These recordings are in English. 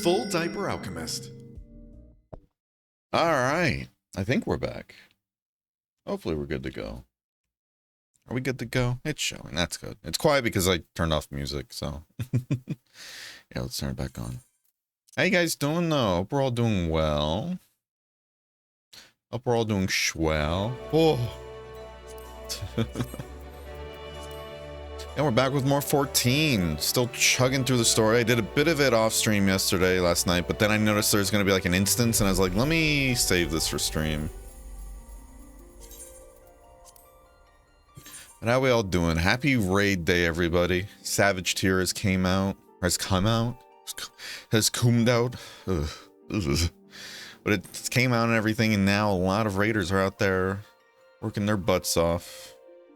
Full Diaper Alchemist. Alright. I think we're back. Hopefully we're good to go. Are we good to go? It's showing. That's good. It's quiet because I turned off music, so. Yeah, let's turn it back on. How you guys doing, though? Hope we're all doing well. Hope we're all doing swell. Oh. And we're back with more 14. Still chugging through the story. I did a bit of it off stream last night, but then I noticed there's going to be like an instance, and I was like, let me save this for stream. And how we all doing? Happy raid day, everybody. Savage Tears came out. Has come out. Has comed out. Ugh. Ugh. But it came out and everything, and now a lot of raiders are out there working their butts off.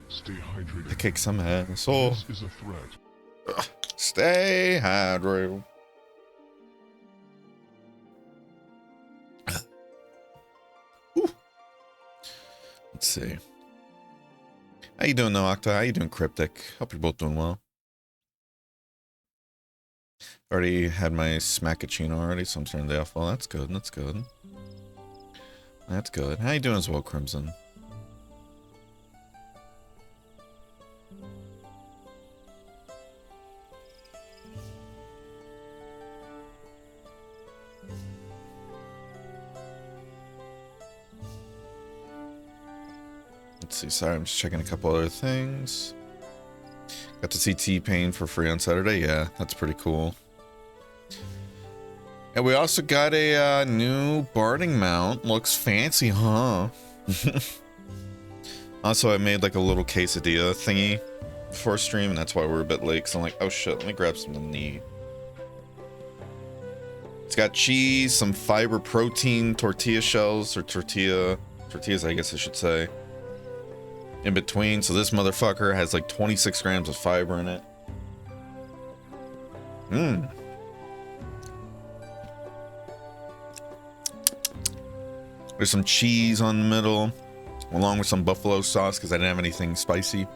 Stay hydrated. To kick some ass. Oh. This is a threat. Stay hydrated. Let's see. How you doing, though, Octa? How you doing, Cryptic? Hope you're both doing well. Already had my smackachino already, so I'm starting the day off well. That's good. That's good. That's good. How you doing as well, Crimson? Let's see, sorry, I'm just checking a couple other things. Got to see T-Pain for free on Saturday. Yeah, that's pretty cool. And we also got a new barding mount. Looks fancy, huh? Also, I made like a little quesadilla thingy before stream, and that's why we're a bit late. Cause I'm like, oh shit, let me grab something neat. It's got cheese, some fiber protein tortilla shells, or tortillas, I guess I should say, in between. So this motherfucker has like 26 grams of fiber in it. Mmm. There's some cheese on the middle, along with some buffalo sauce because I didn't have anything spicy.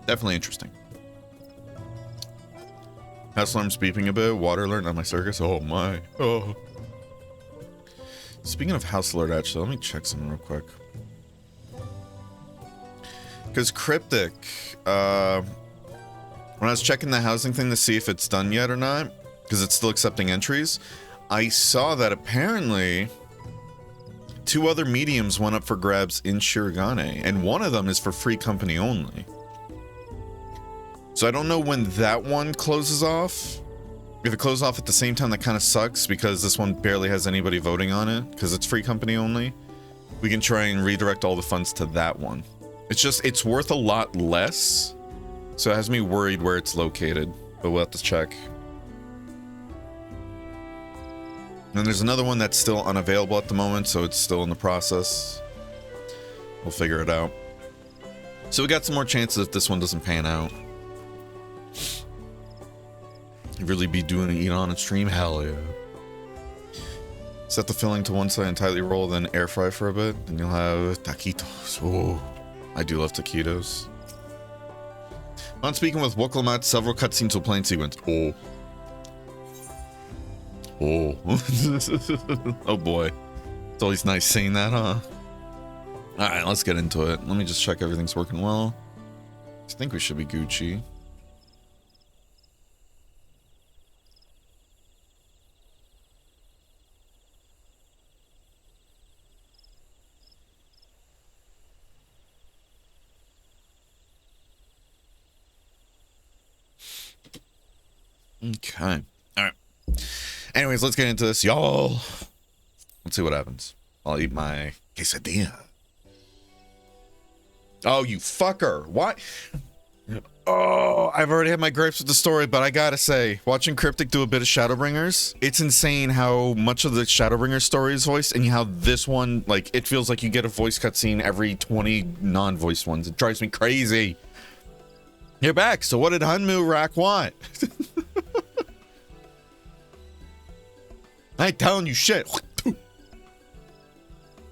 Definitely interesting. House alarm's beeping a bit. Water alert on my circus. Oh my. Oh. Speaking of house alert, actually, let me check something real quick. Because Cryptic, when I was checking the housing thing to see if it's done yet or not, because it's still accepting entries, I saw that apparently 2 other mediums went up for grabs in Shirogane, and one of them is for free company only. So I don't know when that one closes off. If it closes off at the same time, that kind of sucks because this one barely has anybody voting on it because it's free company only. We can try and redirect all the funds to that one. It's just, it's worth a lot less, so it has me worried where it's located, but we'll have to check. And there's another one that's still unavailable at the moment, so it's still in the process. We'll figure it out. So we got some more chances if this one doesn't pan out. You really be doing an eat on a stream? Hell yeah. Set the filling to one side and tightly roll, then air fry for a bit, and you'll have taquitos. Oh, I do love taquitos. On speaking with Wukalamat, several cutscenes will play in sequence. Oh. Oh. Oh boy. It's always nice seeing that, huh? Alright, let's get into it. Let me just check everything's working well. I think we should be Gucci. Okay. Alright. Anyways, let's get into this, y'all. Let's see what happens. I'll eat my quesadilla. Oh, you fucker. What? Oh, I've already had my gripes with the story, but I gotta say, watching Cryptic do a bit of Shadowbringers, it's insane how much of the Shadowbringer story is voiced, and how this one, like, it feels like you get a voice cutscene every 20 non-voiced ones. It drives me crazy. You're back, so what did Hanmu Rack want? I ain't telling you shit.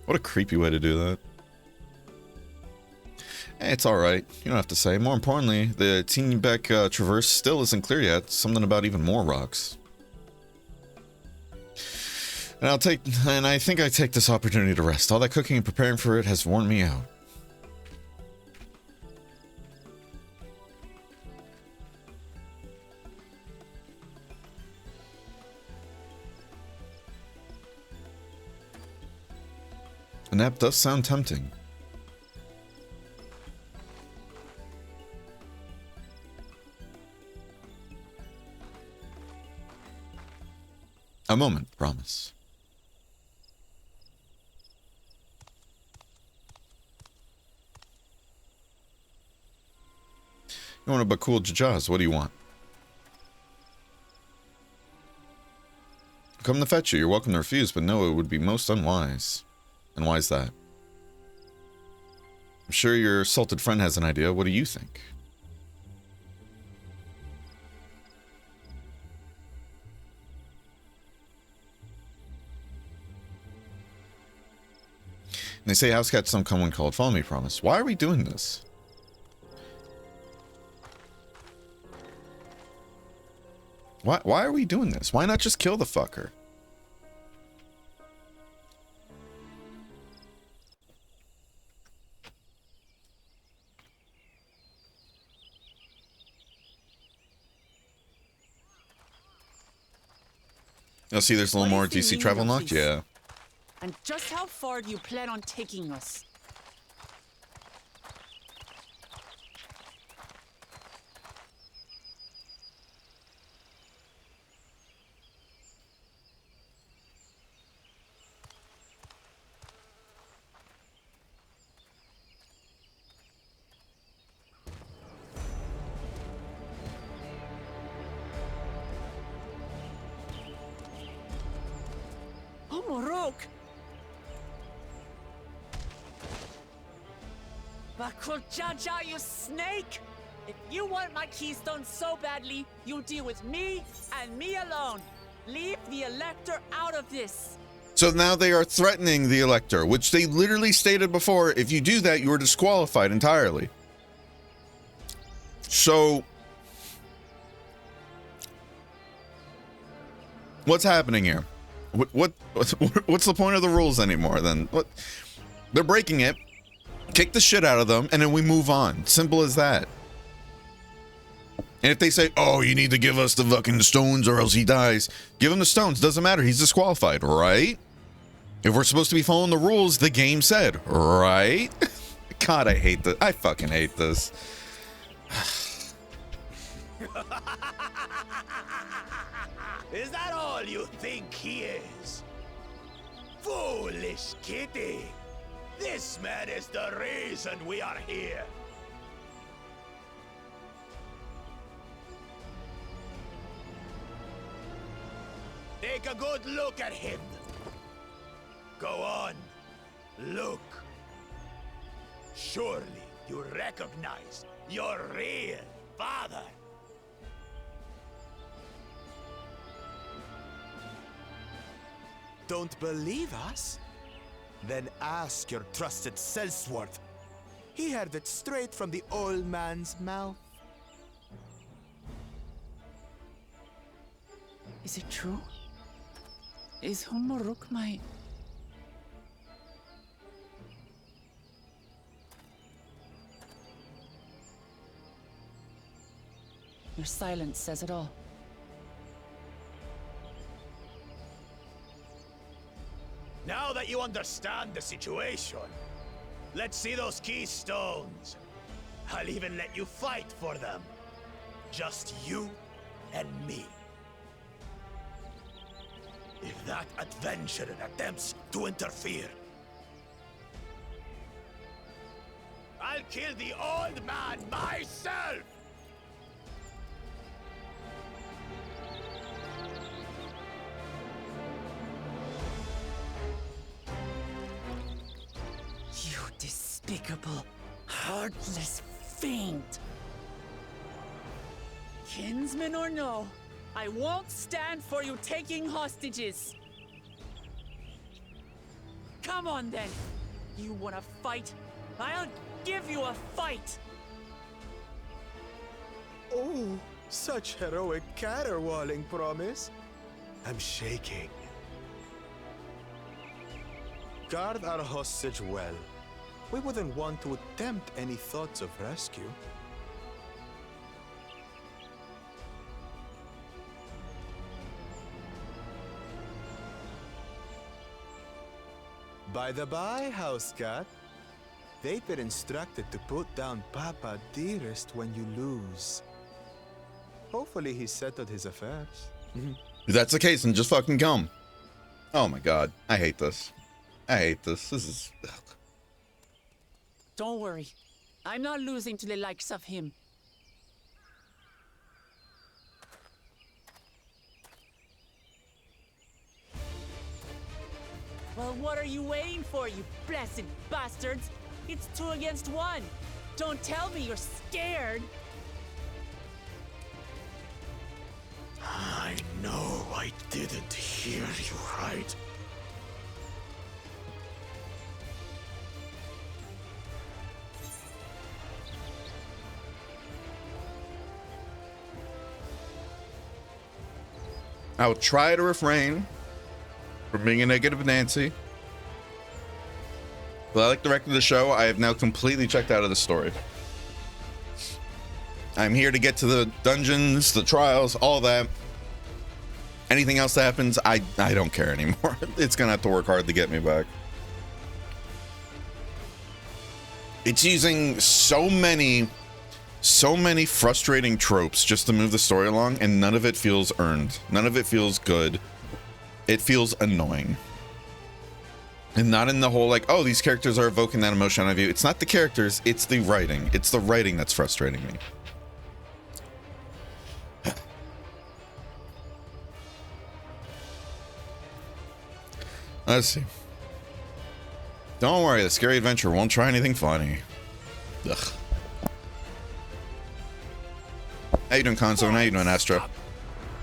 What a creepy way to do that. Hey, it's alright. You don't have to say. More importantly, the Team Beck Traverse still isn't clear yet. Something about even more rocks. And I think I take this opportunity to rest. All that cooking and preparing for it has worn me out. A nap does sound tempting. A moment, promise. You want a bakul jajaz, what do you want? Come to fetch you, you're welcome to refuse, but no, it would be most unwise. And why is that? I'm sure your assaulted friend has an idea, what do you think? And they say house cats don't come when called. Follow me, promise. Why are we doing this? Why are we doing this? Why not just kill the fucker? Oh, see, there's a little more DC travel unlocked? Yeah. And just how far do you plan on taking us? Oh, Morok! Bakul Jaja, you snake! If you want my keystone so badly, you deal with me and me alone. Leave the Elector out of this. So now they are threatening the Elector, which they literally stated before, if you do that, you are disqualified entirely. So what's happening here? What's the point of the rules anymore then? What? They're breaking it. Kick the shit out of them, and then we move on. Simple as that. And if they say, oh, you need to give us the fucking stones or else he dies, give him the stones. Doesn't matter. He's disqualified, right? If we're supposed to be following the rules, the game said, right? God, I hate this. I fucking hate this. Is that all you think he is? Foolish kitty! This man is the reason we are here! Take a good look at him! Go on, look! Surely you recognize your real father! Don't believe us? Then ask your trusted Sellsworth. He heard it straight from the old man's mouth. Is it true? Is Humoruk my... Your silence says it all. Now that you understand the situation, let's see those keystones. I'll even let you fight for them. Just you and me. If that adventurer attempts to interfere, I'll kill the old man myself! You despicable, heartless fiend! Kinsman or no, I won't stand for you taking hostages! Come on then! You wanna fight? I'll give you a fight. Oh, such heroic caterwauling promise. I'm shaking. Guard our hostage well. We wouldn't want to attempt any thoughts of rescue. By the by, house cat, they've been instructed to put down Papa Dearest when you lose. Hopefully he settled his affairs. If that's the case, then just fucking come. Oh my god. I hate this. I hate this. This is... ugh. Don't worry. I'm not losing to the likes of him. Well, what are you waiting for, you blessed bastards? It's 2 against 1. Don't tell me you're scared. I know I didn't hear you right. I will try to refrain from being a negative Nancy. But I like the rest of the show. I have now completely checked out of the story. I'm here to get to the dungeons, the trials, all that. Anything else that happens, I don't care anymore. It's gonna have to work hard to get me back. It's using so many frustrating tropes just to move the story along, and none of it feels earned. None of it feels good. It feels annoying. And not in the whole like, oh, these characters are evoking that emotion out of you. It's not the characters, it's the writing. It's the writing that's frustrating me. Let's see. Don't worry, the scary adventure won't try anything funny. Ugh. How you doing, Konzo? How you doing, Astro?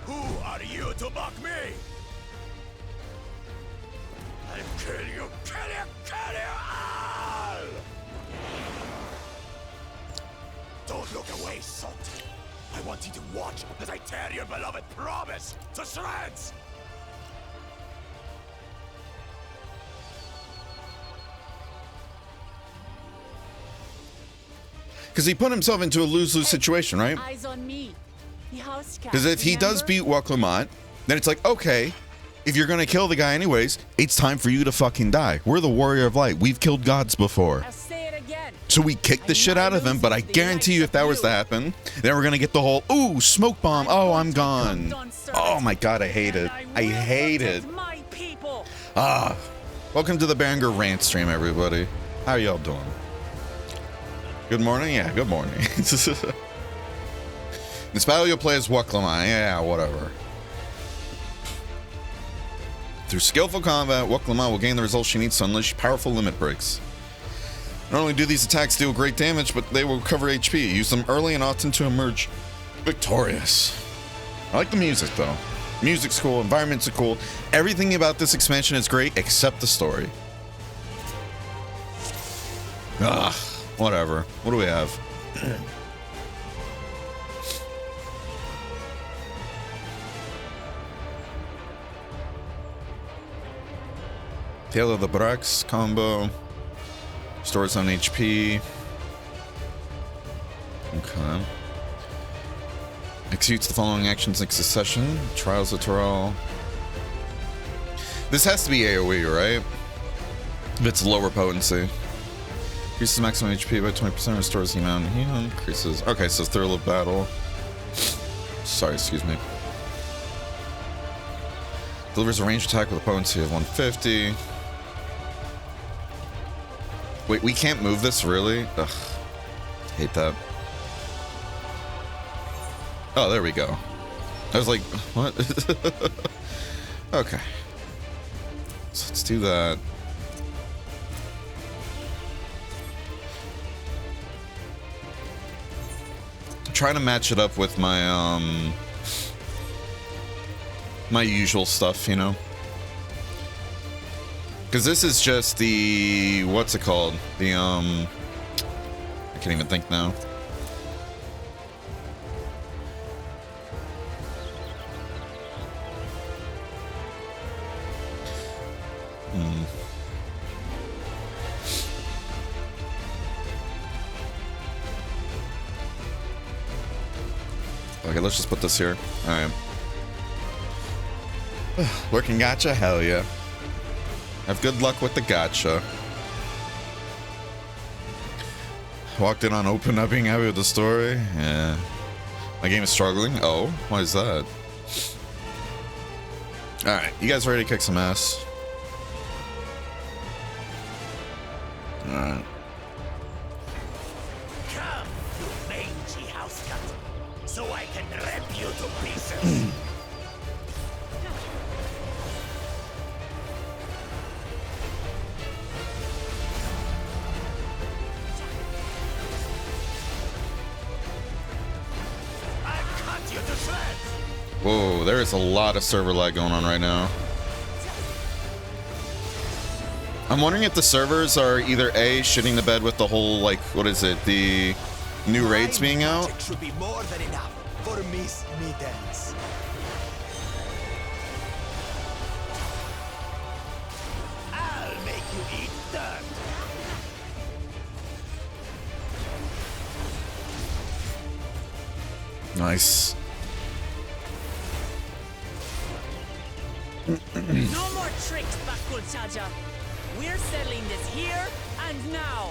Who are you to mock me? I'll kill you, kill you all! Don't look away, Salt. I want you to watch as I tear your beloved promise to shreds! Because he put himself into a lose-lose situation, right? Eyes on me. The house cat. Because if he does beat Waklamot, then it's like, okay, if you're going to kill the guy anyways, it's time for you to fucking die. We're the warrior of light. We've killed gods before. I'll say it again. So we kick the shit out of him, but I guarantee you if that was to happen, then we're going to get the whole, ooh, smoke bomb. Oh, I'm gone. Oh my god, I hate it. I hate it. My people. Ah. Welcome to the Banger Rant stream, everybody. How y'all doing? Good morning? Yeah, good morning. This battle you'll play as Waklamot. Yeah, whatever. Through skillful combat, Waklamot will gain the results she needs to unleash powerful limit breaks. Not only do these attacks deal great damage, but they will recover HP. Use them early and often to emerge victorious. I like the music, though. Music's cool, environments are cool. Everything about this expansion is great, except the story. Ugh. Whatever. What do we have? Tail of the Brax combo. Stores on HP. Okay. Executes the following actions in succession. Trials of Terrell. This has to be AoE, right? If it's lower potency. Increases maximum HP by 20%, restores the amount of heal, increases. Okay, so Thrill of Battle. Sorry, excuse me. Delivers a ranged attack with a potency of 150. Wait, we can't move this, really? Ugh. Hate that. Oh, there we go. I was like, what? Okay. So let's do that. Trying to match it up with my my usual stuff, you know, because this is just the, what's it called, the Can't even think now. Okay, let's just put this here. Alright. Working gacha? Hell yeah. Have good luck with the gacha. Walked in on open, not being happy with the story. Yeah. My game is struggling. Oh, why is that? Alright, you guys ready to kick some ass? Alright. Come, you mangy house cat, so I can rip you to pieces. I've cut you to shreds. Whoa, there is a lot of server lag going on right now. I'm wondering if the servers are either A, shitting the bed with the whole, like, what is it, the new raids being out? Magic should be more than enough for Miss Mittens. I'll make you eat dirt. Nice. No more tricks, Bakul Chaja. We're settling this here and now.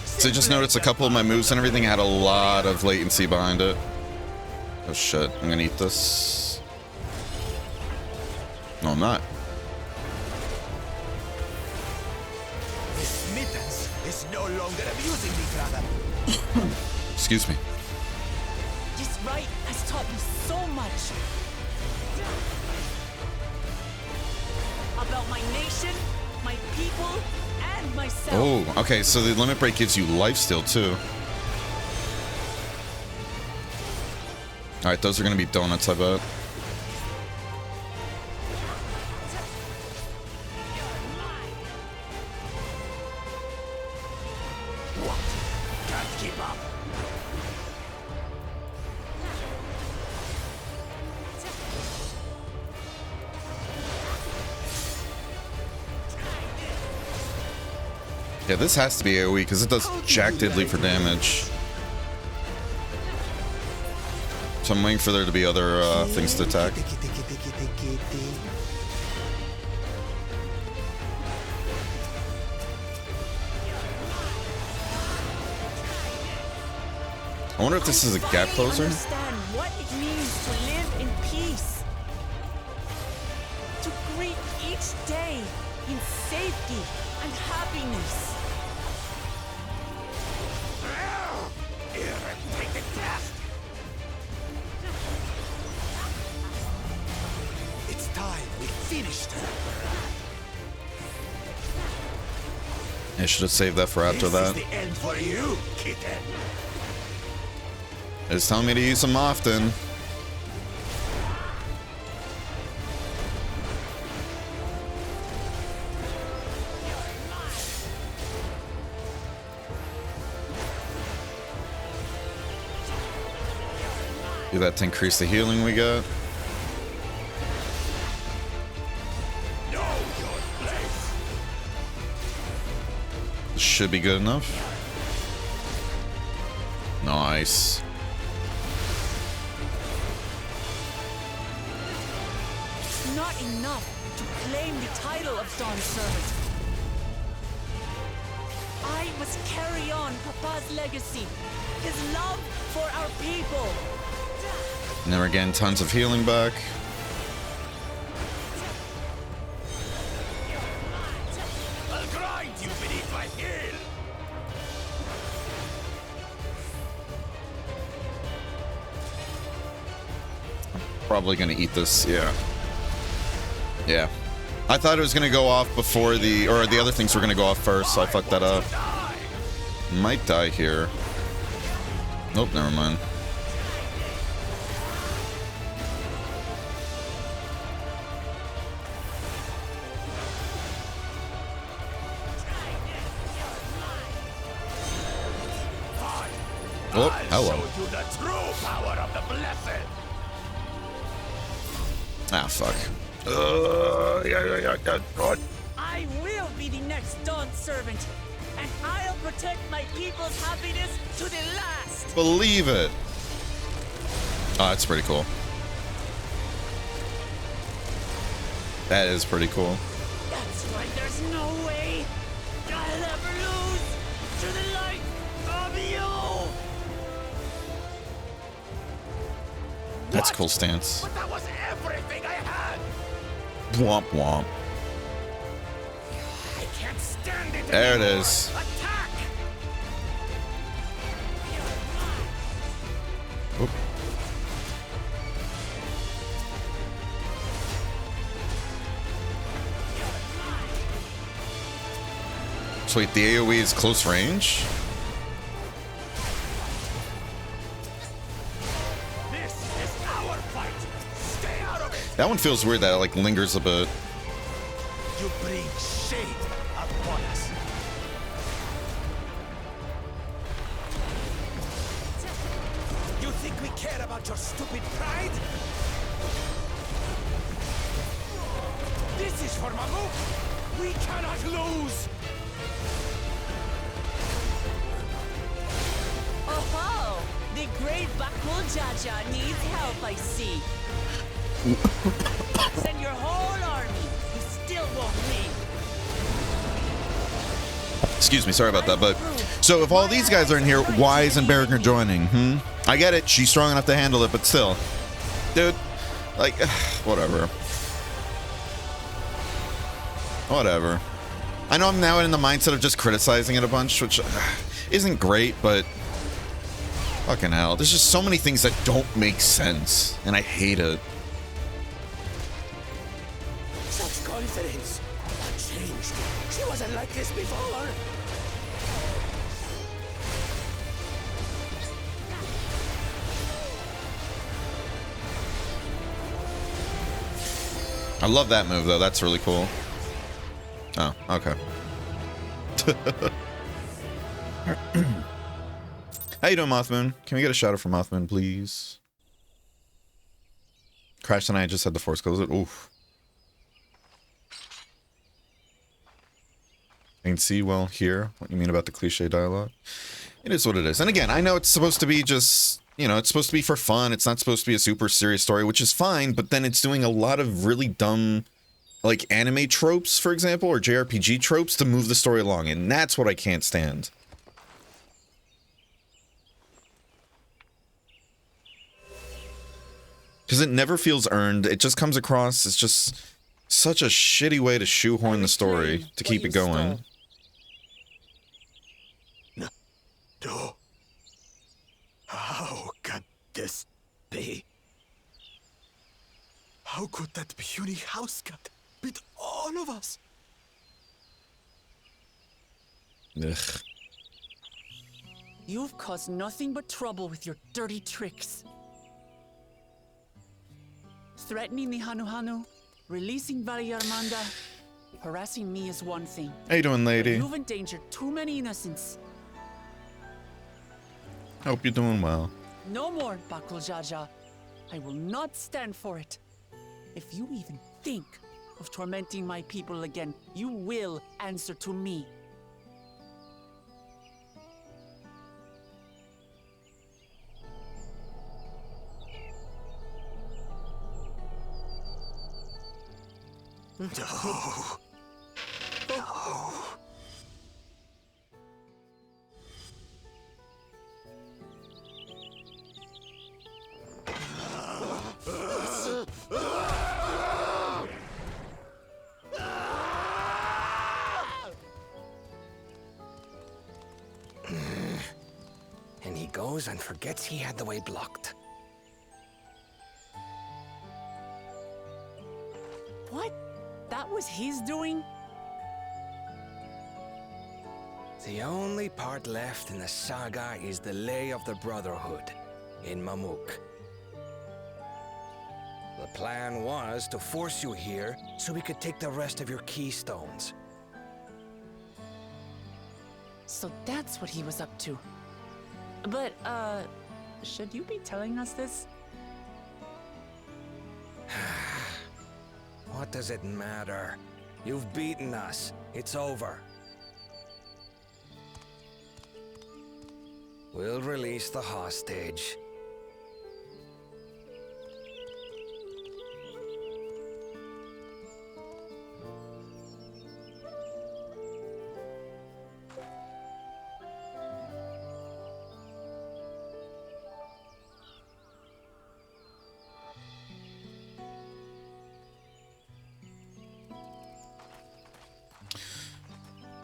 So just noticed a couple of my moves and everything had a lot of latency behind it. Oh shit, I'm gonna eat this. No, I'm not. Miss Mittens is no longer abusing me, brother. Excuse me. This right has taught me so much. About my nation, my people, and myself. Oh, okay, so the limit break gives you lifesteal too. Alright, those are gonna be donuts, I bet. What? Can't keep up. Yeah, this has to be AoE because it does jack diddly for damage. So I'm waiting for there to be other things to attack. I wonder if this is a gap closer. Understand what it means to live in peace. To greet each day in safety and happiness. Here, take the test. It's time we finished her. I should have saved that for after This that. is the end for you, kitten. It's telling me to use them often. Do that to increase the healing we got. Know your place. This should be good enough. Nice. Not enough to claim the title of Dawn Servant. I must carry on Papa's legacy, his love for our people. Never getting tons of healing back. I'll grind you beneath my heel. Probably gonna eat this, yeah. Yeah. I thought it was gonna go off before the, or the other things were gonna go off first, so I fucked that up. Might die here. Nope, never mind. Oh, I'll hello. show you the true power of the blessed. Ah, fuck. I will be the next dawn servant, and I'll protect my people's happiness to the last. Believe it. Oh, that's pretty cool. That is pretty cool. That's why there's no way I'll ever lose to the light of you. That's a cool stance. But that was everything I had. Womp womp. I can't stand it. There it anymore. is. Attack! Oop. So wait, the AoE is close range? This is our fight. Stay out of it. That one feels weird that it like lingers a bit. You bring shame upon us. You think we care about your stupid pride? This is for Mamuk. We cannot lose. Oh, the great Bakul Jaja needs help, I see. Send your whole army. You still won't win. Excuse me, sorry about that, but so if all these guys are in here, why isn't Berringer joining? I get it, she's strong enough to handle it, but still. Dude, like, whatever. Whatever. I know I'm now in the mindset of just criticizing it a bunch, which isn't great, but fucking hell. There's just so many things that don't make sense, and I hate it. Such confidence. That changed. She wasn't like this before. I love that move, though. That's really cool. Oh, okay. How you doing, Mothman? Can we get a shout out for Mothman, please? Crash and I just had the force close it. Oof. I can see, well, hear what you mean about the cliche dialogue. It is what it is. And again, I know it's supposed to be just, you know, it's supposed to be for fun. It's not supposed to be a super serious story, which is fine, but then it's doing a lot of really dumb, like, anime tropes, for example, or JRPG tropes to move the story along, and that's what I can't stand. Because it never feels earned. It just comes across as just such a shitty way to shoehorn the story to keep it going. No. How can this be? How could that puny house cat beat all of us? Ugh. You've caused nothing but trouble with your dirty tricks. Threatening the Hanu, releasing Valyarmanda, harassing me is one thing. How you doing, lady? You've endangered too many innocents. Hope you're doing well. No more, Bakul Jaja. I will not stand for it. If you even think of tormenting my people again, you will answer to me. No. No. And he goes and forgets he had the way blocked. What? That was his doing? The only part left in the saga is the Lay of the Brotherhood in Mamuk. The plan was to force you here so we could take the rest of your keystones. So that's what he was up to. But, should you be telling us this? What does it matter? You've beaten us. It's over. We'll release the hostage.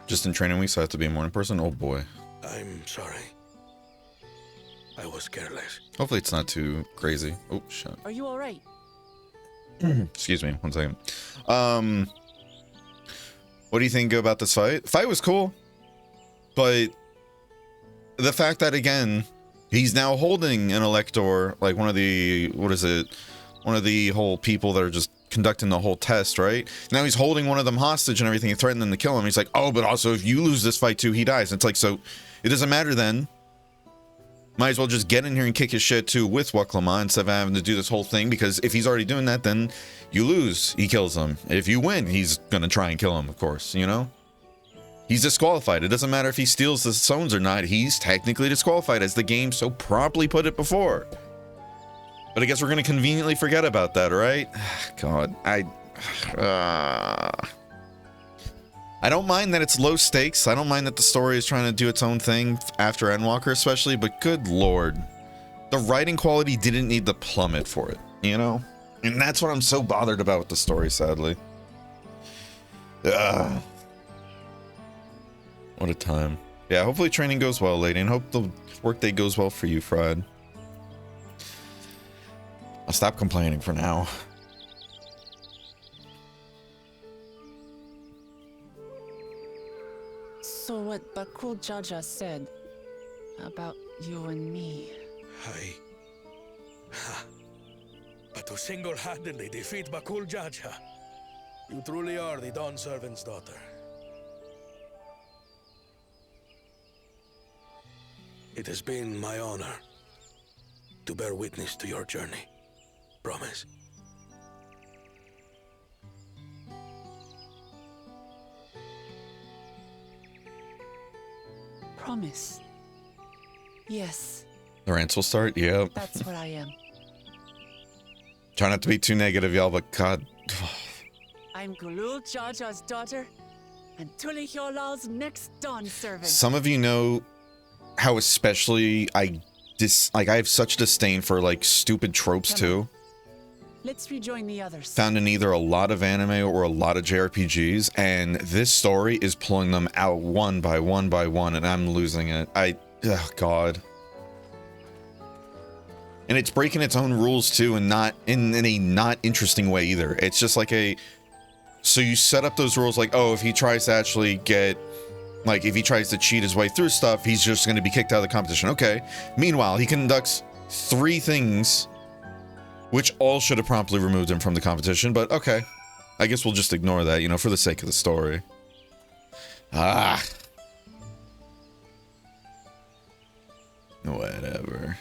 Just in training week, so I have to be a morning person? Oh boy. I'm sorry. I was careless. Hopefully it's not too crazy. Oh, shit. Are you alright? Excuse me, 1 second. What do you think about this fight? The fight was cool, but the fact that, again, he's now holding an elector, like one of the, what is it? One of the whole people that are just conducting the whole test, right? Now he's holding one of them hostage and everything and threatening them to kill him. He's like, oh, but also if you lose this fight too, he dies. And it's like, so it doesn't matter then. Might as well just get in here and kick his shit too with Waklama instead of having to do this whole thing, because if he's already doing that, then you lose, he kills him. If you win, he's gonna try and kill him, of course, you know? He's disqualified. It doesn't matter if he steals the stones or not, he's technically disqualified, as the game so promptly put it before. But I guess we're gonna conveniently forget about that, right? God, I don't mind that it's low stakes. I don't mind that the story is trying to do its own thing after Endwalker especially, but good lord. The writing quality didn't need to plummet for it, you know? And that's what I'm so bothered about with the story, sadly. What a time. Yeah, hopefully training goes well, lady, and hope the workday goes well for you, Fried. I'll stop complaining for now. So what Bakul Jaja said about you and me. But to single-handedly defeat Bakul Jaja, you truly are the Dawn Servant's daughter. It has been my honor to bear witness to your journey. Promise. Promise. Yes, The rants will start? Yep. that's what I am. Try not to be too negative, y'all, but God. I'm Gulul Jaja's daughter, and Tulihyolal's next Dawn servant. Some of you know how especially I have such disdain for like stupid tropes Come too. Let's rejoin the others. Found in either a lot of anime or a lot of JRPGs, and this story is pulling them out one by one by one, and I'm losing it. Oh God. And it's breaking its own rules too, and not in a not interesting way either. It's just like so you set up those rules like, oh, if he tries to actually get, like, if he tries to cheat his way through stuff, he's just going to be kicked out of the competition. Okay. Meanwhile, he conducts 3 things, which all should have promptly removed him from the competition, but okay. I guess we'll just ignore that, you know, for the sake of the story. Whatever.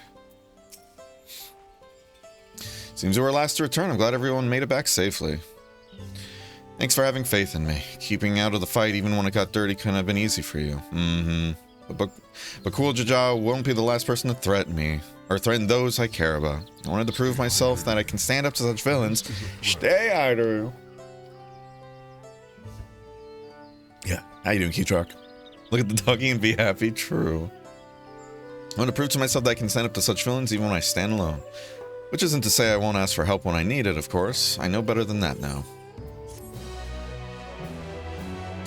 Seems we were last to return. I'm glad everyone made it back safely. Thanks for having faith in me. Keeping out of the fight even when it got dirty couldn't have been easy for you. But Bakul Jaja won't be the last person to threaten me, or threaten those I care about. I wanted to prove myself that I can stand up to such villains. Stay idle. Yeah, how you doing, Keytruck? Look at the doggy and be happy. True. I want to prove to myself that I can stand up to such villains even when I stand alone. Which isn't to say I won't ask for help when I need it, of course. I know better than that now.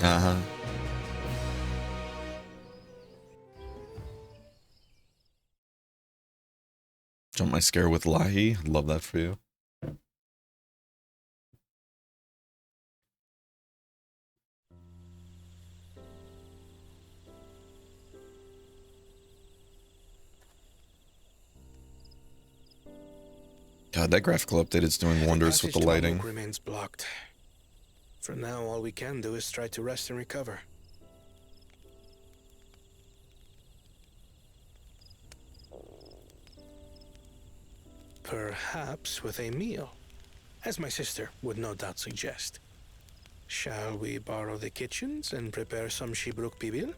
Uh-huh. Jump my scare with Lahi. Love that for you. God, that graphical update is doing wonders with the lighting. Remains blocked. For now, all we can do is try to rest and recover. Perhaps with a meal, as my sister would no doubt suggest. Shall we borrow the kitchens and prepare some shibruk pibil?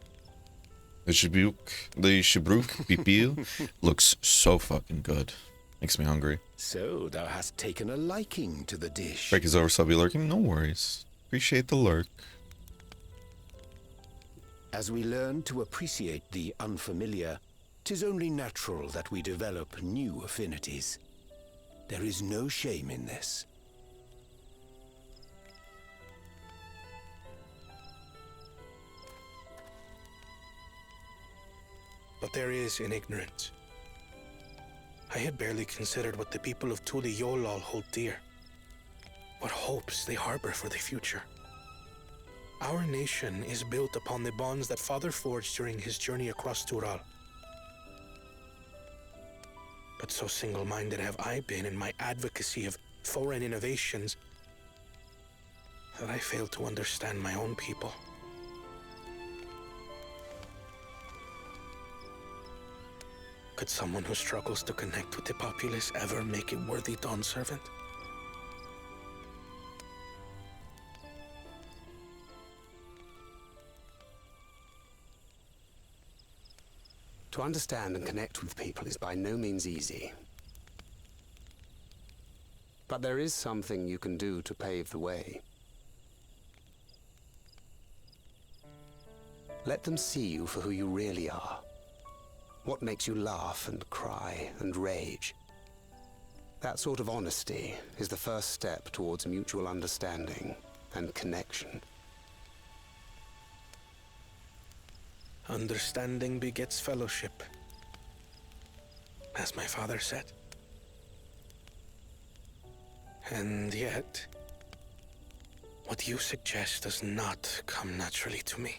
The Shibruk pipil looks so fucking good. Makes me hungry. So thou hast taken a liking to the dish. Break is over, so I'll be lurking. No worries. Appreciate the lurk. As we learn to appreciate the unfamiliar, 'tis only natural that we develop new affinities. There is no shame in this. But there is in ignorance. I had barely considered what the people of Tuli Yolal hold dear. What hopes they harbor for the future. Our nation is built upon the bonds that Father forged during his journey across Tural. But so single-minded have I been in my advocacy of foreign innovations that I failed to understand my own people. Could someone who struggles to connect with the populace ever make a worthy dawn servant? To understand and connect with people is by no means easy. But there is something you can do to pave the way. Let them see you for who you really are. What makes you laugh and cry and rage? That sort of honesty is the first step towards mutual understanding and connection. Understanding begets fellowship, as my father said. And yet, what you suggest does not come naturally to me.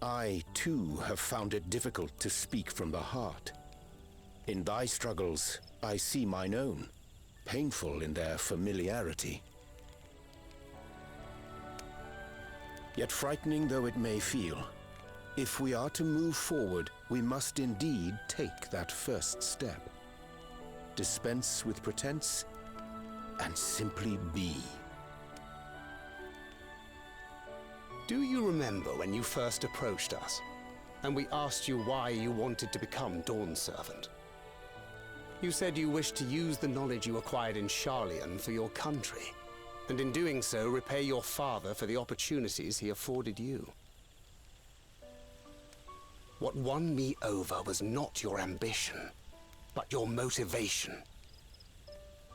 I, too, have found it difficult to speak from the heart. In thy struggles, I see mine own, painful in their familiarity. Yet frightening though it may feel, if we are to move forward, we must indeed take that first step. Dispense with pretense, and simply be. Do you remember when you first approached us, and we asked you why you wanted to become Dawn Servant? You said you wished to use the knowledge you acquired in Sharlayan for your country, and in doing so repay your father for the opportunities he afforded you. What won me over was not your ambition, but your motivation.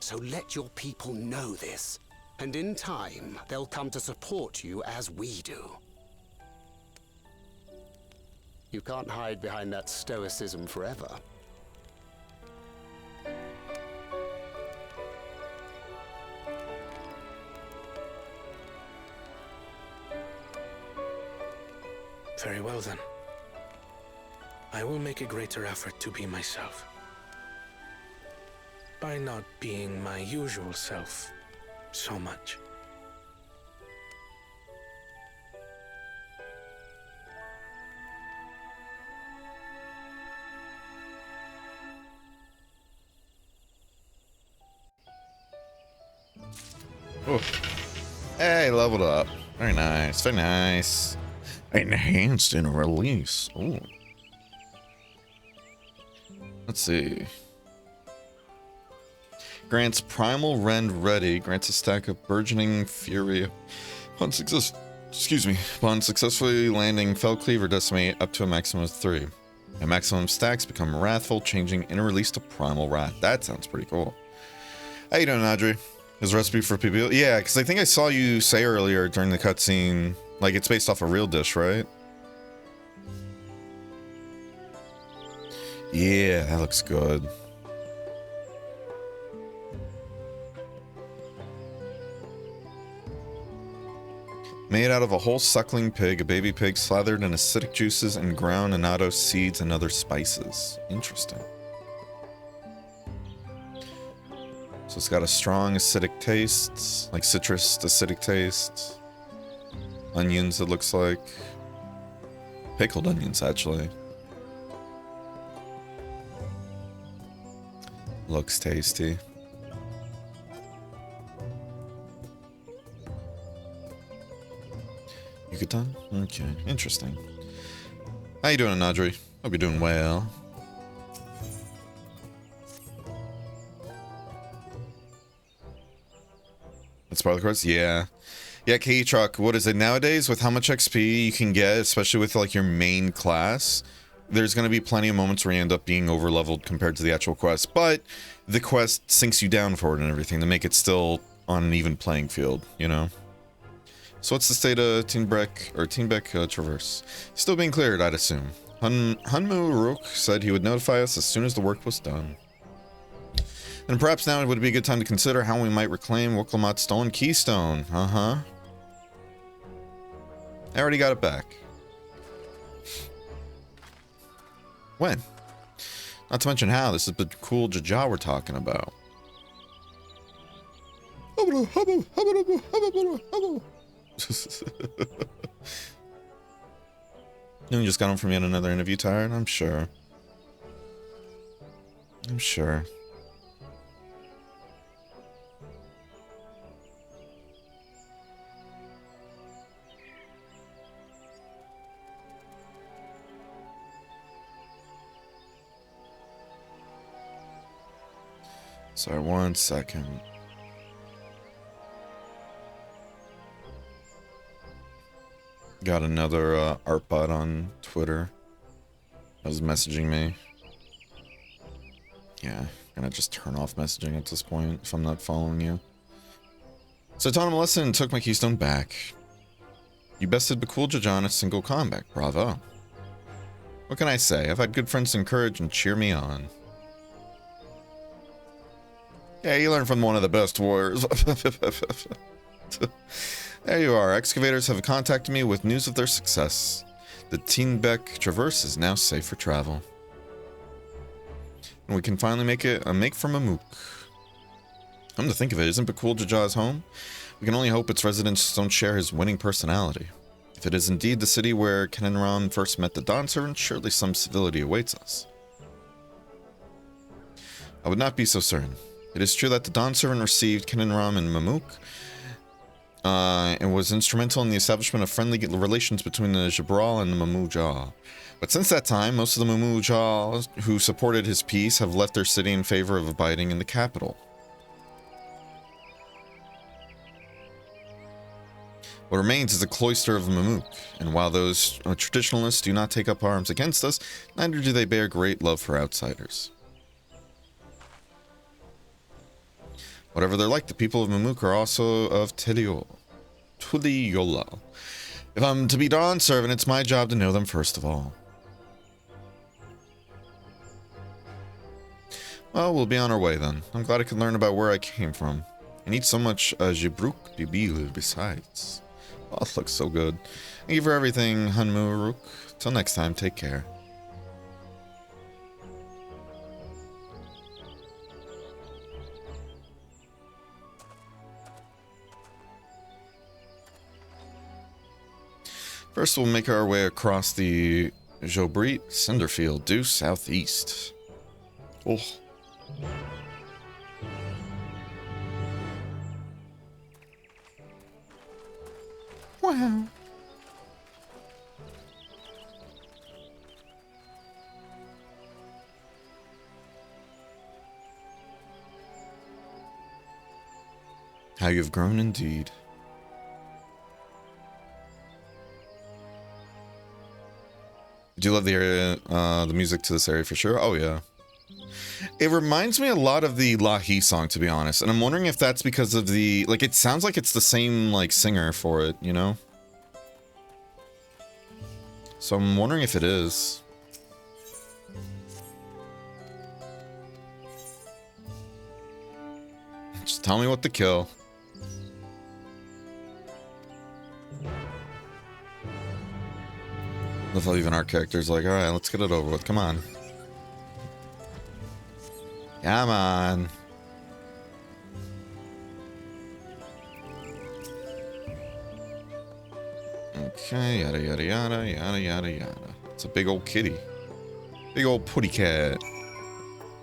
So let your people know this, and in time, they'll come to support you as we do. You can't hide behind that stoicism forever. Very well then. I will make a greater effort to be myself. By not being my usual self so much. Oh. Hey, leveled up. Very nice, very nice. Enhanced and release. Oh. Let's see. Grants Primal Rend Ready. Grants a stack of Burgeoning Fury. Upon successfully landing Fell Cleaver Decimate up to a maximum of 3. And maximum stacks become Wrathful, changing inner release to Primal Wrath. That sounds pretty cool. How you doing, Audrey? His recipe for PBL? Yeah, because I think I saw you say earlier during the cutscene, like it's based off a real dish, right? Yeah, that looks good. Made out of a whole suckling pig, a baby pig slathered in acidic juices and ground annatto seeds and other spices. Interesting. So it's got a strong acidic taste, like citrus acidic taste. Onions, it looks like. Pickled onions, actually. Looks tasty. Yucatan? Okay, interesting. How you doing, Nadri? Hope you're doing well. That's part of the course? Yeah. Yeah, KE Truck, what is it nowadays with how much XP you can get, especially with like your main class? There's going to be plenty of moments where you end up being over leveled compared to the actual quest, but the quest sinks you down for it and everything to make it still on an even playing field, you know? So what's the state of Teenbeck Traverse? Still being cleared, I'd assume. Hunmu Rook said he would notify us as soon as the work was done. And perhaps now would be a good time to consider how we might reclaim Wiklamat's stolen keystone. Uh-huh. I already got it back. When? Not to mention how. This is the cool Jaja we're talking about. You just got home from yet another interview tired? I'm sure. I'm sure. Sorry, 1 second. Got another art bot on Twitter that was messaging me. Yeah, I'm gonna just turn off messaging at this point if I'm not following you. So I taught him a lesson and took my keystone back. You bested Bakul Jajan in a single combat. Bravo. What can I say? I've had good friends to encourage and cheer me on. Yeah, you learn from one of the best warriors. There you are. Excavators have contacted me with news of their success. The Teenbeck Traverse is now safe for travel. And we can finally make it a make from Mamook. Come to think of it, isn't Bakul Jaja's home? We can only hope its residents don't share his winning personality. If it is indeed the city where Kenenram first met the Dawn Servant, surely some civility awaits us. I would not be so certain. It is true that the Dawn Servant received Kenenram and Mamook, and was instrumental in the establishment of friendly relations between the Jabral and the Mamuja. But since that time, most of the Mamuja who supported his peace have left their city in favor of abiding in the capital. What remains is the cloister of Mamook, and while those traditionalists do not take up arms against us, neither do they bear great love for outsiders. Whatever they're like, the people of Mamook are also of Tuliyola. If I'm to be Dawn Servant, it's my job to know them first of all. Well, we'll be on our way then. I'm glad I could learn about where I came from. I need so much Jibruk Bibil besides. Oh, it looks so good. Thank you for everything, Hanmu Rook. Till next time, take care. First, we'll make our way across the Jobrit Cinderfield due southeast. Oh. Wow. How you've grown indeed. I do love the area, the music to this area for sure. Oh yeah. It reminds me a lot of the Lahi song, to be honest. And I'm wondering if that's because of the, like, it sounds like it's the same, like, singer for it, you know? So I'm wondering if it is. Just tell me what to kill. Love how even our character's like, alright, let's get it over with. Come on. Come on. Okay, yada yada yada yada yada yada. It's a big old kitty. Big old putty cat.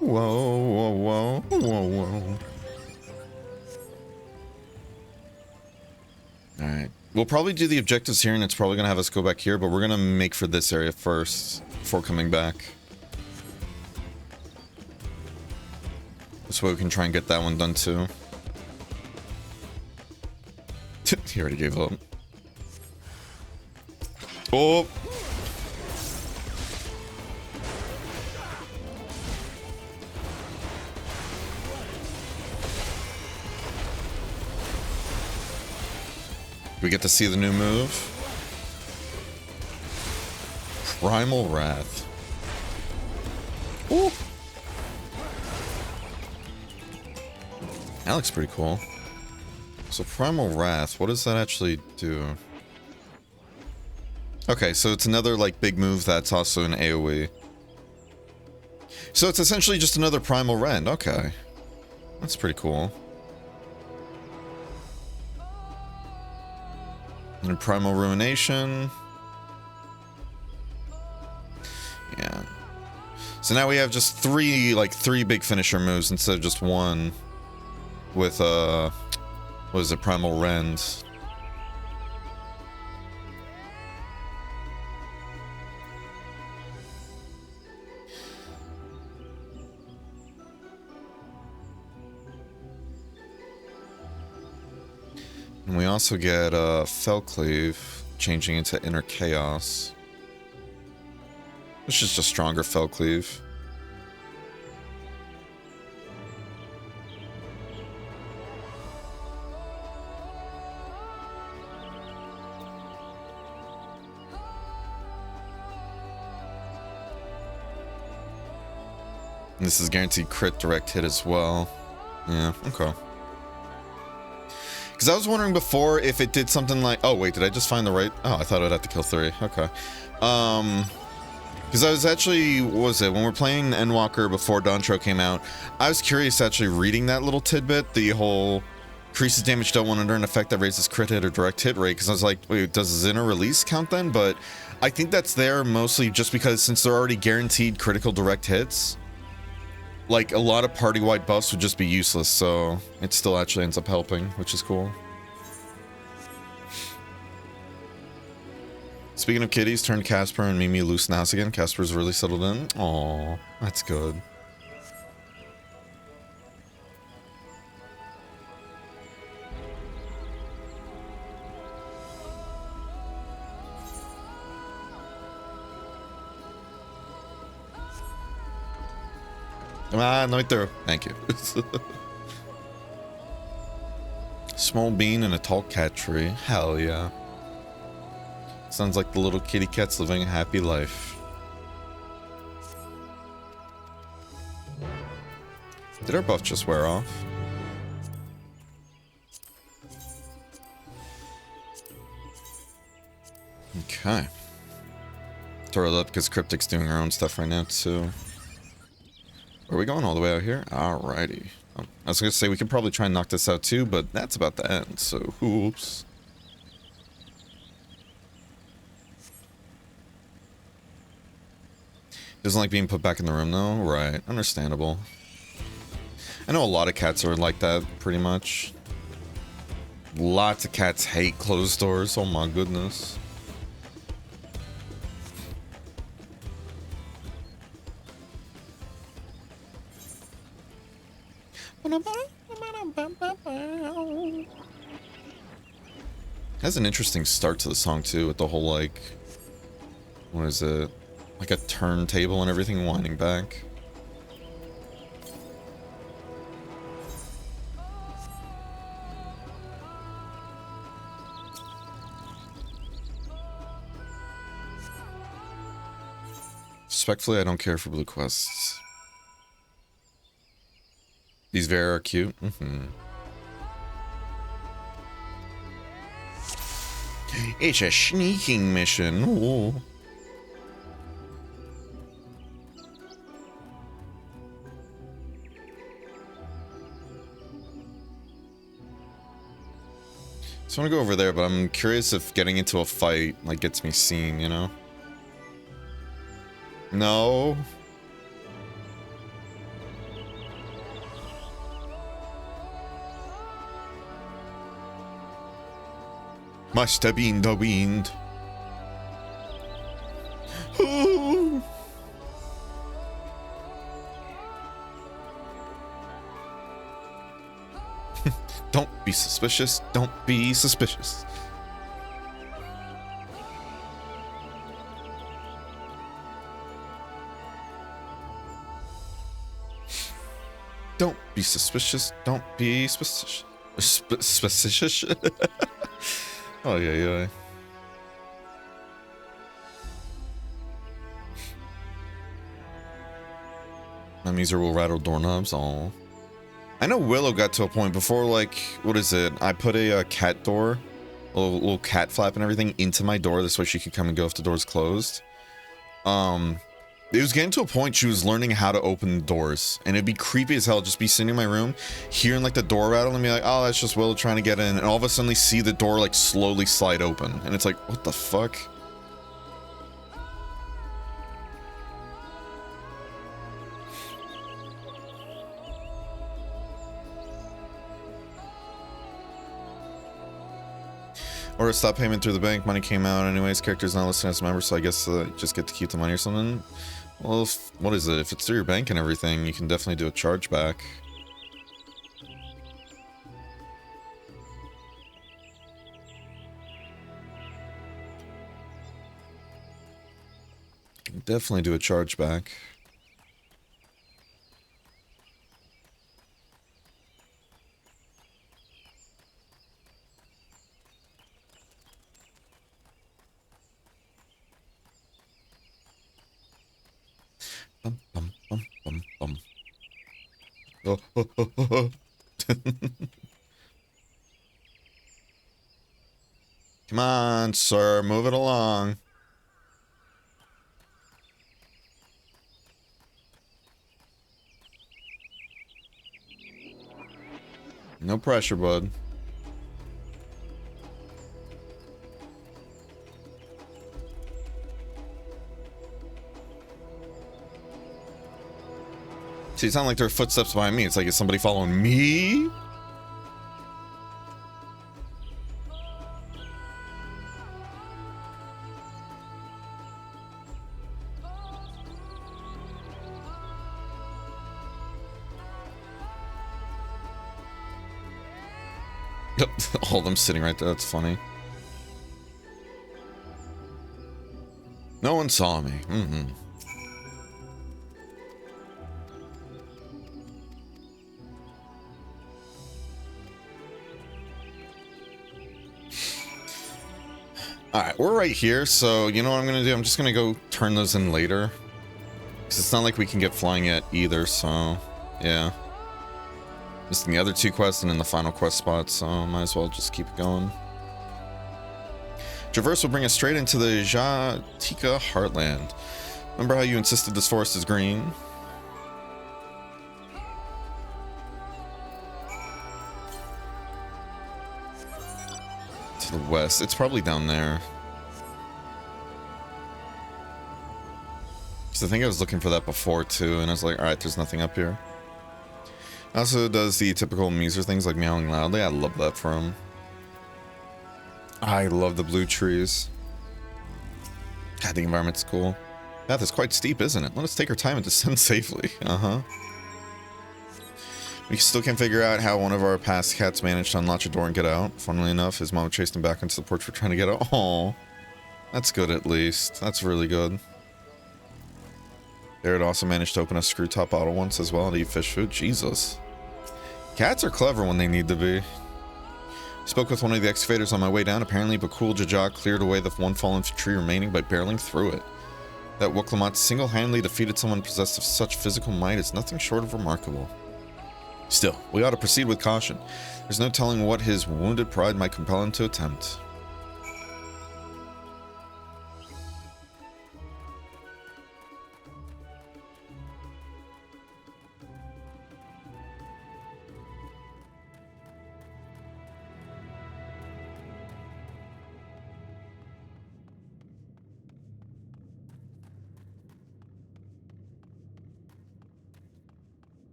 Whoa, whoa, whoa, whoa, whoa. Alright. We'll probably do the objectives here, and it's probably going to have us go back here, but we're going to make for this area first before coming back. This way we can try and get that one done too. He already gave up. Oh! We get to see the new move. Primal Wrath. Ooh! That looks pretty cool. So Primal Wrath, what does that actually do? Okay, so it's another like big move that's also an AoE. So it's essentially just another Primal Rend. Okay. That's pretty cool. And Primal Ruination. Yeah. So now we have just three big finisher moves instead of just one. With what is it, Primal Rend. And we also get Fellcleave changing into Inner Chaos. Which is just stronger Fellcleave. And this is guaranteed crit direct hit as well. Yeah, okay. Because I was wondering before if it did something like... Oh, wait, did I just find the right... Oh, I thought I'd have to kill 3. Okay. Because I was actually... What was it? When we're playing Endwalker before Dantro came out, I was curious actually reading that little tidbit. The whole... Increases damage dealt when under an effect that raises crit hit or direct hit rate. Because I was like, wait, does Zinner release count then? But I think that's there mostly just because since they're already guaranteed critical direct hits... Like, a lot of party-wide buffs would just be useless, so it still actually ends up helping, which is cool. Speaking of kitties, turned Casper and Mimi loose in the house again. Casper's really settled in. Aww, that's good. Ah, no through. Thank you. Small bean and a tall cat tree. Hell yeah. Sounds like the little kitty cat's living a happy life. Did our buff just wear off? Okay. Throw it up because Cryptic's doing her own stuff right now too. Are we going all the way out here? Alrighty. I was going to say we could probably try and knock this out too, but that's about to end, so oops. Doesn't like being put back in the room though? Right, understandable. I know a lot of cats are like that, pretty much. Lots of cats hate closed doors, oh my goodness. Has an interesting start to the song too, with the whole like, what is it? Like a turntable and everything winding back. Respectfully, I don't care for blue quests. These Vera are cute. It's a sneaking mission. Ooh. So I want to go over there, but I'm curious if getting into a fight like gets me seen, you know? No. Must have been the wind. Ooh. Don't be suspicious. Don't be suspicious. Don't be suspicious. Don't be suspicious. Suspicious. Oh yeah, yeah. My Meezer will rattle doorknobs. Oh, I know Willow got to a point before, like, what is it? I put a cat door, a little cat flap and everything into my door. This way she could come and go if the door's closed. It was getting to a point she was learning how to open doors, and it'd be creepy as hell. Just be sitting in my room, hearing like the door rattle, and be like, "Oh, that's just Willow trying to get in," and all of a sudden see the door like slowly slide open, and it's like, what the fuck? Or a stop payment through the bank. Money came out anyways. Character's not listed as a member, so I guess just get to keep the money or something. Well, what is it? If it's through your bank and everything, you can definitely do a chargeback. Definitely do a chargeback. Bum, bum, bum, bum, bum. Oh, oh, oh, oh, oh. Come on, sir, move it along. No pressure, bud. See, it's not like there are footsteps behind me. It's like, is somebody following me? All of them sitting right there. That's funny. No one saw me. Mm-hmm. Alright, we're right here, so you know what I'm gonna do? I'm just gonna go turn those in later. Because it's not like we can get flying yet either, so yeah. Just in the other two quests and in the final quest spot, so might as well just keep it going. Traverse will bring us straight into the Jatika Heartland. Remember how you insisted this forest is green? To the west. It's probably down there. Because I think I was looking for that before too, and I was like, alright, there's nothing up here. Also does the typical Meezer things like meowing loudly. I love that for him. I love the blue trees. God, the environment's cool. Path is quite steep, isn't it? Let us take our time and descend safely. Uh-huh. We still can't figure out how one of our past cats managed to unlatch a door and get out. Funnily enough, his mom chased him back into the porch for trying to get out. Oh, that's good at least. That's really good. There, it also managed to open a screw top bottle once as well and eat fish food. Jesus. Cats are clever when they need to be. Spoke with one of the excavators on my way down. Apparently, Bakul Jajak cleared away the one fallen tree remaining by barreling through it. That Wuklamat single-handedly defeated someone possessed of such physical might is nothing short of remarkable. Still, we ought to proceed with caution. There's no telling what his wounded pride might compel him to attempt.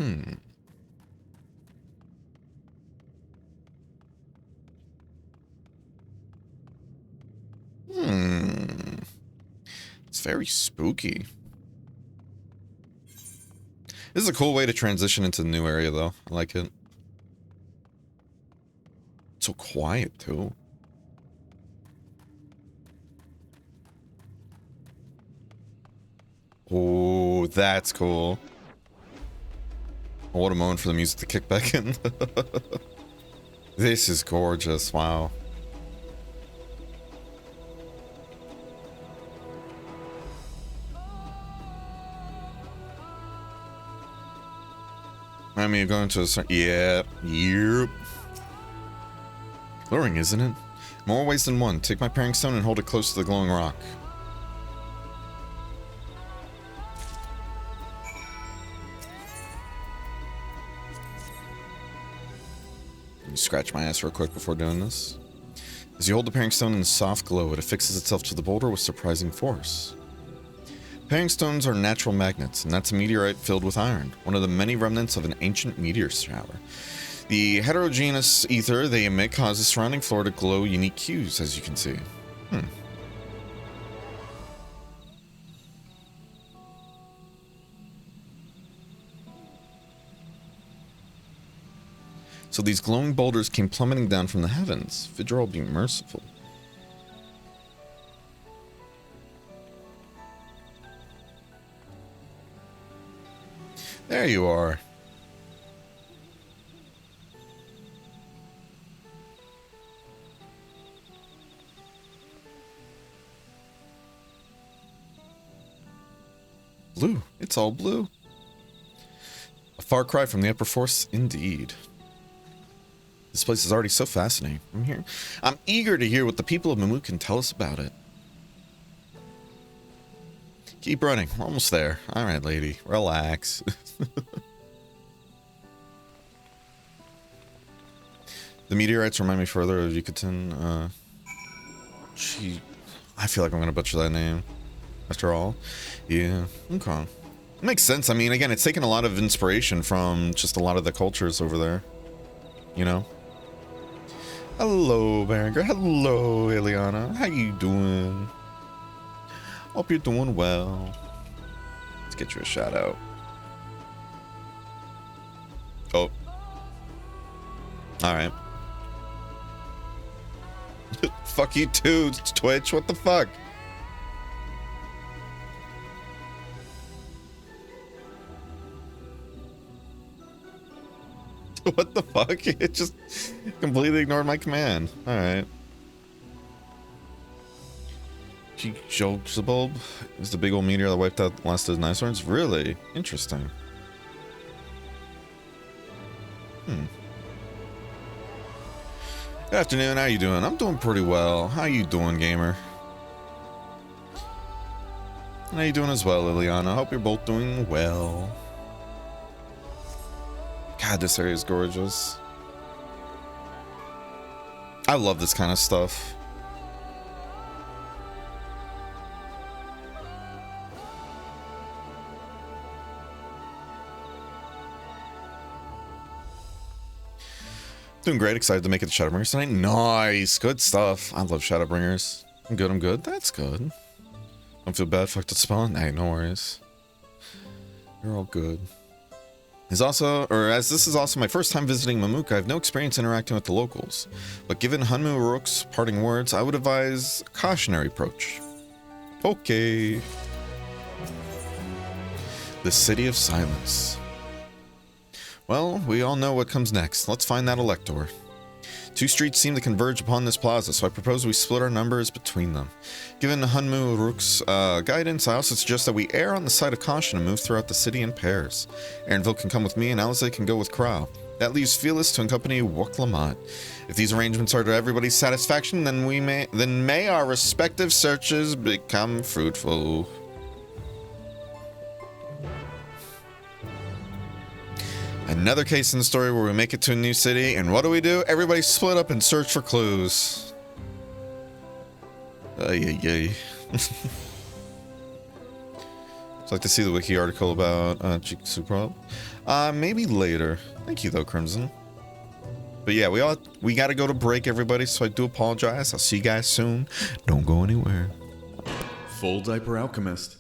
Hmm. Hmm. It's very spooky. This is a cool way to transition into the new area, though. I like it. It's so quiet, too. Oh, that's cool. What a moment for the music to kick back in. This is gorgeous. Wow. I mean, you're going to a certain... Yeah. Yep. Luring, isn't it? More ways than one. Take my paring stone and hold it close to the glowing rock. Let me scratch my ass real quick before doing this. As you hold the paring stone in a soft glow, it affixes itself to the boulder with surprising force. Paring stones are natural magnets, and that's a meteorite filled with iron, one of the many remnants of an ancient meteor shower. The heterogeneous ether they emit causes the surrounding floor to glow unique hues, as you can see. So these glowing boulders came plummeting down from the heavens. Vidral be merciful. There you are. Blue. It's all blue. A far cry from the upper force, indeed. This place is already so fascinating. I'm eager to hear what the people of Mammoth can tell us about it. Keep running. We're almost there. All right, lady. Relax. The meteorites remind me further of Yucatan. I feel like I'm going to butcher that name. After all. Yeah. Okay. It makes sense. I mean, again, it's taken a lot of inspiration from just a lot of the cultures over there. You know? Hello, Berenger. Hello, Ileana. How you doing? Hope you're doing well. Let's get you a shout out. Oh. Alright. Fuck you too, Twitch. What the fuck? What the fuck? It just completely ignored my command. Alright. Jokesabulb is the big old meteor that wiped out the last of the dinosaurs? Really? Interesting. Good afternoon, how you doing? I'm doing pretty well. How you doing, gamer? How you doing as well, Liliana? Hope you're both doing well. God, this area is gorgeous. I love this kind of stuff. Doing great, excited to make it to Shadowbringers tonight. Nice, good stuff. I love Shadowbringers. I'm good, I'm good. That's good. Don't feel bad, fucked up spawn. Hey, no worries. You're all good. As this is also my first time visiting Mammoth, I have no experience interacting with the locals. But given Hunmu Uruk's parting words, I would advise a cautionary approach. Okay. The City of Silence. Well, we all know what comes next. Let's find that elector. Two streets seem to converge upon this plaza, so I propose we split our numbers between them. Given Hunmu Uruk's guidance, I also suggest that we err on the side of caution and move throughout the city in pairs. Aaronville can come with me, and Alize can go with Crow. That leaves Felis to accompany Woklamat. If these arrangements are to everybody's satisfaction, then may our respective searches become fruitful. Another case in the story where we make it to a new city, and what do? Everybody split up and search for clues. Ay. I'd like to see the wiki article about Chikusupro. Maybe later. Thank you though, Crimson. But yeah, we gotta go to break, everybody, so I do apologize. I'll see you guys soon. Don't go anywhere. Full Diaper Alchemist.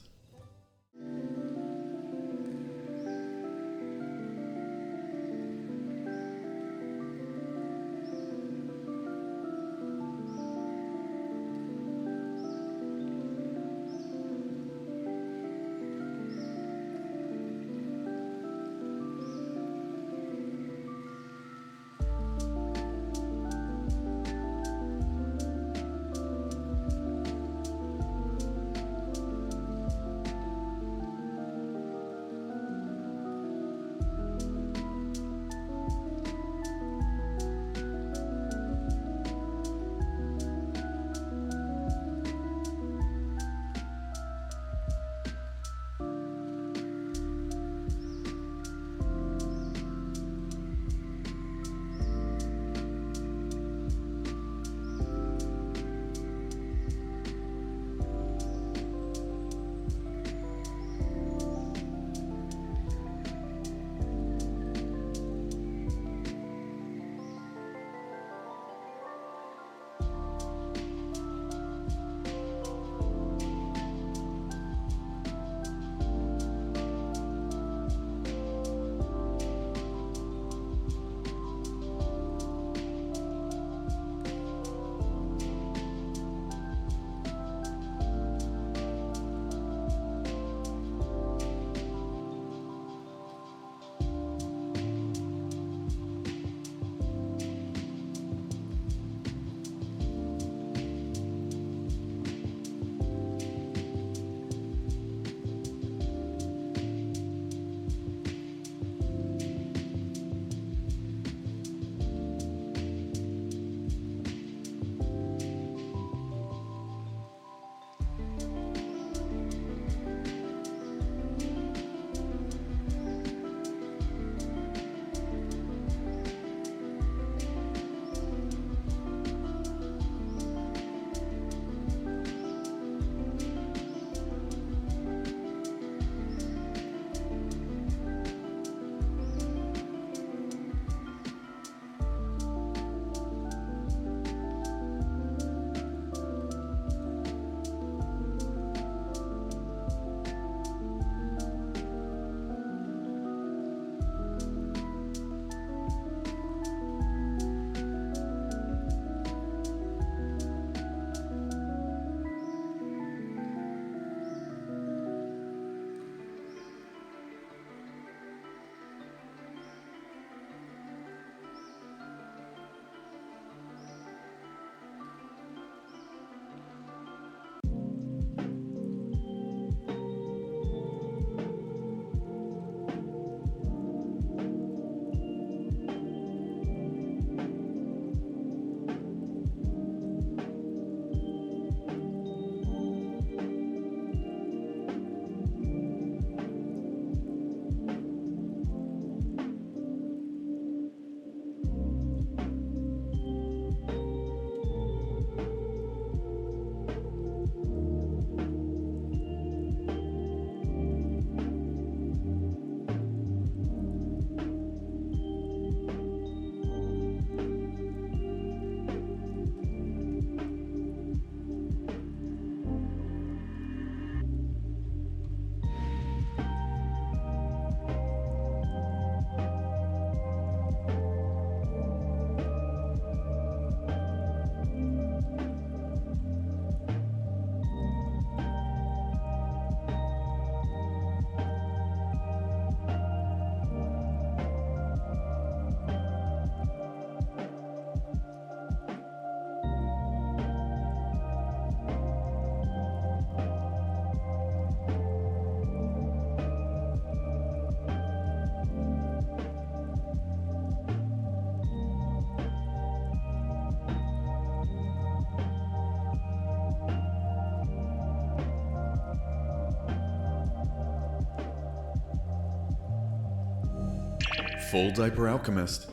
Full Diaper Alchemist.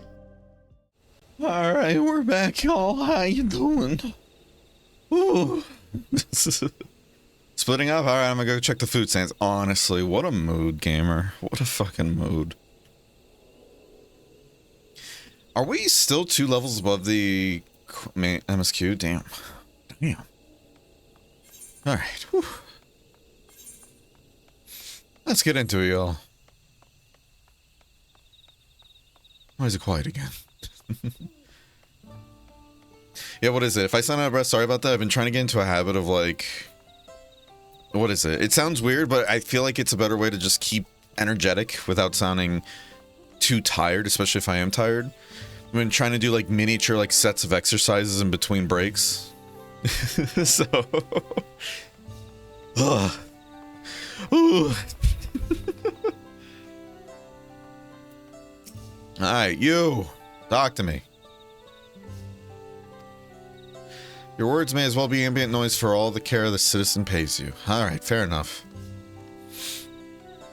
All right, we're back, y'all. How you doing? Ooh. It's Splitting up? Alright, I'm gonna go check the food stands. Honestly, what a mood, gamer. What a fucking mood. Are we still 2 levels above the main MSQ? Damn. Damn. Alright. Let's get into it, y'all. Why is it quiet again? Yeah, what is it? If I sound out of breath, sorry about that. I've been trying to get into a habit of, like... What is it? It sounds weird, but I feel like it's a better way to just keep energetic without sounding too tired, especially if I am tired. I've been trying to do, like, miniature, like, sets of exercises in between breaks. So... Ugh. Ooh. Alright, you! Talk to me. Your words may as well be ambient noise for all the care the citizen pays you. Alright, fair enough.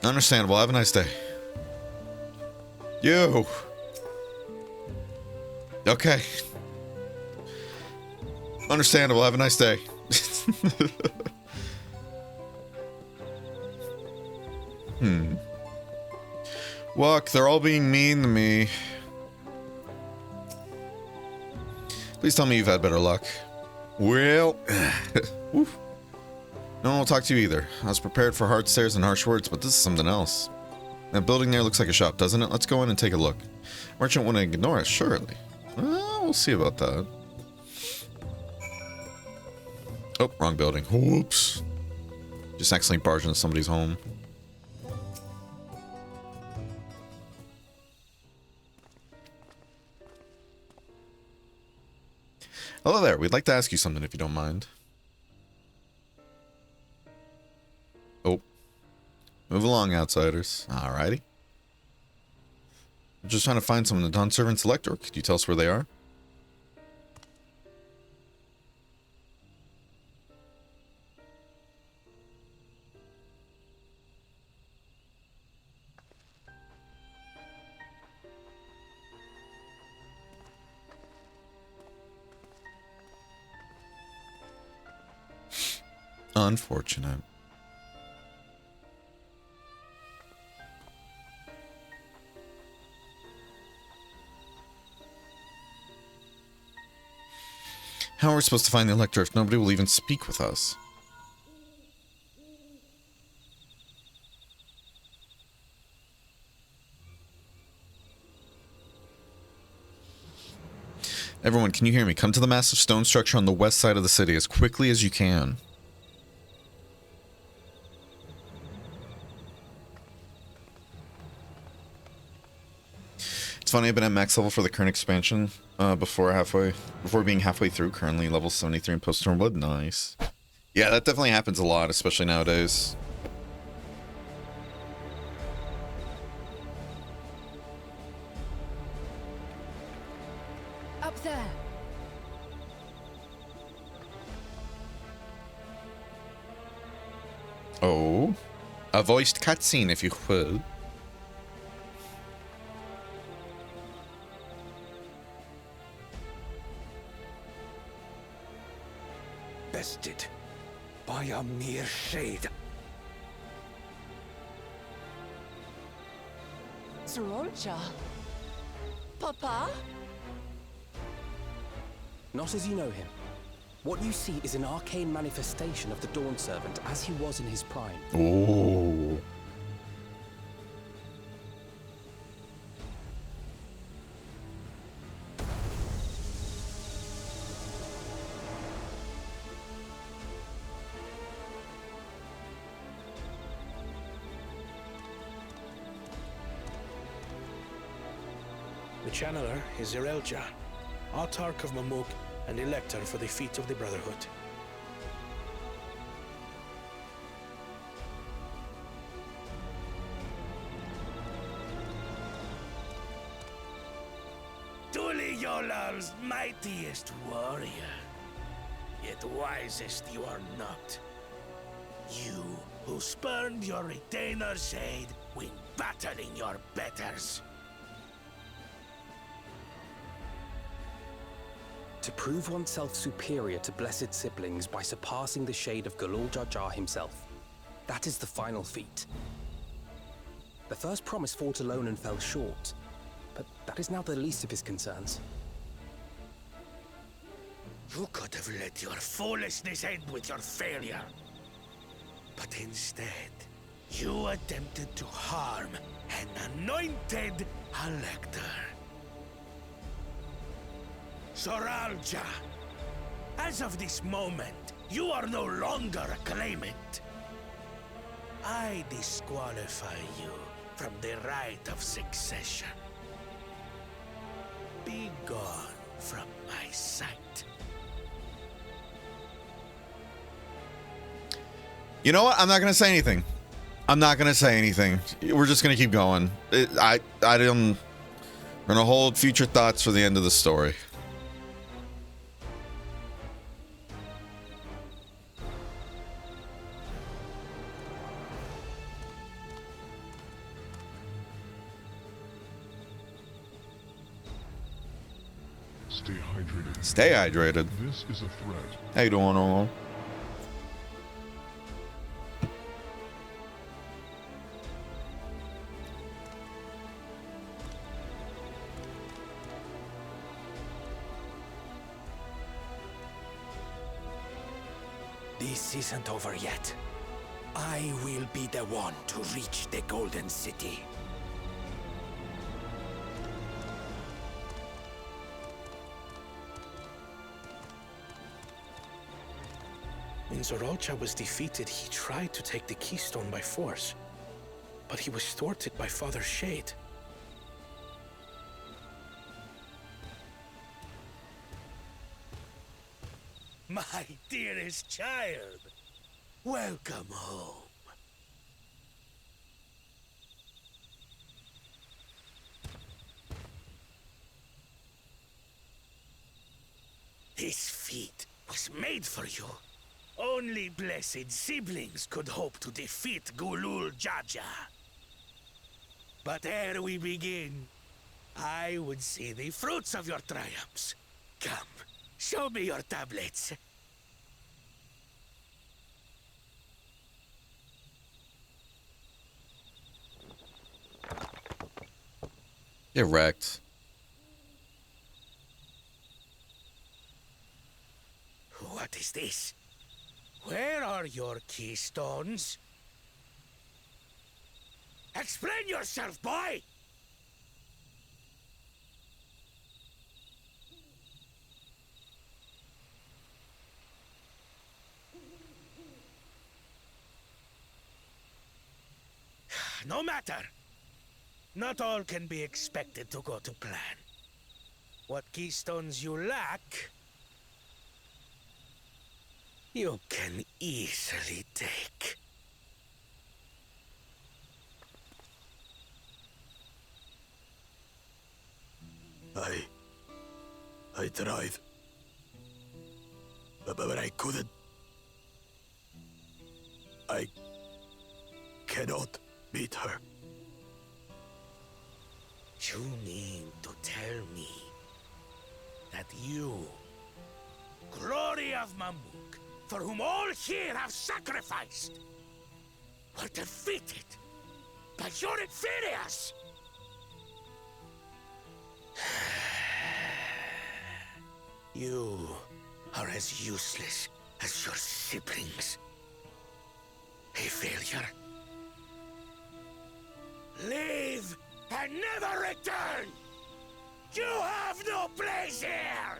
Understandable. Have a nice day. You! Okay. Understandable. Have a nice day. Look, they're all being mean to me. Please tell me you've had better luck. Well, no one will talk to you either. I was prepared for hard stares and harsh words, but this is something else. That building there looks like a shop, doesn't it? Let's go in and take a look. Merchant wouldn't ignore us, surely. We'll see about that. Oh, wrong building. Whoops. Just accidentally barged into somebody's home. Hello there, we'd like to ask you something if you don't mind. Oh. Move along, outsiders. Alrighty. I'm just trying to find someone to Dawn Servant select, or could you tell us where they are? Unfortunate. How are we supposed to find the Elector if nobody will even speak with us? Everyone, can you hear me? Come to the massive stone structure on the west side of the city as quickly as you can. It's funny, I've been at max level for the current expansion before being halfway through. Currently level 73 in post-Stormblood. Nice. Yeah, that definitely happens a lot, especially nowadays. Up there. Oh, a voiced cutscene, if you will. Bested by a mere shade. Sorolja? Papa? Not as you know him. What you see is an arcane manifestation of the Dawn Servant as he was in his prime. Oh. The Channeler is Zerelja, Autarch of Mamuk and Elector for the feet of the Brotherhood. Tuli Yolal's mightiest warrior, yet wisest you are not. You who spurned your retainer's aid when battling your betters. To prove oneself superior to blessed siblings by surpassing the shade of Galul Jar Jar himself. That is the final feat. The first promise fought alone and fell short, but that is now the least of his concerns. You could have let your foolishness end with your failure. But instead, you attempted to harm an anointed elector. Soralja, as of this moment, you are no longer a claimant. I disqualify you from the right of succession. Be gone from my sight. You know what? I'm not gonna say anything. I'm not gonna say anything. We're just gonna keep going. I'm gonna hold future thoughts for the end of the story. Stay hydrated. Stay hydrated. This is a threat. How you doing, Olo? This isn't over yet. I will be the one to reach the Golden City. When Zoralcha was defeated, he tried to take the Keystone by force, but he was thwarted by Father Shade. My dearest child, welcome home. This feat was made for you. Only blessed siblings could hope to defeat Gulul Jaja. But ere we begin, I would see the fruits of your triumphs. Come, show me your tablets. Get wrecked. What is this? Where are your keystones? Explain yourself, boy! No matter. Not all can be expected to go to plan. What keystones you lack, you can easily take. I tried. But I couldn't. I cannot beat her. You mean to tell me that you, Glory of Mamuk, for whom all here have sacrificed, were defeated by your inferiors? You are as useless as your siblings. A failure. Leave and never return! You have no place here!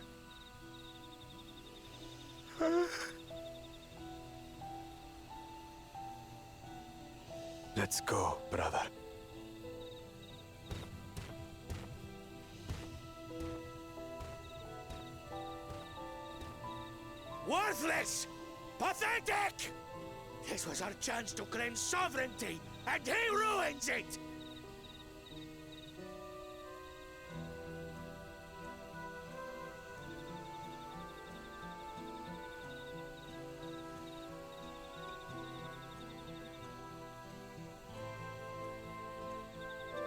Let's go, brother. Worthless! Pathetic! This was our chance to claim sovereignty, and he ruins it!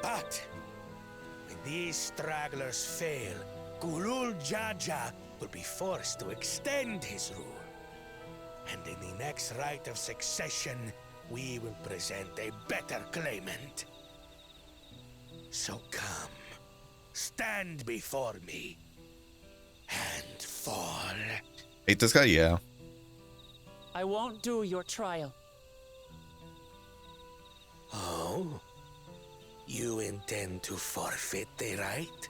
But when these stragglers fail, Gulul Jaja will be forced to extend his rule. And in the next rite of succession, we will present a better claimant. So come, stand before me, and fall. Hate this guy? Yeah. I won't do your trial. Oh? You intend to forfeit the right?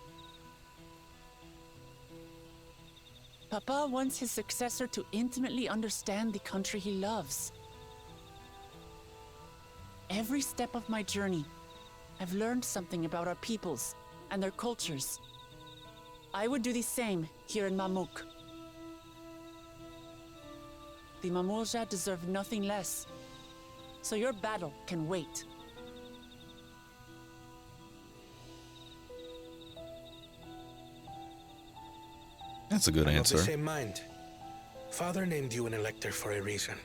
Papa wants his successor to intimately understand the country he loves. Every step of my journey, I've learned something about our peoples and their cultures. I would do the same here in Mamuk. The Mamulja deserve nothing less, so your battle can wait. That's a good I'm answer. of the same mind. Father named you an elector for a reason.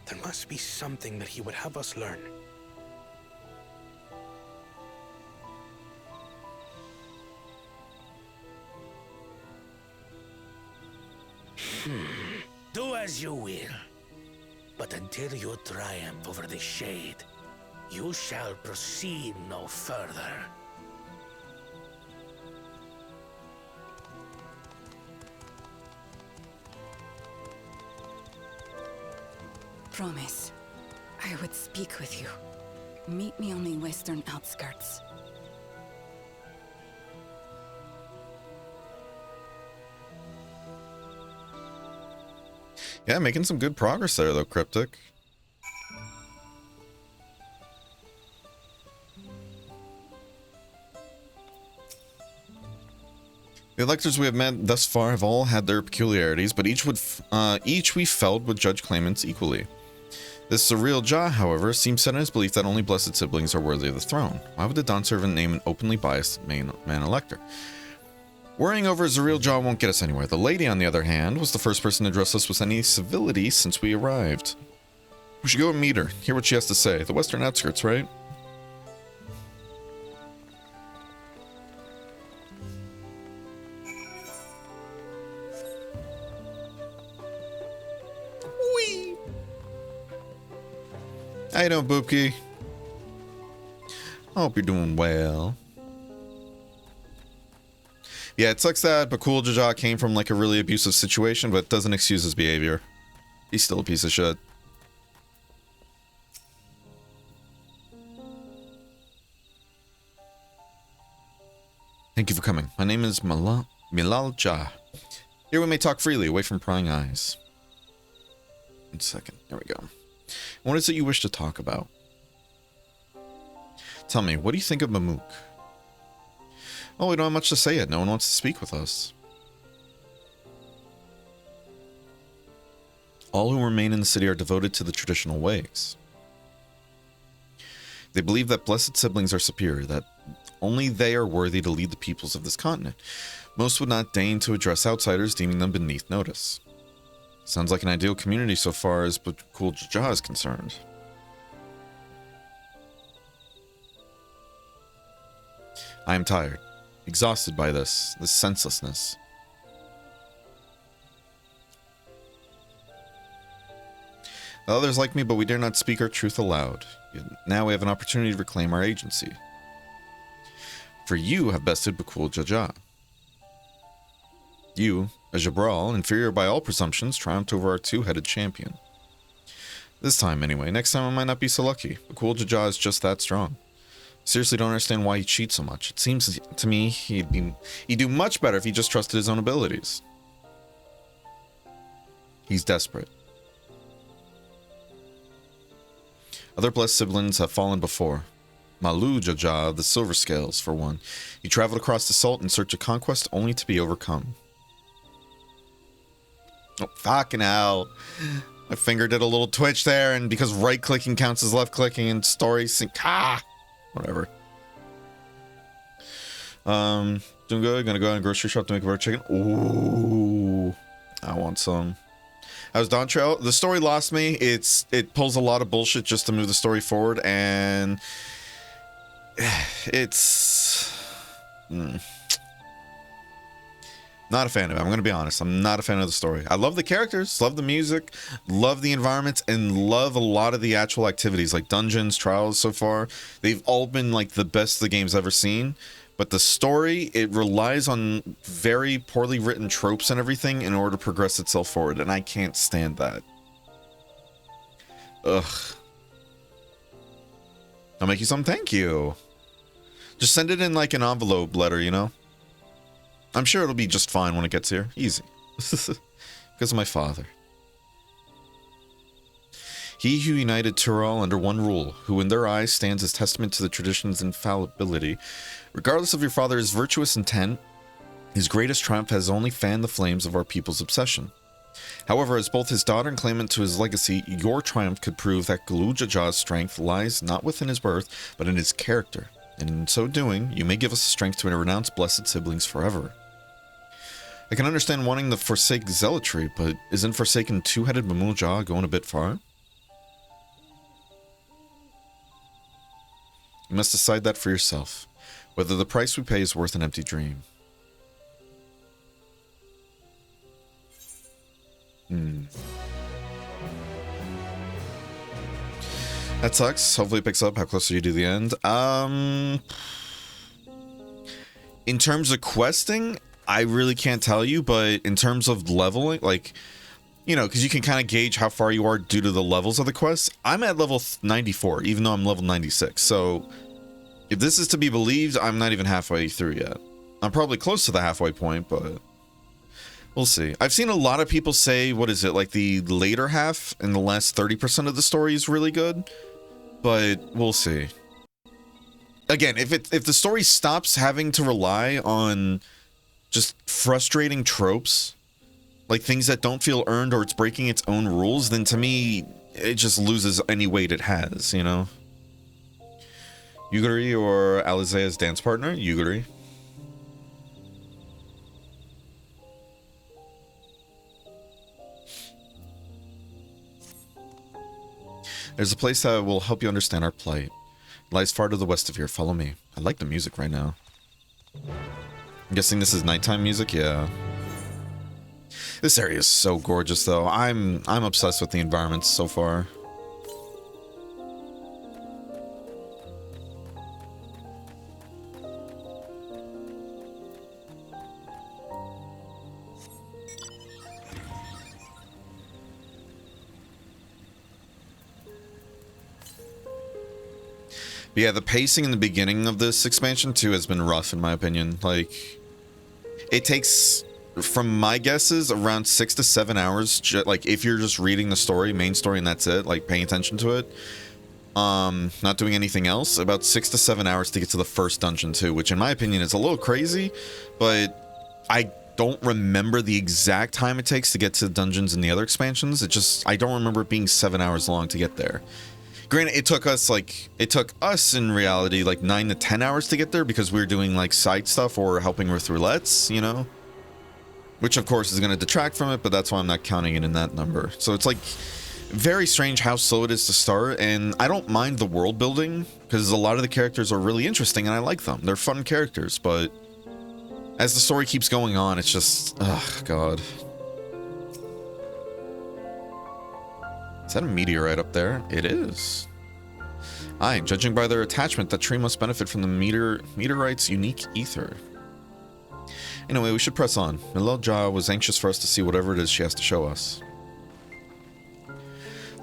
There must be something that he would have us learn. Do as you will. But until you triumph over the Shade, you shall proceed no further. Promise. I would speak with you. Meet me on the western outskirts. Yeah, making some good progress there, though, Cryptic. The electors we have met thus far have all had their peculiarities, but each we felt would judge claimants equally. This surreal Jah, however, seems set in his belief that only blessed siblings are worthy of the throne. Why would the Dawn Servant name an openly biased man elector? Worrying over Zariel Jah won't get us anywhere. The lady, on the other hand, was the first person to address us with any civility since we arrived. We should go and meet her, hear what she has to say. The western outskirts, right? Whee! How you doing, Boopki? Hope you're doing well. Yeah, it sucks that Bakul Jaja came from like a really abusive situation, but it doesn't excuse his behavior. He's still a piece of shit. Thank you for coming. My name is Milal Jah. Here we may talk freely, away from prying eyes. 1 second. There we go. What is it you wish to talk about? Tell me, what do you think of Mamuk? Oh, we don't have much to say yet. No one wants to speak with us. All who remain in the city are devoted to the traditional ways. They believe that blessed siblings are superior, that only they are worthy to lead the peoples of this continent. Most would not deign to address outsiders, deeming them beneath notice. Sounds like an ideal community so far as Bakul Jaja is concerned. I am tired. Exhausted by this senselessness. The others like me, but we dare not speak our truth aloud. Now we have an opportunity to reclaim our agency. For you have bested Bakul Jaja. You, a Jabral, inferior by all presumptions, triumphed over our two-headed champion. This time, anyway. Next time I might not be so lucky. Bakul Jaja is just that strong. Seriously don't understand why he cheats so much. It seems to me he'd do much better if he just trusted his own abilities. He's desperate. Other blessed siblings have fallen before. Malu Jaja of the Silver Scales, for one. He traveled across the salt in search of conquest only to be overcome. Oh, fucking hell. My finger did a little twitch there, and because right-clicking counts as left-clicking and story sync... Whatever. Doing good. Gonna go out and grocery shop to make a butter chicken. Ooh, I want some. How's Dawn Trail? The story lost me. It pulls a lot of bullshit just to move the story forward, and it's not Not a fan of it. I'm going to be honest. I'm not a fan of the story. I love the characters, love the music, love the environments, and love a lot of the actual activities like dungeons, trials so far. They've all been like the best the game's ever seen. But the story, it relies on very poorly written tropes and everything in order to progress itself forward. And I can't stand that. Ugh. I'll make you some thank you. Just send it in like an envelope letter, you know? I'm sure it'll be just fine when it gets here. Easy. Because of my father. He who united Tyrell under one rule, who in their eyes stands as testament to the tradition's infallibility. Regardless of your father's virtuous intent, his greatest triumph has only fanned the flames of our people's obsession. However, as both his daughter and claimant to his legacy, your triumph could prove that Galul Jajja's strength lies not within his birth, but in his character. And in so doing, you may give us the strength to renounce blessed siblings forever. I can understand wanting to forsake zealotry, but isn't forsaken two-headed Mamul Jah going a bit far? You must decide that for yourself, whether the price we pay is worth an empty dream. That sucks. Hopefully it picks up. How close are you to the end? In terms of questing, I really can't tell you, but in terms of leveling, like, you know, because you can kind of gauge how far you are due to the levels of the quests. I'm at level 94, even though I'm level 96. So if this is to be believed, I'm not even halfway through yet. I'm probably close to the halfway point, but we'll see. I've seen a lot of people say, what is it, like the later half and the last 30% of the story is really good, but we'll see. Again, if the story stops having to rely on just frustrating tropes, like things that don't feel earned or it's breaking its own rules, then to me, it just loses any weight it has, you know? Yuguri or Alizea's dance partner? Yuguri. There's a place that will help you understand our plight. It lies far to the west of here. Follow me. I like the music right now. I'm guessing this is nighttime music? Yeah. This area is so gorgeous, though. I'm obsessed with the environments so far. But yeah, the pacing in the beginning of this expansion too has been rough in my opinion. Like, it takes, from my guesses, around 6 to 7 hours. Like, if you're just reading the story, main story, and that's it, like paying attention to it, not doing anything else, about 6 to 7 hours to get to the first dungeon too, which in my opinion is a little crazy, but I don't remember the exact time it takes to get to the dungeons in the other expansions. I don't remember it being 7 hours long to get there. Granted, it took us in reality like 9 to 10 hours to get there because we were doing like side stuff or helping with roulettes, you know, which of course is going to detract from it, but that's why I'm not counting it in that number. So it's like very strange how slow it is to start, and I don't mind the world building because a lot of the characters are really interesting and I like them. They're fun characters, but as the story keeps going on, it's just, oh god. Is that a meteorite up there? It is. Aye, judging by their attachment, that tree must benefit from the meteorite's unique ether. Anyway, we should press on. Milel Jah was anxious for us to see whatever it is she has to show us.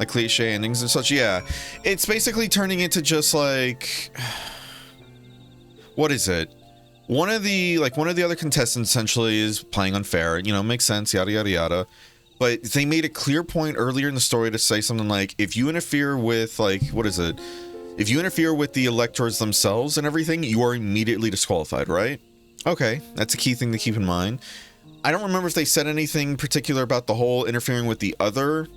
Like cliche endings and such, yeah. It's basically turning into just like... What is it? One of the other contestants essentially is playing unfair. You know, makes sense, yada yada yada. But they made a clear point earlier in the story to say something like, if you interfere with, like, what is it? If you interfere with the electors themselves and everything, you are immediately disqualified, right? Okay, that's a key thing to keep in mind. I don't remember if they said anything particular about the whole interfering with the other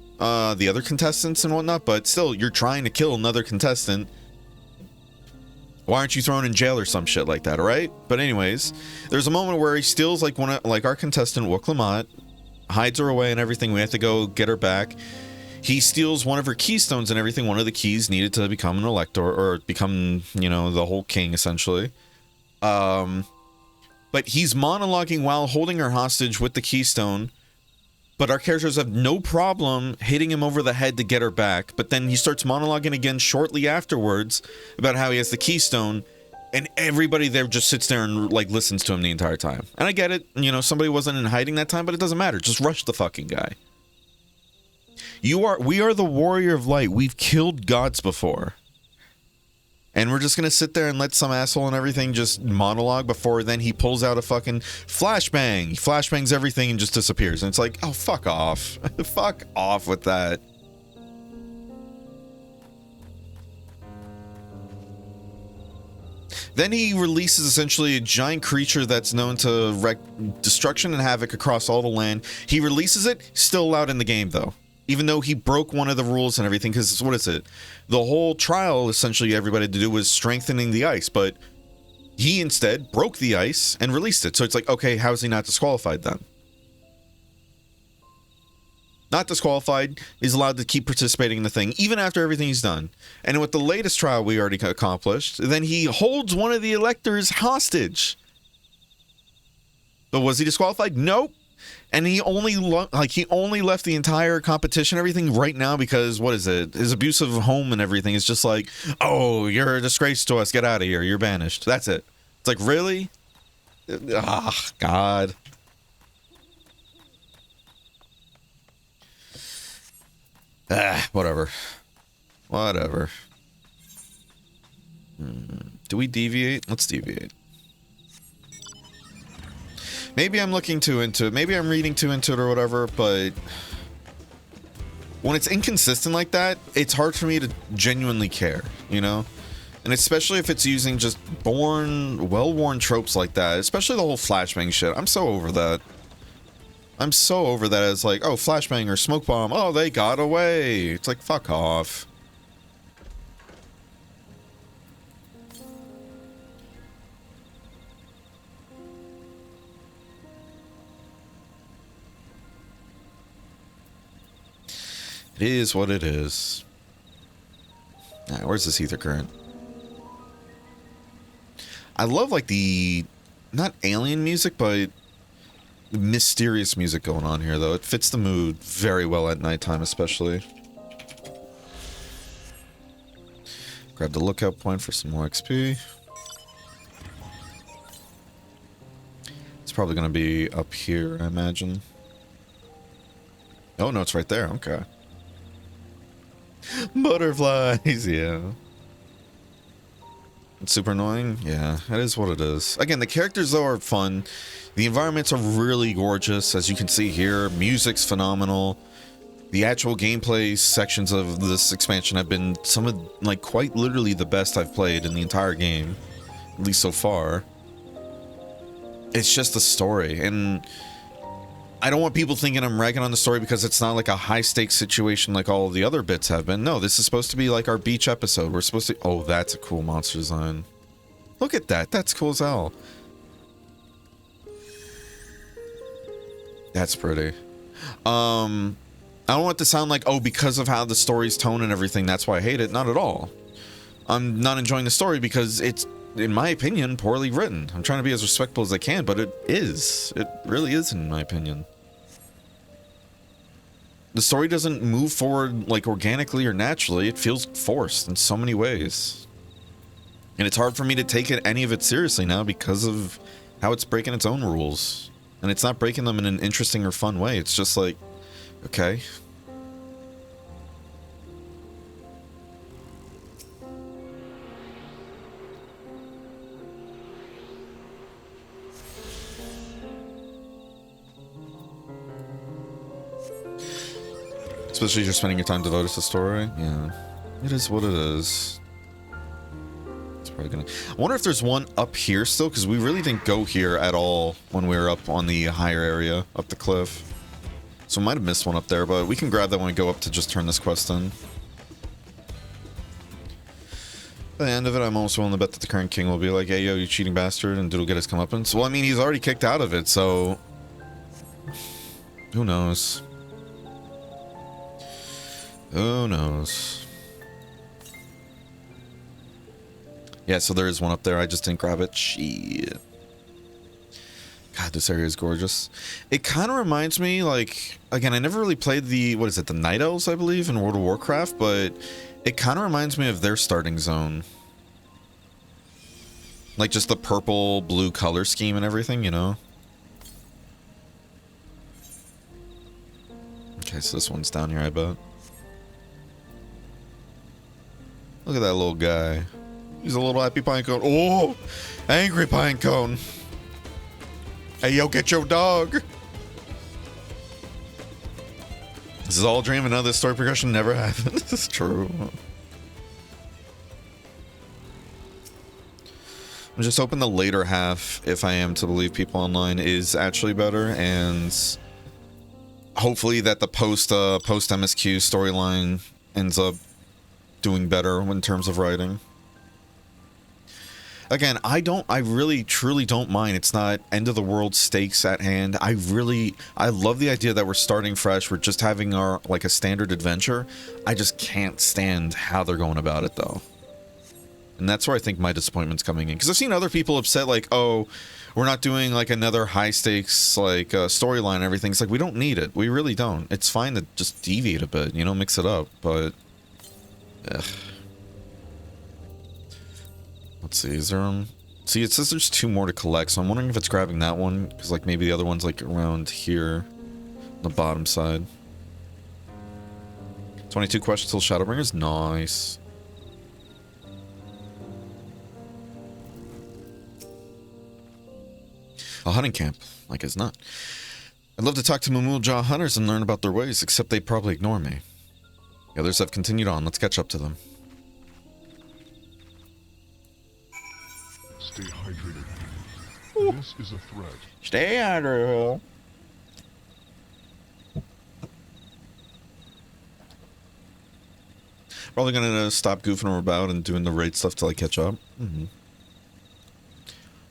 contestants and whatnot, but still, you're trying to kill another contestant. Why aren't you thrown in jail or some shit like that, right? But anyways, there's a moment where he steals like our contestant, Woklamat, hides her away and everything. We have to go get her back. He steals one of her keystones and everything. One of the keys needed to become an elector or become, you know, the whole king essentially. but he's monologuing while holding her hostage with the keystone. But our characters have no problem hitting him over the head to get her back. But then he starts monologuing again shortly afterwards about how he has the keystone. And everybody there just sits there and like listens to him the entire time. And I get it. You know, somebody wasn't in hiding that time, but it doesn't matter. Just rush the fucking guy. We are the warrior of light. We've killed gods before. And we're just going to sit there and let some asshole and everything just monologue before then he pulls out a fucking flashbang. He flashbangs everything and just disappears. And it's like, oh, fuck off. Fuck off with that. Then he releases essentially a giant creature that's known to wreak destruction and havoc across all the land. He releases it, still allowed in the game though. Even though he broke one of the rules and everything, because what is it? The whole trial, essentially, everybody had to do was strengthening the ice, but he instead broke the ice and released it. So it's like, okay, how is he not disqualified then? Not disqualified, is allowed to keep participating in the thing, even after everything he's done. And with the latest trial we already accomplished, then he holds one of the electors hostage. But was he disqualified? Nope. And he only left the entire competition, everything right now because, what is it? His abusive home and everything is just like, oh, you're a disgrace to us. Get out of here. You're banished. That's it. It's like, really? Ah, God. Whatever. Whatever. Do we deviate? Let's deviate. Maybe I'm looking too into it. Maybe I'm reading too into it or whatever, but when it's inconsistent like that, it's hard for me to genuinely care, you know? And especially if it's using just well-worn tropes like that, especially the whole flashbang shit. I'm so over that. I'm so over that as like, oh, flashbang or smoke bomb. Oh, they got away. It's like, fuck off. It is what it is. Right, where's this ether current? I love like the, not alien music, but mysterious music going on here though. It fits the mood very well at nighttime especially. Grab the lookout point for some more XP. It's probably going to be up here, I imagine. Oh no, it's right there. Okay. Butterflies, yeah. It's super annoying. Yeah, that is what it is. Again, the characters though are fun. The environments are really gorgeous, as you can see here. Music's phenomenal. The actual gameplay sections of this expansion have been some of, like, quite literally the best I've played in the entire game, at least so far. It's just the story, and I don't want people thinking I'm ragging on the story because it's not like a high-stakes situation like all of the other bits have been. No, this is supposed to be like our beach episode. We're supposed to... Oh, that's a cool monster design. Look at that. That's cool as hell. That's pretty. I don't want it to sound like, oh, because of how the story's tone and everything, that's why I hate it. Not at all. I'm not enjoying the story because it's, in my opinion, poorly written. I'm trying to be as respectful as I can, but it is. It really is, in my opinion. The story doesn't move forward like organically or naturally. It feels forced in so many ways. And it's hard for me to take any of it seriously now because of how it's breaking its own rules. And it's not breaking them in an interesting or fun way. It's just like, okay. Especially if you're spending your time devoted to the story. Yeah. It is what it is. It's probably gonna... I wonder if there's one up here still, because we really didn't go here at all when we were up on the higher area, up the cliff. So we might have missed one up there, but we can grab that one and go up to just turn this quest in. At the end of it, I'm almost willing to bet that the current king will be like, hey, yo, you cheating bastard, and dude'll get his comeuppance. Well, I mean, he's already kicked out of it, so... Who knows? Who knows? Yeah, so there is one up there. I just didn't grab it. Shit. this area is gorgeous. It kind of reminds me, like, again, I never really played the, what is it, the Night Elves, I believe, in World of Warcraft, but it kind of reminds me of their starting zone. Like, just the purple, blue color scheme and everything, you know? Okay, so this one's down here, I bet. Look at that little guy. He's a little happy pinecone. Oh! Angry pinecone! Hey, yo, get your dog! This is all a dream and none of this story progression never happened. This is true. I'm just hoping the later half, if I am to believe people online, is actually better, and hopefully that the post MSQ storyline ends up doing better in terms of writing. Again, I really truly don't mind. It's not end of the world stakes at hand. I love the idea that we're starting fresh. We're just having our, like, a standard adventure. I just can't stand how they're going about it, though. And that's where I think my disappointment's coming in. Because I've seen other people upset, like, oh, we're not doing, like, another high stakes, like, storyline and everything. It's like, we don't need it. We really don't. It's fine to just deviate a bit, you know, mix it up. But, ugh. Let's see, is there, see, it says there's 2 more to collect, so I'm wondering if it's grabbing that one, because, like, maybe the other one's, like, around here, on the bottom side. 22 questions till Shadowbringers, nice. A hunting camp, like it's not. I'd love to talk to Mamul Jaw hunters and learn about their ways, except they'd probably ignore me. The others have continued on, let's catch up to them. Stay hydrated. This is a threat. Stay hydrated. Probably gonna stop goofing about and doing the raid stuff till I catch up.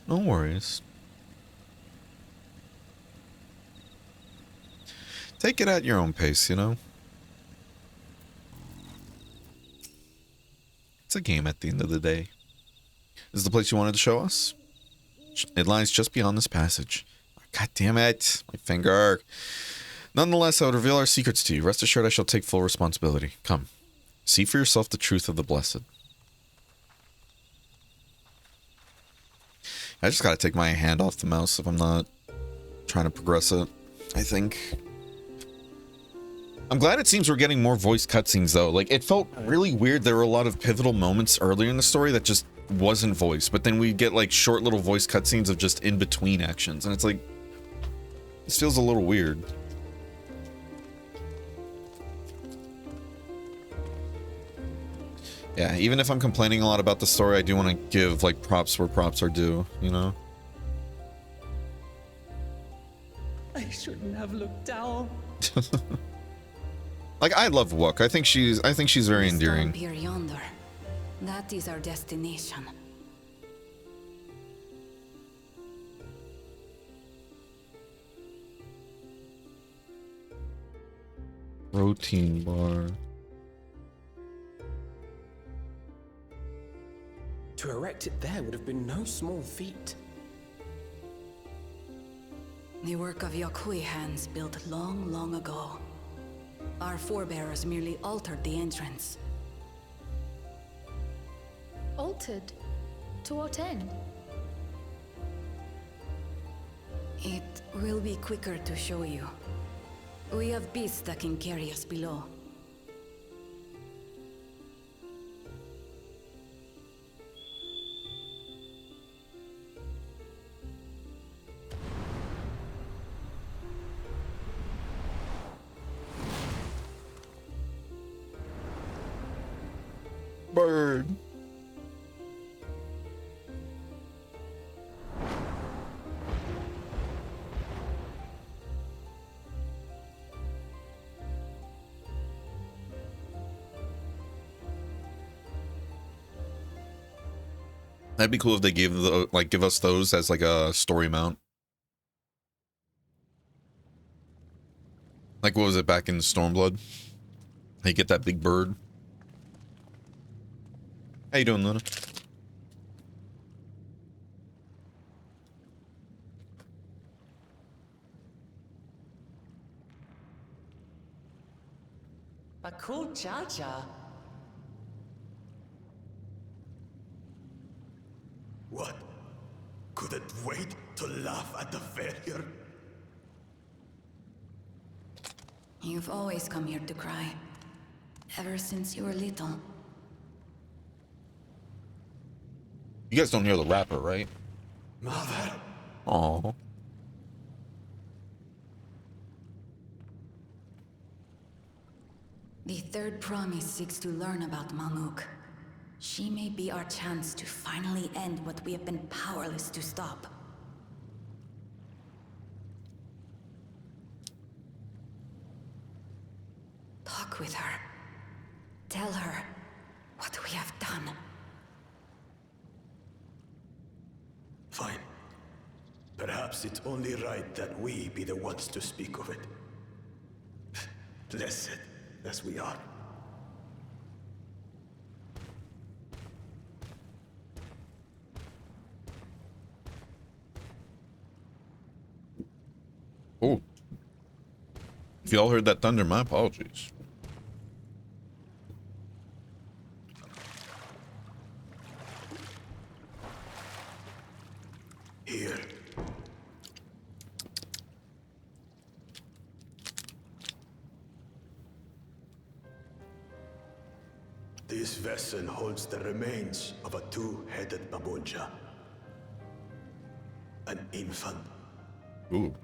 No worries. Take it at your own pace, you know? It's a game at the end of the day. This is the place you wanted to show us? It lies just beyond this passage. God damn it. My finger. Nonetheless, I would reveal our secrets to you. Rest assured I shall take full responsibility. Come. See for yourself the truth of the blessed. I just gotta take my hand off the mouse if I'm not trying to progress it, I think. I'm glad it seems we're getting more voice cutscenes, though. Like, it felt really weird. There were a lot of pivotal moments earlier in the story that just wasn't voiced, but then we get, like, short little voice cutscenes of just in-between actions, and it's like, this feels a little weird. Yeah, even if I'm complaining a lot about the story, I do want to give, like, props where props are due, you know? I shouldn't have looked down. Like, I love Wook. I think she's very endearing. Here yonder. That is our destination. Protein bar. To erect it there would have been no small feat. The work of Yakui hands built long, long ago. Our forebears merely altered the entrance. Altered? To what end? It will be quicker to show you. We have beasts that can carry us below. Bird. That'd be cool if they gave give us those as like a story mount. Like, what was it back in Stormblood? They get that big bird. How you doing, Luna? But cool Jaja. What? Couldn't wait to laugh at the failure? You've always come here to cry. Ever since you were little. You guys don't hear the rapper, right? Mother. Oh. The third promise seeks to learn about Mamuk. She may be our chance to finally end what we have been powerless to stop. Talk with her. Tell her what we have done. Fine. Perhaps it's only right that we be the ones to speak of it. Blessed as we are. Oh. If y'all heard that thunder, my apologies. Here. This vessel holds the remains of a two-headed baboonja. An infant. Ooh.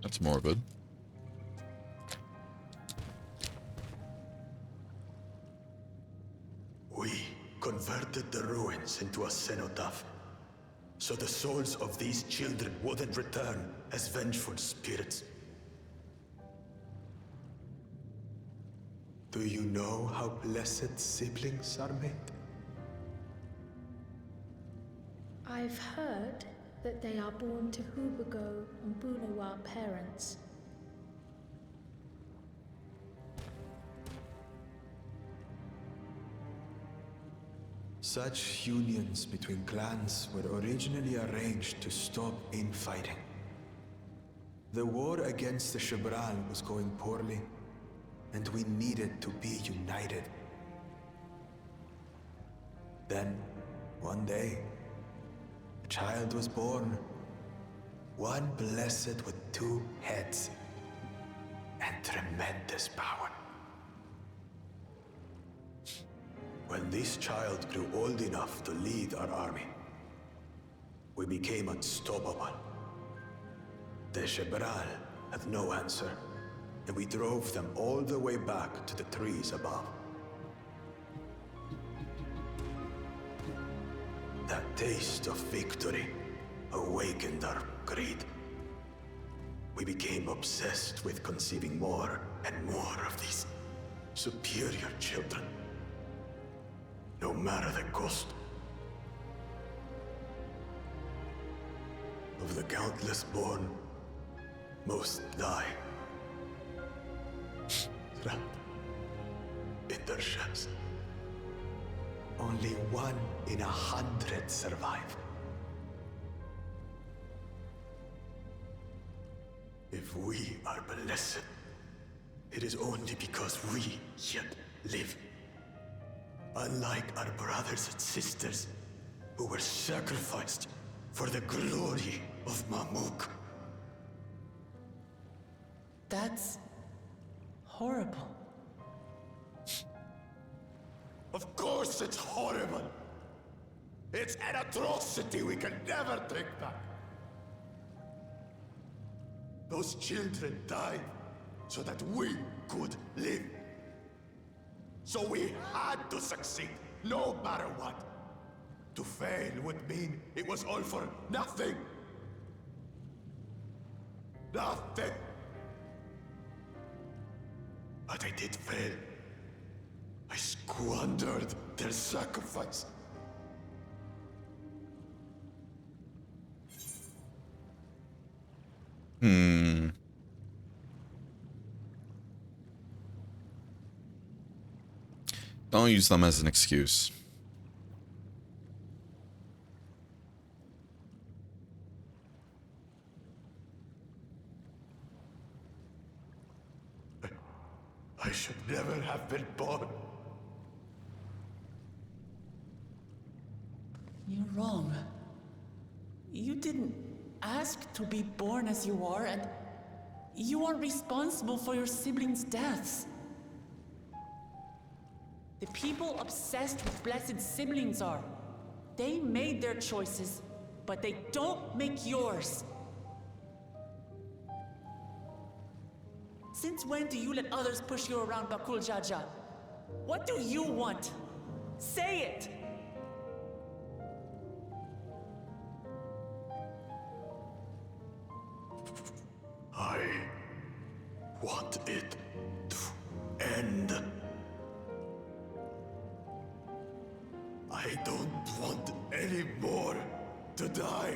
That's morbid. We converted the ruins into a cenotaph, so the souls of these children wouldn't return as vengeful spirits. Do you know how blessed siblings are made? I've heard that they are born to Hubago and Bunawa parents. Such unions between clans were originally arranged to stop infighting. The war against the Shibral was going poorly, and we needed to be united. Then, one day, a child was born. One blessed with two heads and tremendous power. When this child grew old enough to lead our army, we became unstoppable. The Shibral had no answer, and we drove them all the way back to the trees above. That taste of victory awakened our greed. We became obsessed with conceiving more and more of these superior children. No matter the cost. Of the countless born, most die. Trapped in their shells. Only 1 in 100 survive. If we are blessed, it is only because we yet live. Unlike our brothers and sisters, who were sacrificed for the glory of Mamuk. That's horrible. Of course it's horrible. It's an atrocity we can never take back. Those children died so that we could live. So we had to succeed, no matter what. To fail would mean it was all for nothing. Nothing. But I did fail. I squandered their sacrifice. Don't use them as an excuse. I should never have been born. You're wrong. You didn't ask to be born as you are, and you are responsible for your siblings' deaths. The people obsessed with blessed siblings are. They made their choices, but they don't make yours. Since when do you let others push you around, Bakul Jaja? What do you want? Say it! I want it to end. I don't want any more to die.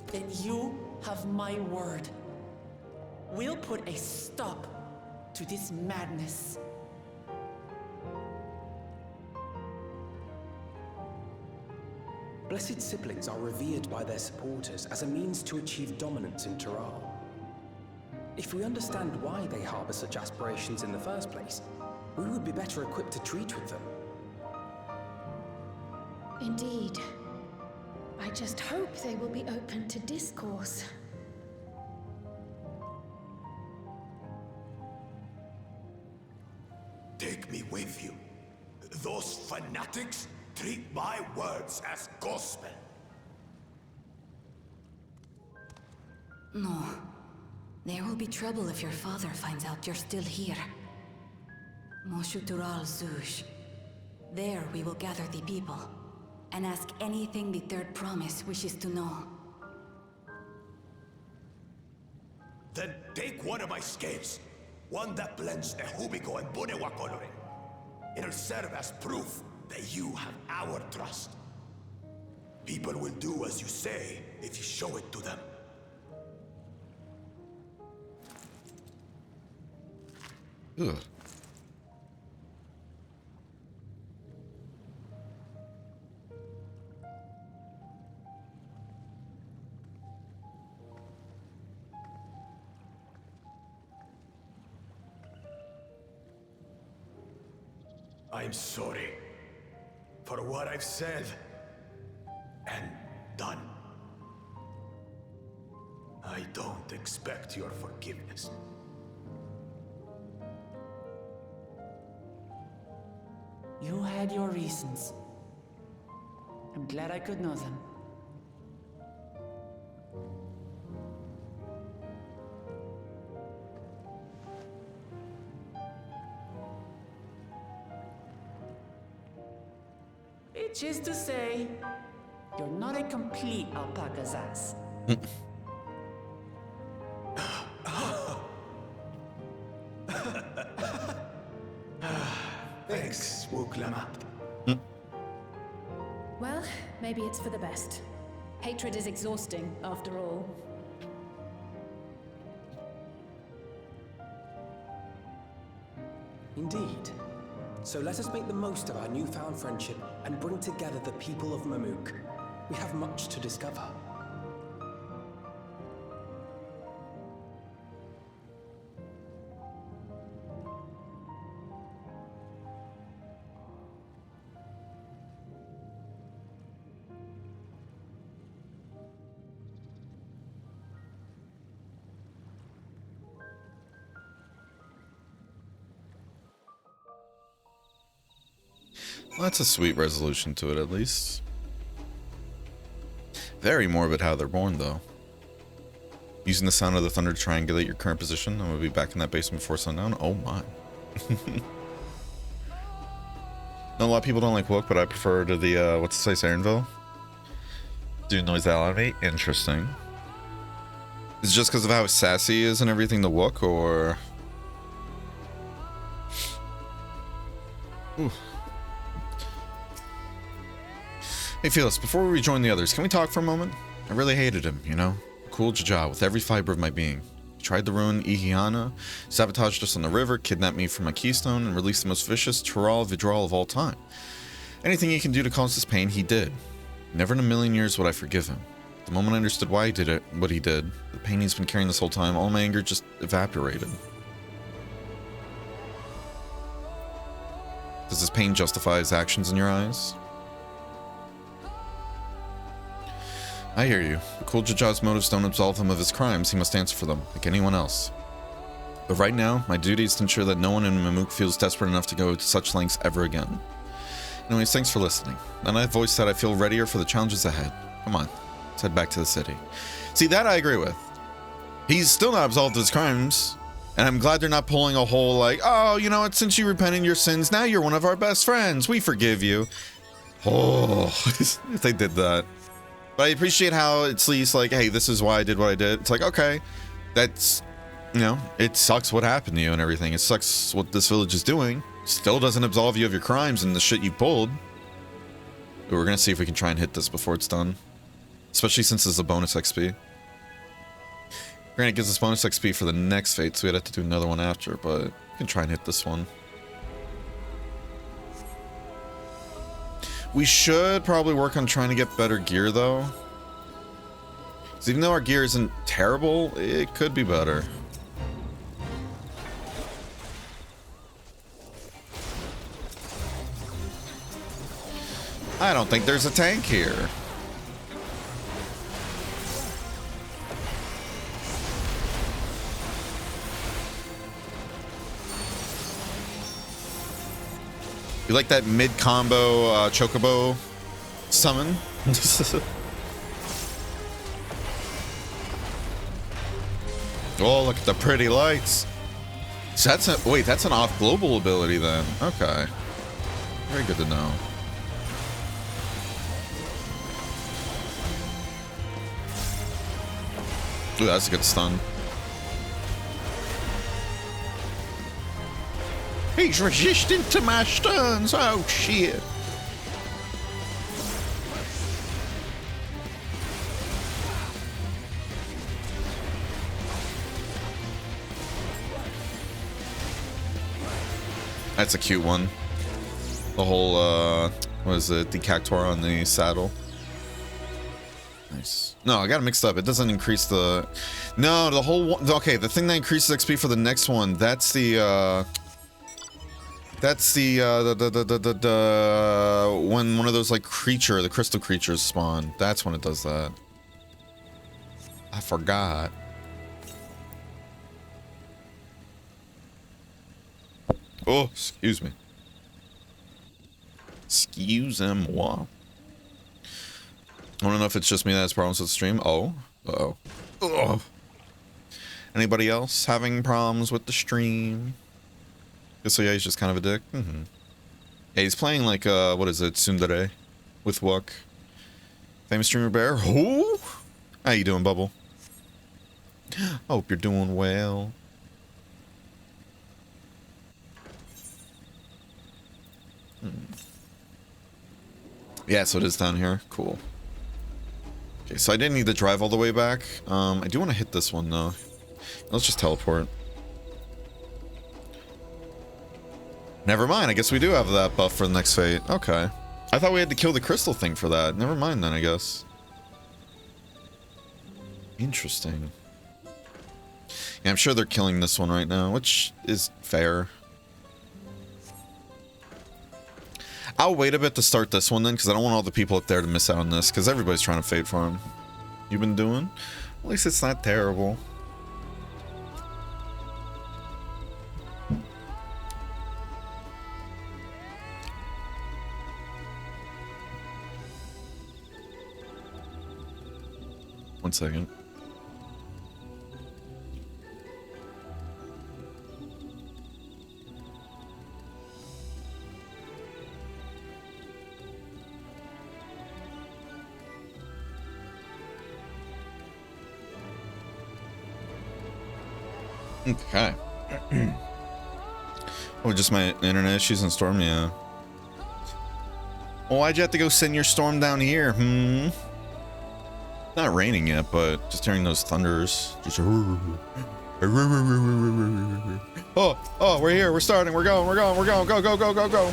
Then you have my word. We'll put a stop to this madness. Blessed siblings are revered by their supporters as a means to achieve dominance in Tural. If we understand why they harbor such aspirations in the first place, we would be better equipped to treat with them. Indeed. I just hope they will be open to discourse. Take me with you. Those fanatics treat my words as gospel. No. There will be trouble if your father finds out you're still here. Moshutural Zush. There we will gather the people, and ask anything the Third Promise wishes to know. Then take one of my scales. One that blends Ehubico and Bunewa coloring. It'll serve as proof that you have our trust. People will do as you say if you show it to them. Ugh. I'm sorry for what I've said and done. I don't expect your forgiveness. You had your reasons. I'm glad I could know them. Which is to say, you're not a complete alpaca's ass. Thanks, Wuklama. Well, maybe it's for the best. Hatred is exhausting, after all. Indeed. So let us make the most of our newfound friendship and bring together the people of Mamuk. We have much to discover. Well, that's a sweet resolution to it, at least. Very morbid how they're born, though. Using the sound of the thunder to triangulate your current position, I'm gonna be back in that basement before sundown. Oh my. A lot of people don't like Wook, but I prefer to the, what's the place, Aaronville? Do noise out of me? Interesting. Is it just because of how sassy he is and everything, the Wook, or... Ooh. Hey Felix, before we rejoin the others, can we talk for a moment? I really hated him, you know? Cool Jaja with every fiber of my being. He tried to ruin Ihiana, sabotaged us on the river, kidnapped me from my keystone, and released the most vicious Tural Vidral of all time. Anything he can do to cause this pain, he did. Never in a million years would I forgive him. The moment I understood why he did it, what he did, the pain he's been carrying this whole time, all my anger just evaporated. Does this pain justify his actions in your eyes? I hear you. The Kul Jaja's motives don't absolve him of his crimes. He must answer for them, like anyone else. But right now, my duty is to ensure that no one in Mamuk feels desperate enough to go to such lengths ever again. Anyways, thanks for listening. And I've voiced that I feel readier for the challenges ahead. Come on, let's head back to the city. See, that I agree with. He's still not absolved of his crimes. And I'm glad they're not pulling a whole like, oh, you know what, since you repented your sins, now you're one of our best friends. We forgive you. Oh, if they did that. But I appreciate how it's at least like, hey, this is why I did what I did. It's like, okay, that's, you know, it sucks what happened to you and everything. It sucks what this village is doing. Still doesn't absolve you of your crimes and the shit you pulled. But we're going to see if we can try and hit this before it's done. Especially since it's a bonus XP. Granted, it gives us bonus XP for the next fate, so we'd have to do another one after, but we can try and hit this one. We should probably work on trying to get better gear, though. Because even though our gear isn't terrible, it could be better. I don't think there's a tank here. You like that mid-combo chocobo summon? Oh, look at the pretty lights. So that's a, wait, that's an off-global ability then. Okay. Very good to know. Ooh, that's a good stun. He's resistant to my stuns. Oh, shit. That's a cute one. The whole, what is it? Decactor on the saddle. Nice. No, I got it mixed up. It doesn't increase the... No, the whole one... Okay, the thing that increases XP for the next one, that's the, that's the when one of those like the crystal creatures spawn. That's when it does that. I forgot. Oh, excuse me. Excuse-moi. I don't know if it's just me that has problems with the stream. Oh. Uh-oh. Ugh. Anybody else having problems with the stream? So yeah, he's just kind of a dick. Mm-hmm. Yeah, he's playing like, what is it, Tsundere with Wuk. Famous streamer bear. Who? How you doing, Bubble? Hope you're doing well. Yeah, so it is down here. Cool. Okay, so I didn't need to drive all the way back. I do want to hit this one, though. Let's just teleport. Never mind, I guess we do have that buff for the next fate. Okay. I thought we had to kill the crystal thing for that. Never mind then, I guess. Interesting. Yeah, I'm sure they're killing this one right now, which is fair. I'll wait a bit to start this one then, because I don't want all the people up there to miss out on this, because everybody's trying to fate farm. You've been doing? At least it's not terrible. One second. Okay. Oh, just my internet issues and storm, yeah. Well, why'd you have to go send your storm down here? Not raining yet, but just hearing those thunders. Just oh, we're here, we're starting, we're going, go.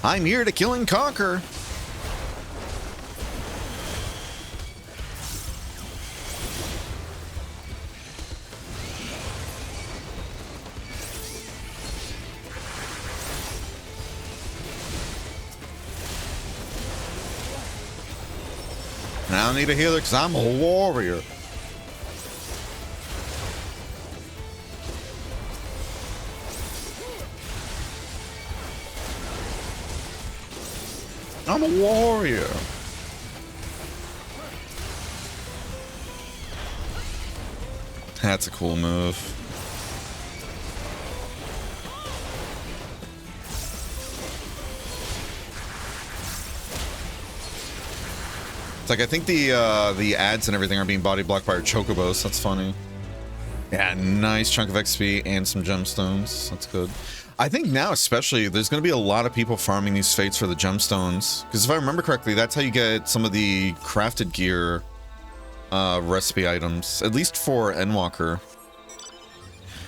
I'm here to kill and conquer. And I don't need a healer because I'm a warrior. I'm a warrior. That's a cool move. It's like I think the ads and everything are being body blocked by our chocobos. That's funny. Yeah, nice chunk of XP and some gemstones. That's good. I think now especially there's going to be a lot of people farming these fates for the gemstones, because if I remember correctly, that's how you get some of the crafted gear recipe items, at least for Endwalker.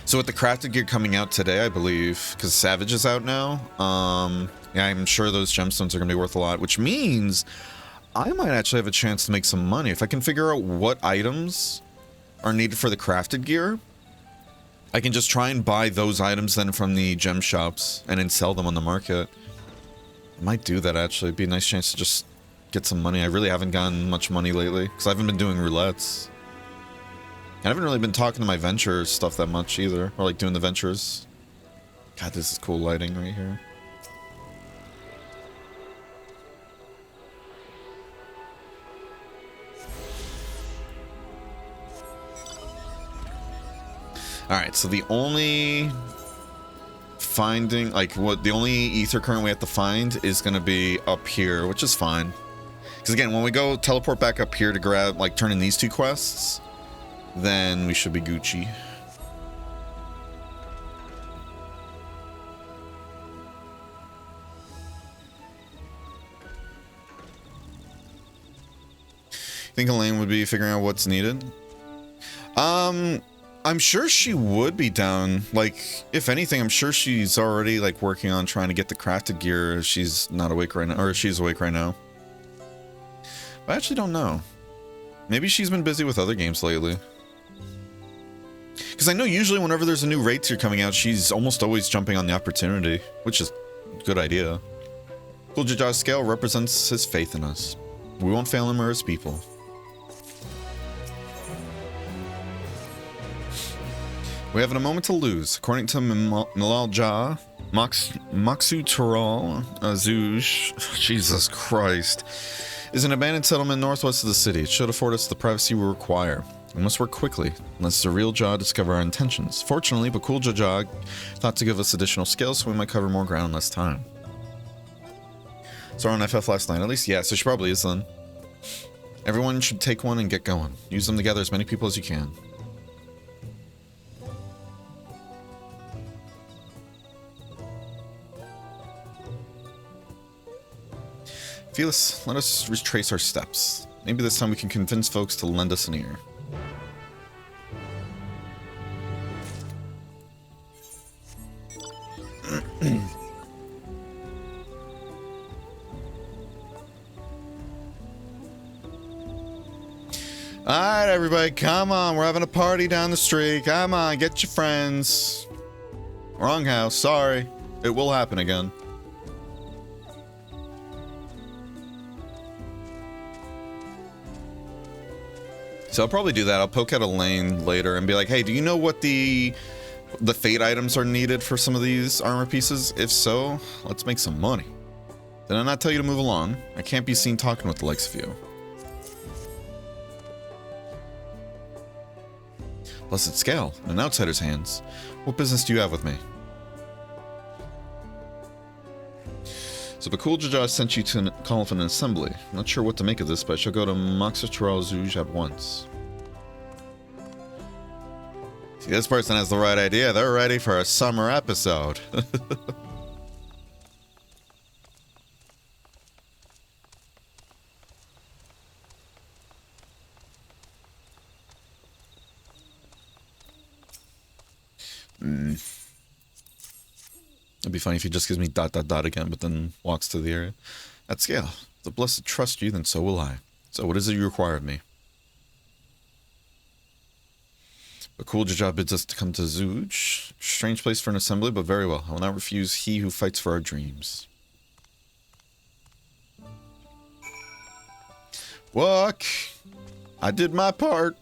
So with the crafted gear coming out today, I believe, because Savage is out now, yeah, I'm sure those gemstones are going to be worth a lot, which means I might actually have a chance to make some money if I can figure out what items are needed for the crafted gear. I can just try and buy those items then from the gem shops and then sell them on the market. I might do that actually. It'd be a nice chance to just get some money. I really haven't gotten much money lately because I haven't been doing roulettes. I haven't really been talking to my ventures stuff that much either, or like doing the ventures. God, this is cool lighting right here. Alright, so the only finding, like, the only ether current we have to find is going to be up here, which is fine. Because again, when we go teleport back up here to grab, like, turn in these two quests, then we should be Gucci. Think Elaine would be figuring out what's needed? I'm sure she would be down. Like, if anything, I'm sure she's already, like, working on trying to get the crafted gear. She's not awake right now, or she's awake right now. But I actually don't know. Maybe she's been busy with other games lately. Because I know usually whenever there's a new raid tier coming out, she's almost always jumping on the opportunity, which is a good idea. Cool Jaja's scale represents his faith in us. We won't fail him or his people. We have a moment to lose. According to Milalja, Maksu Tural, Azuj, Jesus Christ, is an abandoned settlement northwest of the city. It should afford us the privacy we require. We must work quickly, unless the real Jah discover our intentions. Fortunately, Bakul Jajag thought to give us additional skills, so we might cover more ground in less time. So on FF last night, at least, yeah, so she probably is then. Everyone should take one and get going. Use them to gather as many people as you can. Felis, let us retrace our steps. Maybe this time we can convince folks to lend us an ear. Alright, everybody, come on. We're having a party down the street. Come on, get your friends. Wrong house, sorry. It will happen again. So I'll probably do that. I'll poke out Elaine later and be like, hey, do you know what the fate items are needed for some of these armor pieces? If so, let's make some money. Did I not tell you to move along? I can't be seen talking with the likes of you. Blessed scale, in an outsider's hands. What business do you have with me? So Bakul Jaja sent you to call for an assembly. I'm not sure what to make of this, but I shall go to Moxitral Zuj at once. See, this person has the right idea. They're ready for a summer episode. It'd be funny if he just gives me ... again, but then walks to the area. At scale, if the blessed trust you, then so will I. So what is it you require of me? But cool Jaja bids us to come to Zuj. Strange place for an assembly, but very well. I will not refuse he who fights for our dreams. Walk! I did my part.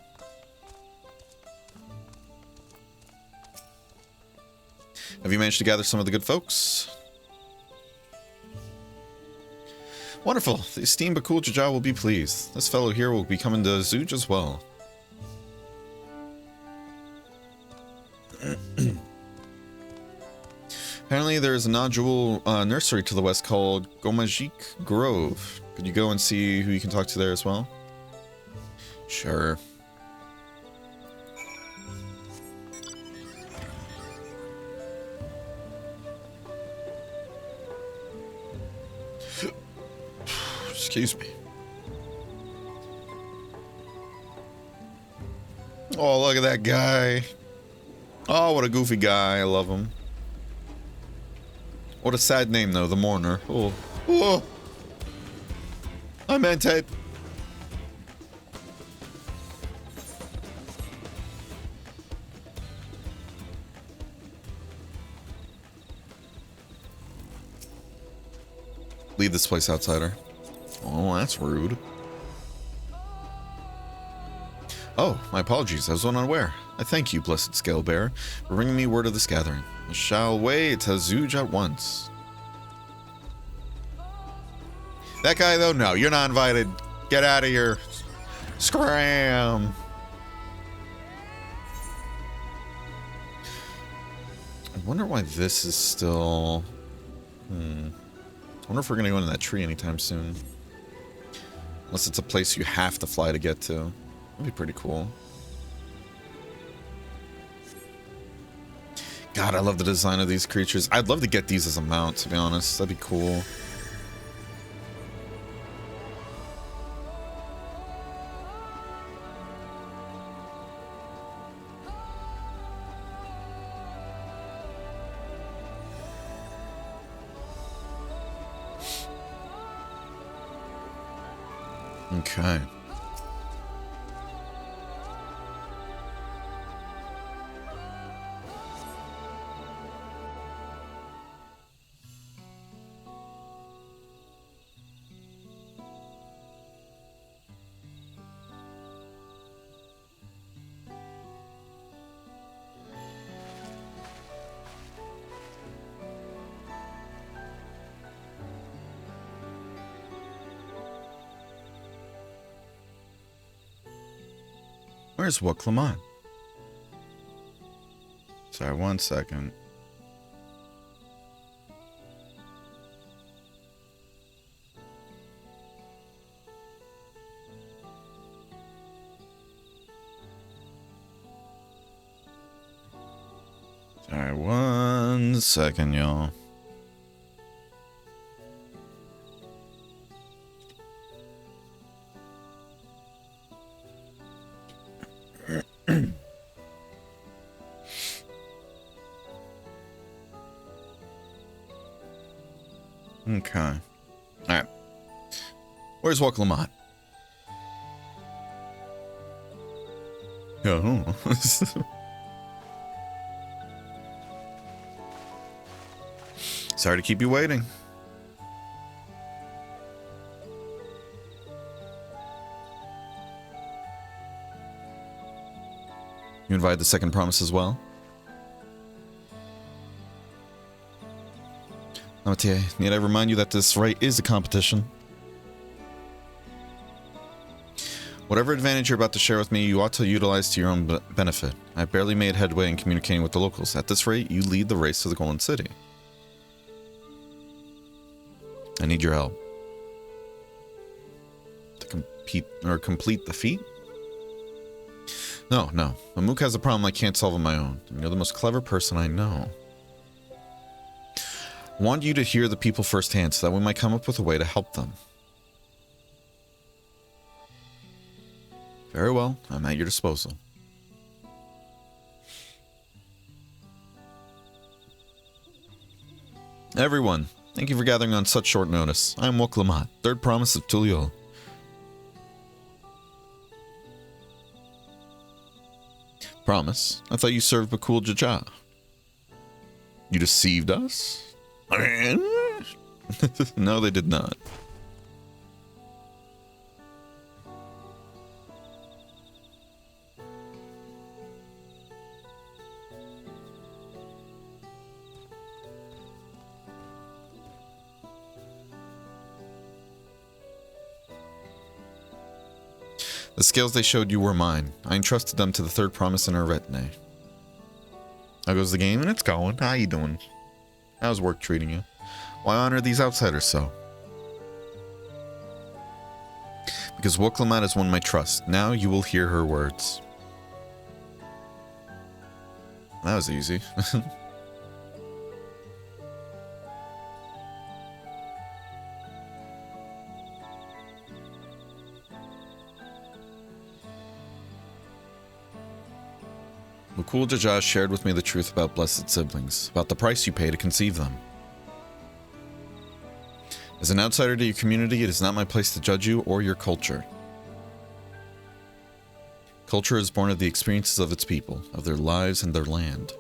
Have you managed to gather some of the good folks? Wonderful. The esteemed Bakul Jaja will be pleased. This fellow here will be coming to Zuj as well. Apparently there is a nodule nursery to the west called Gomajik Grove. Could you go and see who you can talk to there as well? Sure. Excuse me. Oh, look at that guy. Oh, what a goofy guy. I love him. What a sad name, though. The Mourner. Oh. Oh. I meant it. Leave this place, outsider. Oh, that's rude. Oh, my apologies. I was unaware. I thank you, blessed Scale Bearer, for bringing me word of this gathering. I shall away to Zuj at once. That guy, though, no, you're not invited. Get out of here. Scram. I wonder why this is still... I wonder if we're going to go into that tree anytime soon. Unless it's a place you have to fly to get to. That'd be pretty cool. God, I love the design of these creatures. I'd love to get these as a mount, to be honest. That'd be cool. Okay. Where's Waklamon? Sorry, 1 second. Sorry, 1 second, y'all. Okay. Alright. Where's Waklamon? Yeah, I don't know. Sorry to keep you waiting. You invite the second promise as well? Namatie, need I remind you that this right is a competition? Whatever advantage you're about to share with me, you ought to utilize to your own benefit. I barely made headway in communicating with the locals. At this rate, you lead the race to the Golden City. I need your help. To compete or complete the feat? No. Amuk has a problem I can't solve on my own. You're the most clever person I know. I want you to hear the people firsthand so that we might come up with a way to help them. Very well, I'm at your disposal. Everyone, thank you for gathering on such short notice. I am Woklamat, third promise of Tuliol. Promise? I thought you served Bakul Jaja. You deceived us? No, they did not. The scales they showed you were mine. I entrusted them to the third promise in our retinue. How goes the game? And it's going. How you doing? How's work treating you? Why honor these outsiders so? Because Woklamat has won my trust. Now you will hear her words. That was easy. Bakul Jaja shared with me the truth about blessed siblings, about the price you pay to conceive them. As an outsider to your community, it is not my place to judge you or your culture. Culture is born of the experiences of its people, of their lives and their land.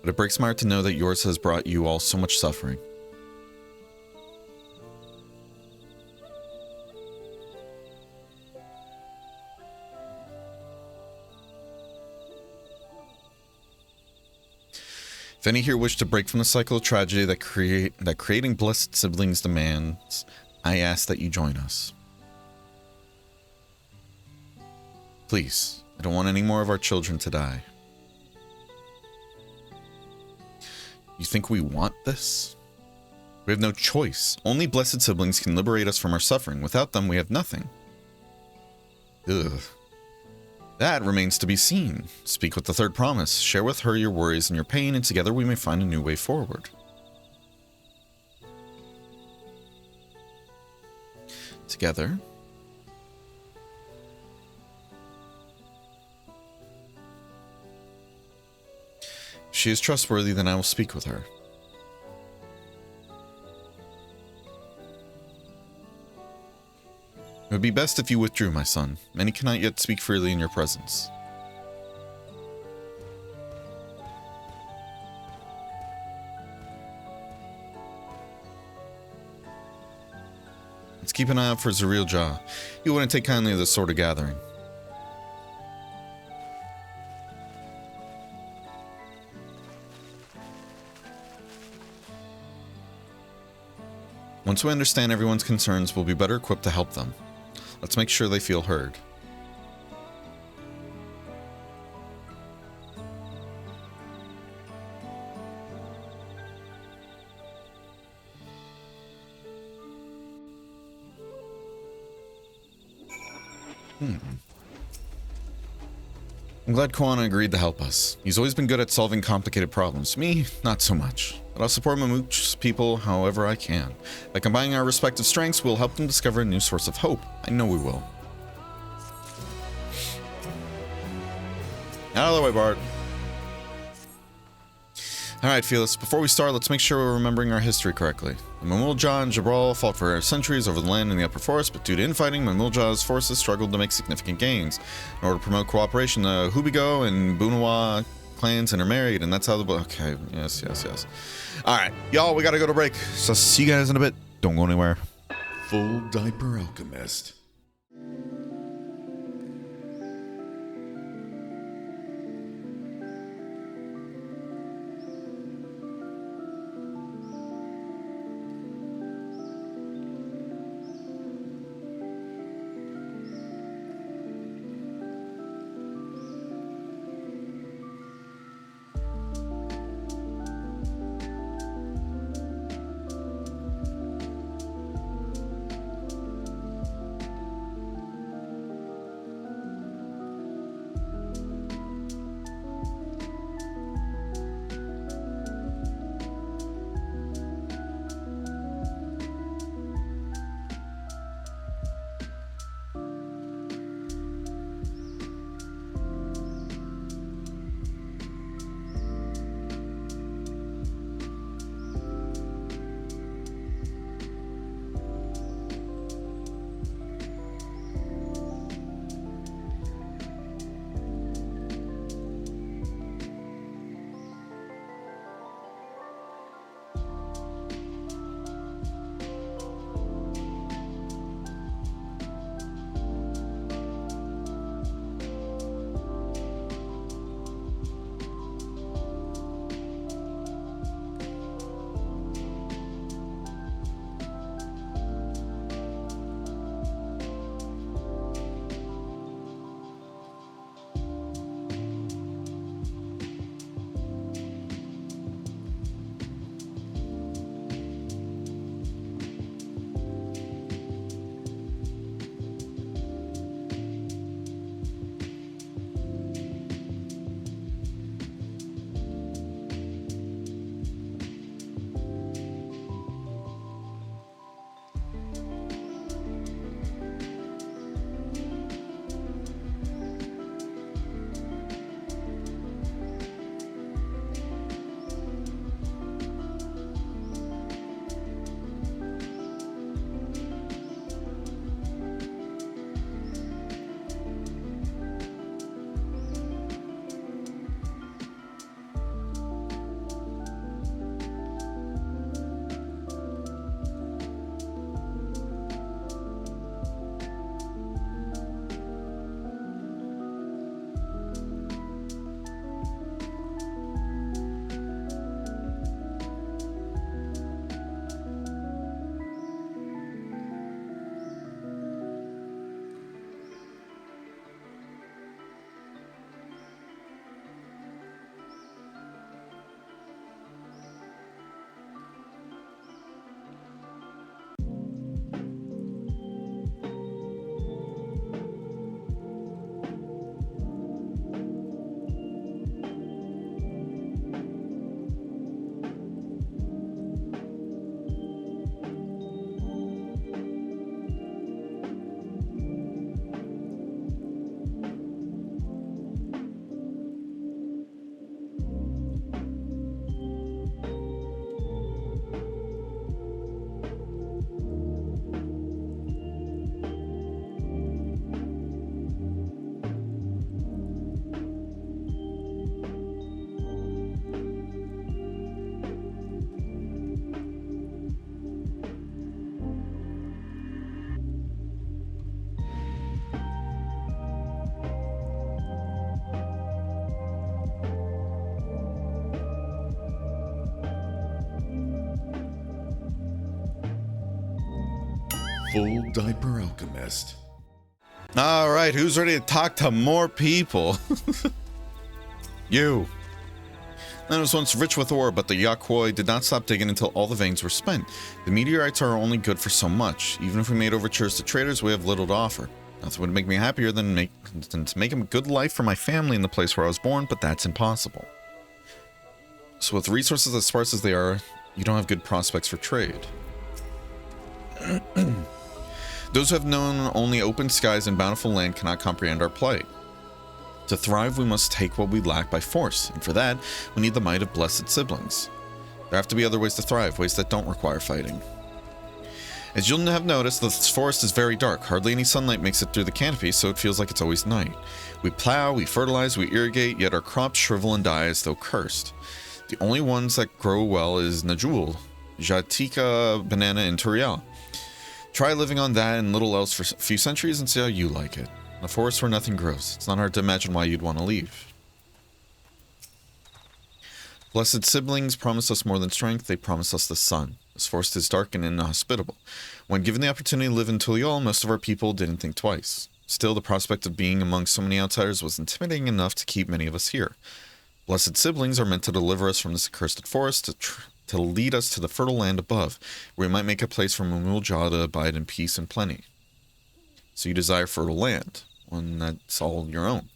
But it breaks my heart to know that yours has brought you all so much suffering. If any here wish to break from the cycle of tragedy that creating blessed siblings demands, I ask that you join us. Please, I don't want any more of our children to die. You think we want this? We have no choice. Only blessed siblings can liberate us from our suffering. Without them, we have nothing. Ugh. That remains to be seen. Speak with the third promise. Share with her your worries and your pain, and together we may find a new way forward. Together. If she is trustworthy, then I will speak with her. It would be best if you withdrew, my son. Many cannot yet speak freely in your presence. Let's keep an eye out for Zariel Jah. You wouldn't take kindly to this sort of gathering. Once we understand everyone's concerns, we'll be better equipped to help them. Let's make sure they feel heard. I'm glad Kwana agreed to help us. He's always been good at solving complicated problems. Me, not so much. But I'll support Mamooch's people however I can. By combining our respective strengths, we'll help them discover a new source of hope. I know we will. Out of the way, Bart. Alright, Felix, before we start, let's make sure we're remembering our history correctly. The Mamulja and Jabral fought for centuries over the land in the upper forest, but due to infighting, Mamulja's forces struggled to make significant gains. In order to promote cooperation, the Hubigo and Bunawa clans intermarried, and that's how the... Okay, yes. Alright, y'all, we gotta go to break, so see you guys in a bit. Don't go anywhere. Full Diaper Alchemist. Full Diaper Alchemist. All right, who's ready to talk to more people? You. Land was once rich with ore, but the Yaquoi did not stop digging until all the veins were spent. The meteorites are only good for so much. Even if we made overtures to traders, we have little to offer. Nothing would make me happier than to make a good life for my family in the place where I was born, but that's impossible. So with resources as sparse as they are, you don't have good prospects for trade. Those who have known only open skies and bountiful land cannot comprehend our plight. To thrive, we must take what we lack by force, and for that, we need the might of blessed siblings. There have to be other ways to thrive, ways that don't require fighting. As you'll have noticed, the forest is very dark. Hardly any sunlight makes it through the canopy, so it feels like it's always night. We plow, we fertilize, we irrigate, yet our crops shrivel and die as though cursed. The only ones that grow well is Najul, Jatika, Banana, and Turiel. Try living on that and little else for a few centuries and see how you like it. A forest where nothing grows. It's not hard to imagine why you'd want to leave. Blessed siblings promise us more than strength. They promise us the sun. This forest is dark and inhospitable. When given the opportunity to live in Tuliol, most of our people didn't think twice. Still, the prospect of being among so many outsiders was intimidating enough to keep many of us here. Blessed siblings are meant to deliver us from this accursed forest, to lead us to the fertile land above, where we might make a place for Mumulja to abide in peace and plenty. So you desire fertile land, one that's all your own.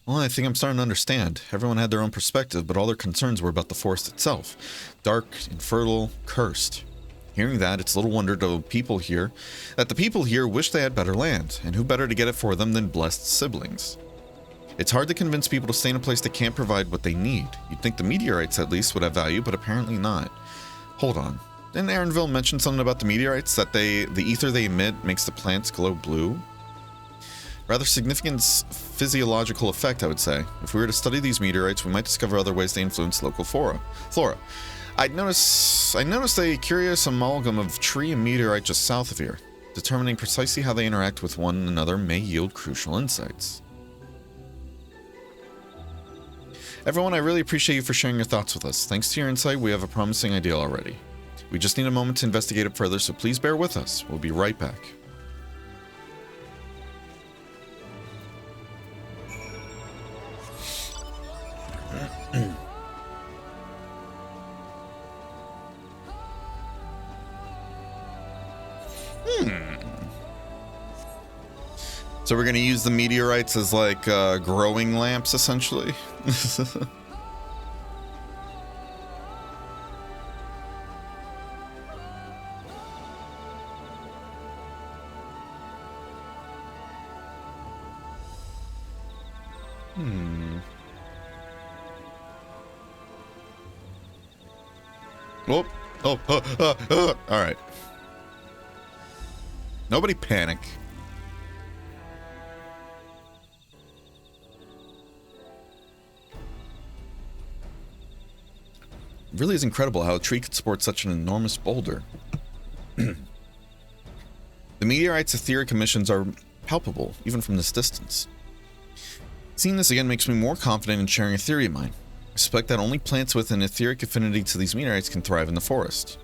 Well, I think I'm starting to understand. Everyone had their own perspective, but all their concerns were about the forest itself. Dark, infertile, cursed. Hearing that, it's little wonder to the people here wish they had better land, and who better to get it for them than blessed siblings. It's hard to convince people to stay in a place that can't provide what they need. You'd think the meteorites at least would have value, but apparently not. Hold on. Didn't Aaronville mention something about the meteorites? That the ether they emit makes the plants glow blue? Rather significant physiological effect, I would say. If we were to study these meteorites, we might discover other ways they influence local flora. I noticed a curious amalgam of tree and meteorite just south of here. Determining precisely how they interact with one another may yield crucial insights. Everyone, I really appreciate you for sharing your thoughts with us. Thanks to your insight, we have a promising idea already. We just need a moment to investigate it further, so please bear with us. We'll be right back. So we're going to use the meteorites as like growing lamps, essentially. All right. Nobody panic. It really is incredible how a tree could support such an enormous boulder. The meteorite's etheric emissions are palpable, even from this distance. Seeing this again makes me more confident in sharing a theory of mine. I suspect that only plants with an etheric affinity to these meteorites can thrive in the forest.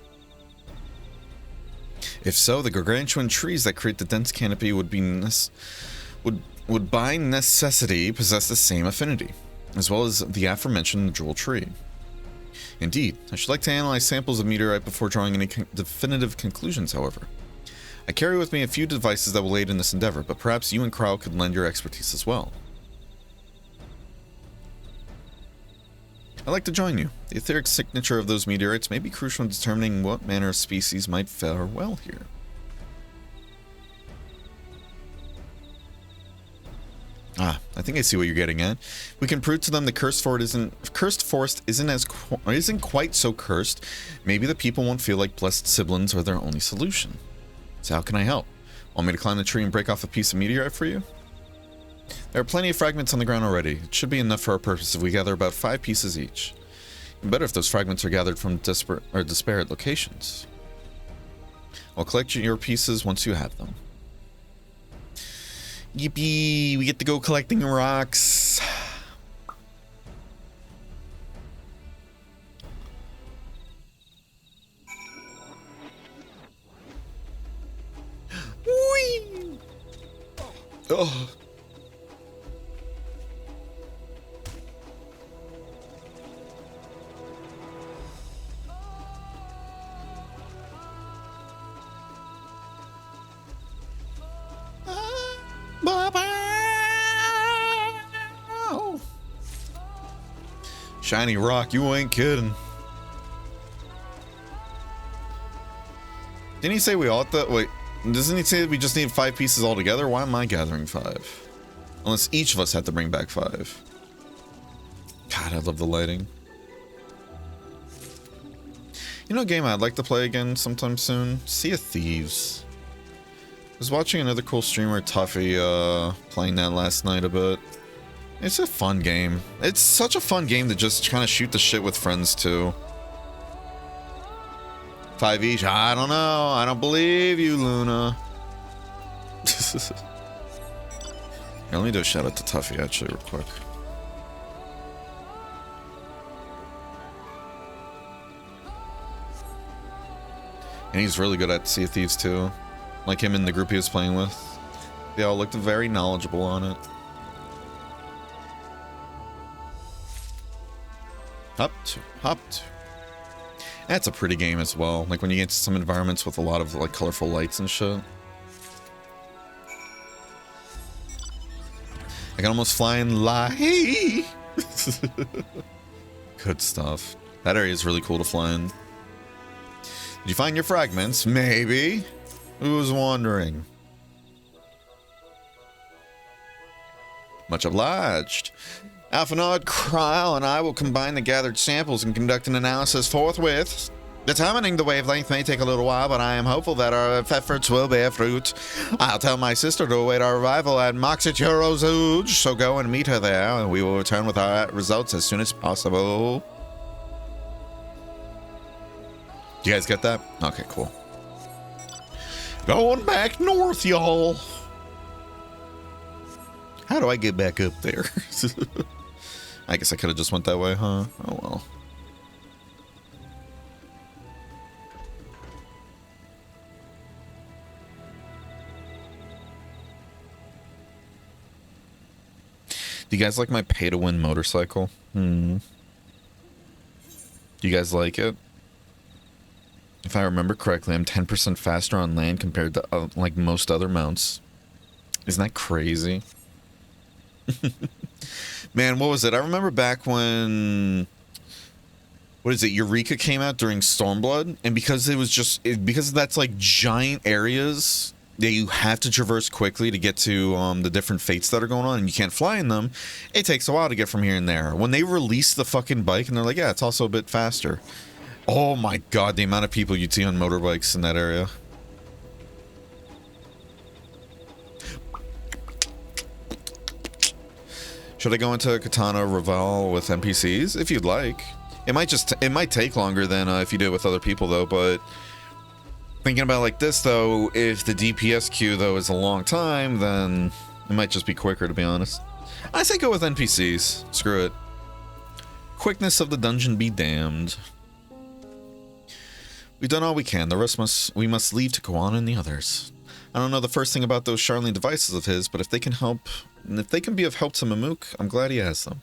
If so, the gargantuan trees that create the dense canopy would by necessity possess the same affinity, as well as the aforementioned jewel tree. Indeed, I should like to analyze samples of meteorite before drawing any definitive conclusions, however. I carry with me a few devices that will aid in this endeavor, but perhaps you and Crow could lend your expertise as well. I'd like to join you. The etheric signature of those meteorites may be crucial in determining what manner of species might fare well here. I think I see what you're getting at. We can prove to them the cursed forest isn't quite so cursed. Maybe the people won't feel like blessed siblings are their only solution. So how can I help? Want me to climb the tree and break off a piece of meteorite for you? There are plenty of fragments on the ground already. It should be enough for our purpose if we gather about 5 pieces each. Even better if those fragments are gathered from disparate locations. I'll collect your pieces once you have them. Yippee! We get to go collecting rocks. Oh. Shiny rock, you ain't kidding. Didn't he say we all wait, doesn't he say we just need 5 pieces altogether? Why am I gathering 5? Unless each of us had to bring back 5. God, I love the lighting. You know a game I'd like to play again sometime soon? Sea of Thieves. I was watching another cool streamer, Tuffy, playing that last night a bit. It's a fun game. It's such a fun game to just kind of shoot the shit with friends too. 5 each. I don't know. I don't believe you, Luna. Here, let me do a shout out to Tuffy actually real quick. And he's really good at Sea of Thieves too. Like him and the group he was playing with. They all looked very knowledgeable on it. Up to. That's a pretty game as well. Like when you get to some environments with a lot of like colorful lights and shit. I can almost fly and lie. Good stuff. That area is really cool to fly in. Did you find your fragments? Maybe. Who was wondering? Much obliged. Alphanod, Kryl, and I will combine the gathered samples and conduct an analysis forthwith. Determining the wavelength may take a little while, but I am hopeful that our efforts will bear fruit. I'll tell my sister to await our arrival at Moxituro Zooge, so go and meet her there, and we will return with our results as soon as possible. You guys get that? Okay, cool. Going back north, y'all. How do I get back up there? I guess I could have just went that way, huh? Oh well. Do you guys like my pay-to-win motorcycle? Do you guys like it? If I remember correctly, I'm 10% faster on land compared to like most other mounts. Isn't that crazy? Man, what was it? I remember back when, what is it, Eureka came out during Stormblood, and because it was just, because that's like giant areas that you have to traverse quickly to get to the different fates that are going on, and you can't fly in them, it takes a while to get from here and there. When they released the fucking bike, and they're like, yeah, it's also a bit faster. Oh my god, the amount of people you'd see on motorbikes in that area. Should I go into Katana Revel with NPCs? If you'd like. It might take longer than if you do it with other people though, but thinking about it like this though, if the DPS queue though is a long time, then it might just be quicker, to be honest. I say go with NPCs. Screw it. Quickness of the dungeon be damned. We've done all we can. The rest we must leave to Kawana and the others. I don't know the first thing about those Charlene devices of his, but if they can help, and if they can be of help to Mamook, I'm glad he has them.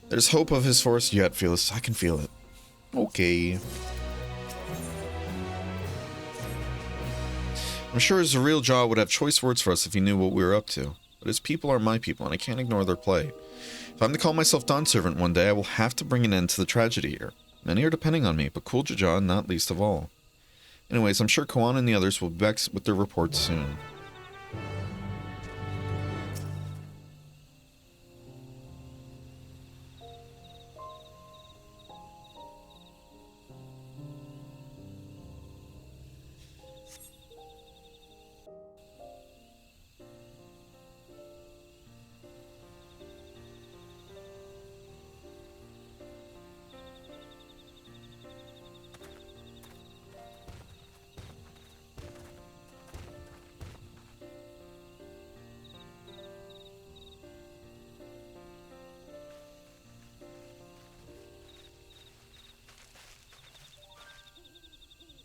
There's hope of his force yet, Fearless. I can feel it. Okay. I'm sure his real jaw would have choice words for us if he knew what we were up to. But his people are my people, and I can't ignore their play. If I'm to call myself Dawn Servant one day, I will have to bring an end to the tragedy here. Many are depending on me, but Cool Jaja not least of all. Anyways, I'm sure Kawan and the others will be back with their reports soon.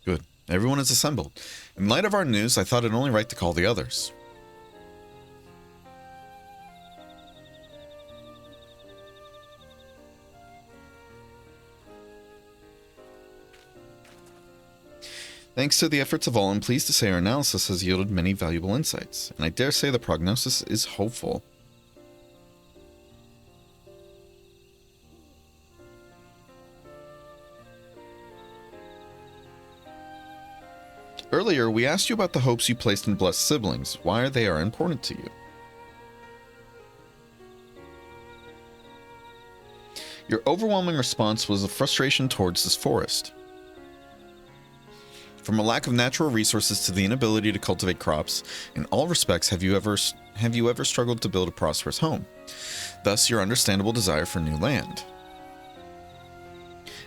Good. Everyone is assembled. In light of our news, I thought it only right to call the others. Thanks to the efforts of all, I'm pleased to say our analysis has yielded many valuable insights, and I dare say the prognosis is hopeful. Earlier, we asked you about the hopes you placed in blessed siblings, why they are important to you. Your overwhelming response was a frustration towards this forest. From a lack of natural resources to the inability to cultivate crops, in all respects have you ever struggled to build a prosperous home? Thus, your understandable desire for new land.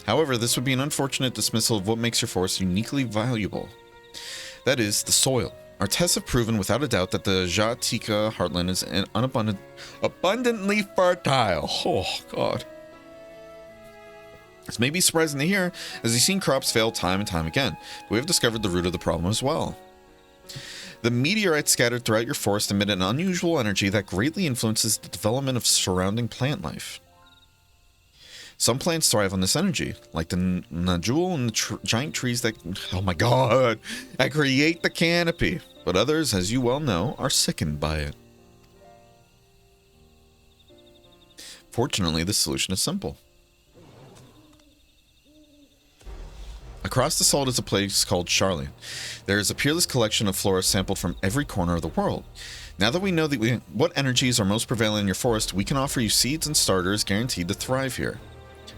However, this would be an unfortunate dismissal of what makes your forest uniquely valuable. That is, the soil. Our tests have proven without a doubt that the Jatika heartland is abundantly fertile. Oh, God. This may be surprising to hear, as you've seen crops fail time and time again, but we have discovered the root of the problem as well. The meteorites scattered throughout your forest emit an unusual energy that greatly influences the development of surrounding plant life. Some plants thrive on this energy, like the Najul and the giant trees that, oh my god, that create the canopy, but others, as you well know, are sickened by it. Fortunately, the solution is simple. Across the salt is a place called Charlie. There is a peerless collection of flora sampled from every corner of the world. Now that we know what energies are most prevalent in your forest, we can offer you seeds and starters guaranteed to thrive here.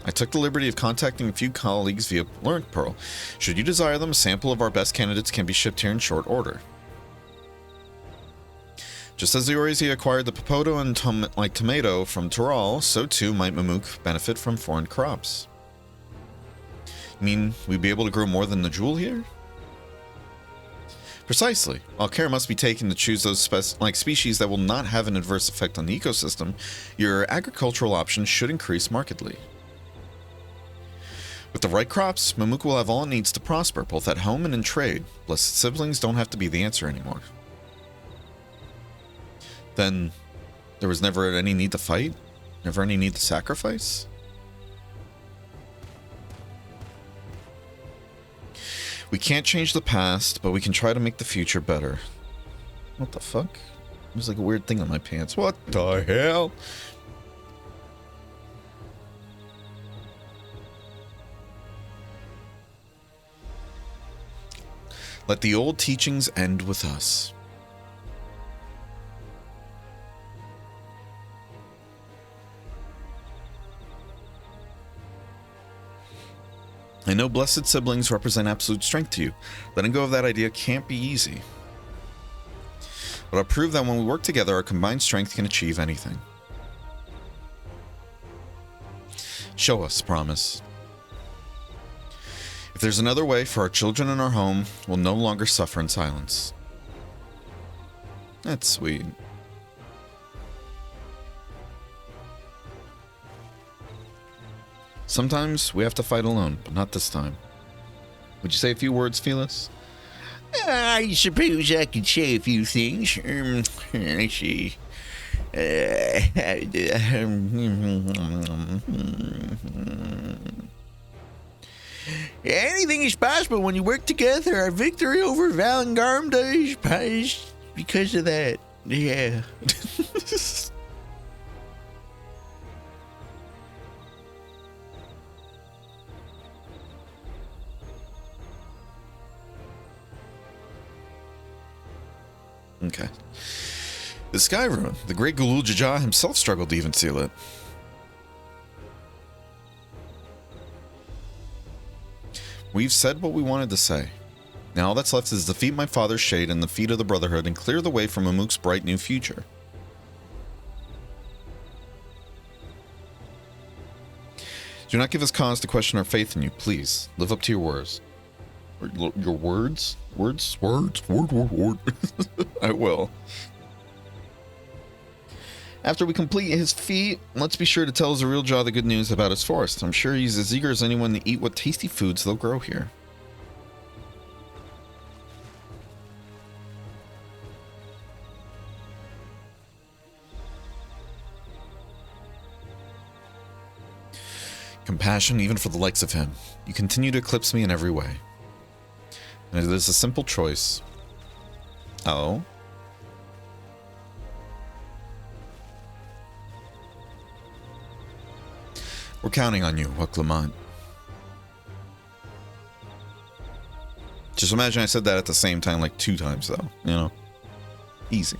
I took the liberty of contacting a few colleagues via Learned Pearl. Should you desire them, a sample of our best candidates can be shipped here in short order. Just as the Orezi acquired the Popoto and tomato from Tural, so too might Mamuk benefit from foreign crops. You mean we'd be able to grow more than the jewel here? Precisely. While care must be taken to choose those species that will not have an adverse effect on the ecosystem, your agricultural options should increase markedly. With the right crops, Mamuk will have all it needs to prosper, both at home and in trade. Blessed siblings don't have to be the answer anymore. Then, there was never any need to fight? Never any need to sacrifice? We can't change the past, but we can try to make the future better. What the fuck? There's like a weird thing on my pants. What the hell? Let the old teachings end with us. I know blessed siblings represent absolute strength to you. Letting go of that idea can't be easy. But I'll prove that when we work together, our combined strength can achieve anything. Show us, promise. If there's another way for our children in our home, we'll no longer suffer in silence. That's sweet. Sometimes we have to fight alone, but not this time. Would you say a few words, Felis? I suppose I could say a few things. Let's see. Anything is possible when you work together. Our victory over Valangarmda is because of that. Yeah. Okay. The Sky Rune. The great Gulul Jaja himself struggled to even seal it. We've said what we wanted to say. Now all that's left is defeat my father's shade and the feet of the Brotherhood and clear the way for Mamuk's bright new future. Do not give us cause to question our faith in you, please. Live up to your words. Your words? Words? Word. I will. After we complete his feat, let's be sure to tell Zarilja the good news about his forest. I'm sure he's as eager as anyone to eat what tasty foods they'll grow here. Compassion even for the likes of him. You continue to eclipse me in every way. There's a simple choice. Oh. We're counting on you, Lamont. Just imagine I said that at the same time like 2 times, though. You know? Easy.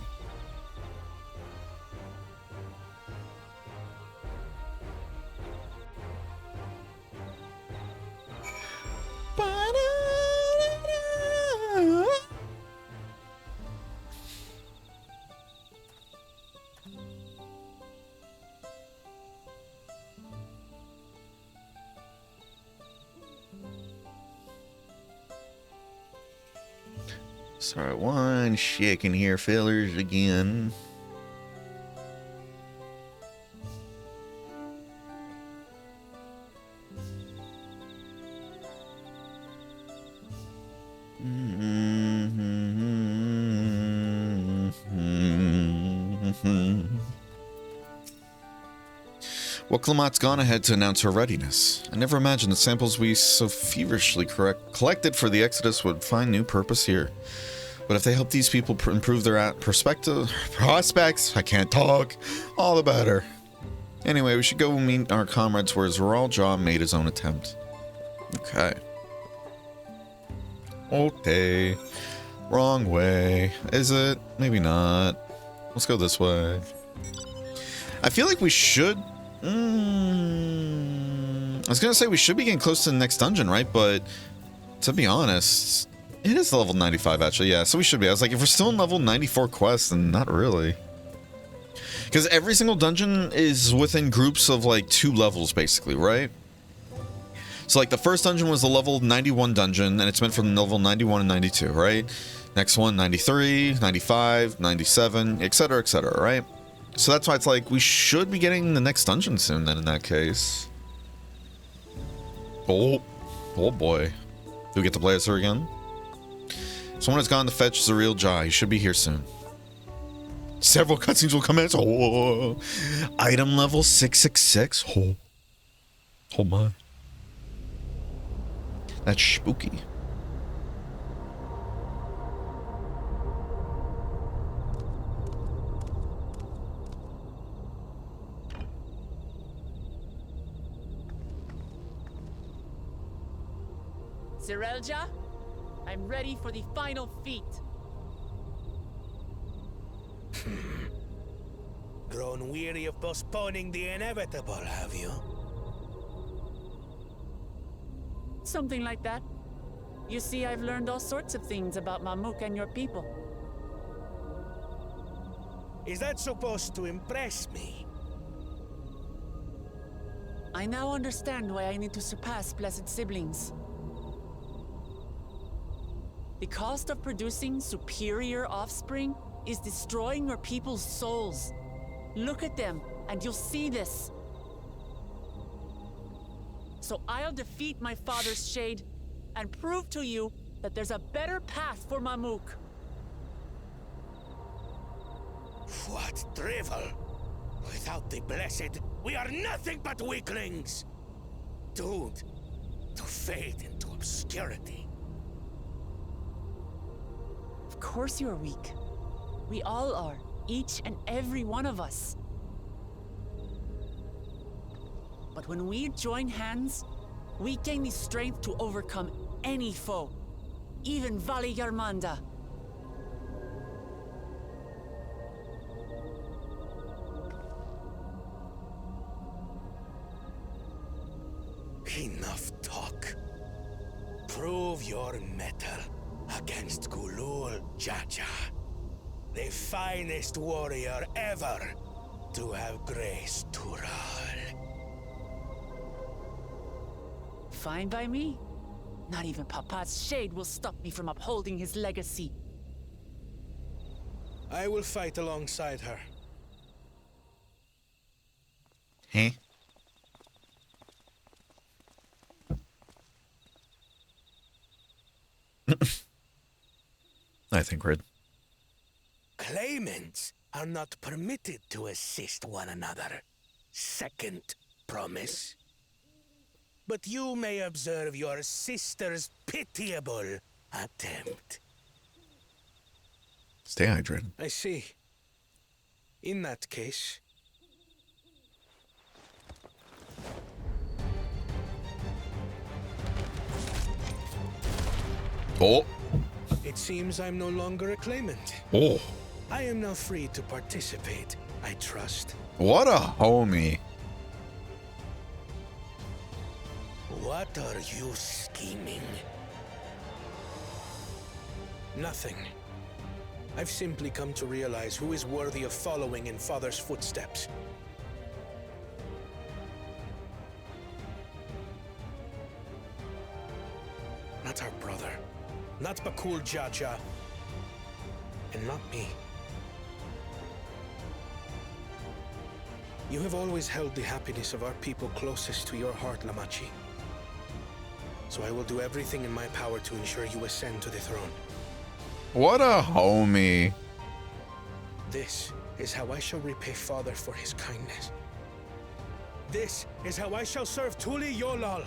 Sorry, one shaking here, fellers, again. Well, Clement's gone ahead to announce her readiness. I never imagined the samples we so feverishly collected for the Exodus would find new purpose here. But if they help these people improve their prospects, I can't talk, all the better. Anyway, we should go meet our comrades where Zeraljaw made his own attempt. Okay. Okay. Wrong way. Is it? Maybe not. Let's go this way. I feel like we should... I was gonna say we should be getting close to the next dungeon, right? But to be honest, it is level 95 actually, yeah, so we should be. I was like, if we're still in level 94 quest, then not really. Because every single dungeon is within groups of like 2 levels basically, right? So like the first dungeon was the level 91 dungeon, and it's meant from level 91 and 92, right? Next one, 93, 95, 97, etc., right? So that's why it's like, we should be getting the next dungeon soon then in that case. Oh boy. Do we get to play as her again? Someone has gone to fetch Zeraljaw. He should be here soon. Several cutscenes will commence. Oh, item level 666. Oh my. That's spooky. Zeraljaw, I'm ready for the final feat. Grown weary of postponing the inevitable, have you? Something like that. You see, I've learned all sorts of things about Mamuk and your people. Is that supposed to impress me? I now understand why I need to surpass blessed siblings. The cost of producing superior offspring is destroying your people's souls. Look at them, and you'll see this. So I'll defeat my father's shade, and prove to you that there's a better path for Mamuk. What drivel! Without the blessed, we are nothing but weaklings! Doomed to fade into obscurity. Of course you're weak. We all are, each and every one of us. But when we join hands, we gain the strength to overcome any foe, even Vali Yarmanda. Enough talk. Prove your mettle against Gulul Jaja, the finest warrior ever to have graced Tural. Fine by me. Not even Papa's shade will stop me from upholding his legacy. I will fight alongside her. Huh? I think Red. Claimants are not permitted to assist one another. Second promise. But you may observe your sister's pitiable attempt. Stay hydrated. I see. In that case... Oh. It seems I'm no longer a claimant. Oh. I am now free to participate, I trust. What a homie. What are you scheming? Nothing. I've simply come to realize who is worthy of following in Father's footsteps. Not our brother. Not Bakul Jaja. And not me. You have always held the happiness of our people closest to your heart, Lamachi. So I will do everything in my power to ensure you ascend to the throne. What a homie. This is how I shall repay Father for his kindness. This is how I shall serve Tuli Yolal.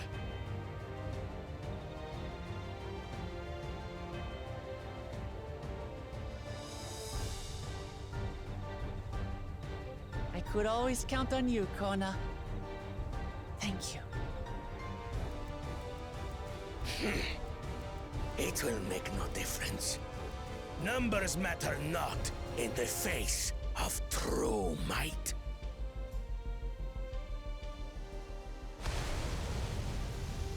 I could always count on you, Kona. Thank you. It will make no difference. Numbers matter not in the face of true might.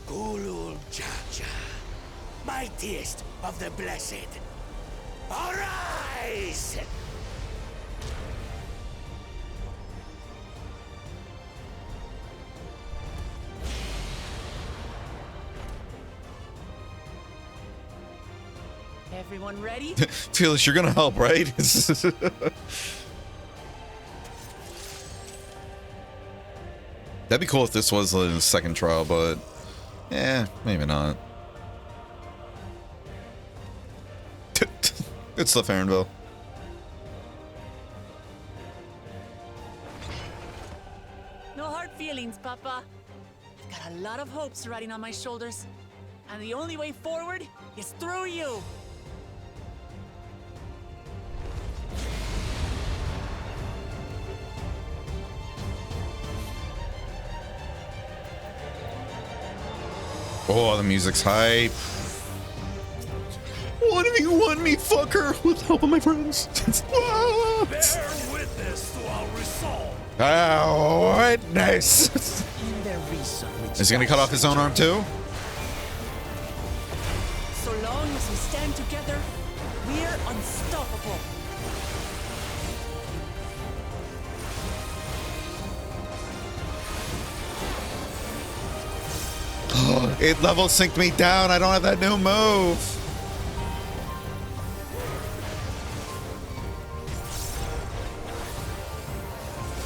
Gulul Jaja, mightiest of the blessed, arise! Everyone ready? Felix, you're gonna help, right? That'd be cool if this was the second trial, but yeah, maybe not. Good stuff, Aaronville. No hard feelings, Papa. I've got a lot of hopes riding on my shoulders. And the only way forward is through you. Oh, the music's hype. What do you want me, fucker? With the help of my friends. Bear witness to our resolve. Oh, witness. Is he gonna cut off his own arm too? So long as we stand together, we're unstoppable. It level synced me down. I don't have that new move.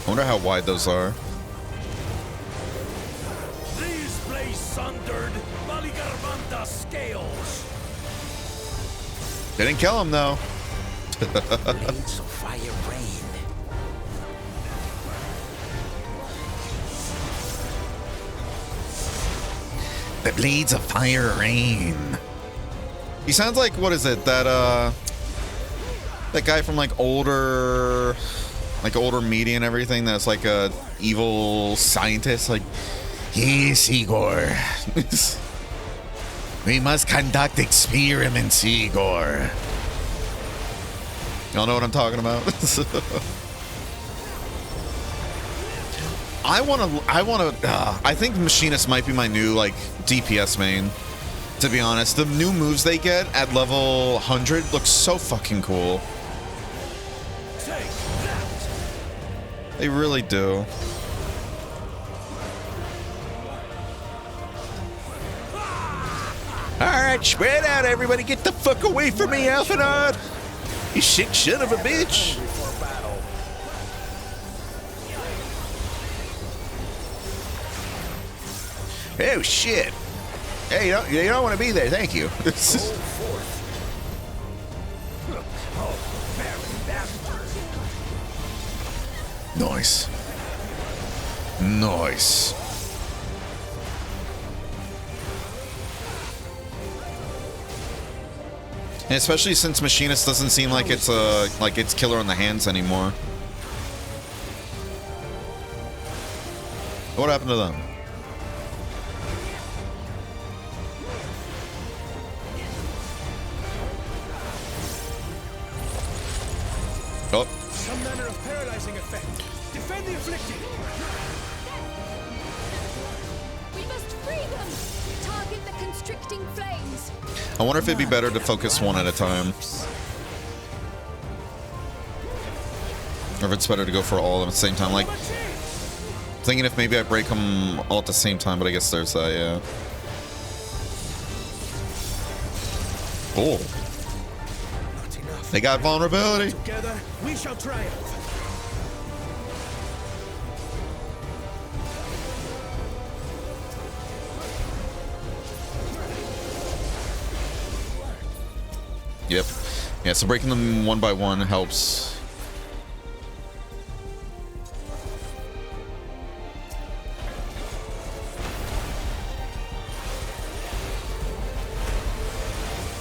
I wonder how wide those are. These blades sundered Maligarvanta scales. They didn't kill him though. Blades of fire rain. The blades of fire rain. He sounds like, what is it? That guy from like older media and everything. That's like a evil scientist. Like, yes, Igor. We must conduct experiments, Igor. Y'all know what I'm talking about? I think Machinist might be my new, like, DPS main, to be honest. The new moves they get at level 100 look so fucking cool. They really do. Alright, spread out, everybody. Get the fuck away from me, Alphanod. You sick son of a bitch. Oh shit! Hey, you don't want to be there. Thank you. Nice. Nice. And especially since Machinist doesn't seem like it's killer on the hands anymore. What happened to them? Oh. Some manner of paralyzing effect. Defend the afflicted. We must free them. Target the constricting flames. I wonder if it'd be better to focus one at a time. Or if it's better to go for all of them at the same time. Like, thinking if maybe I break them all at the same time, but I guess there's that, yeah. Oh. They got vulnerability. Together, we shall triumph. Yep. Yeah, so breaking them one by one helps.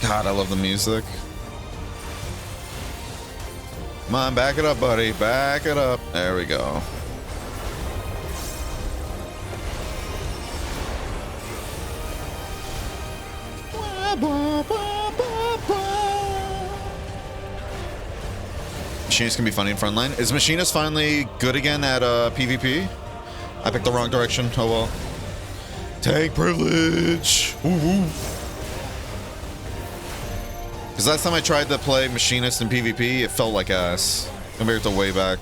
God, I love the music. Come on, back it up, buddy. Back it up. There we go. Machinist can be funny in frontline. Is Machinist finally good again at PvP? I picked the wrong direction. Oh well. Tank privilege. Woo-hoo. Because last time I tried to play Machinist in PvP, it felt like ass compared to way back.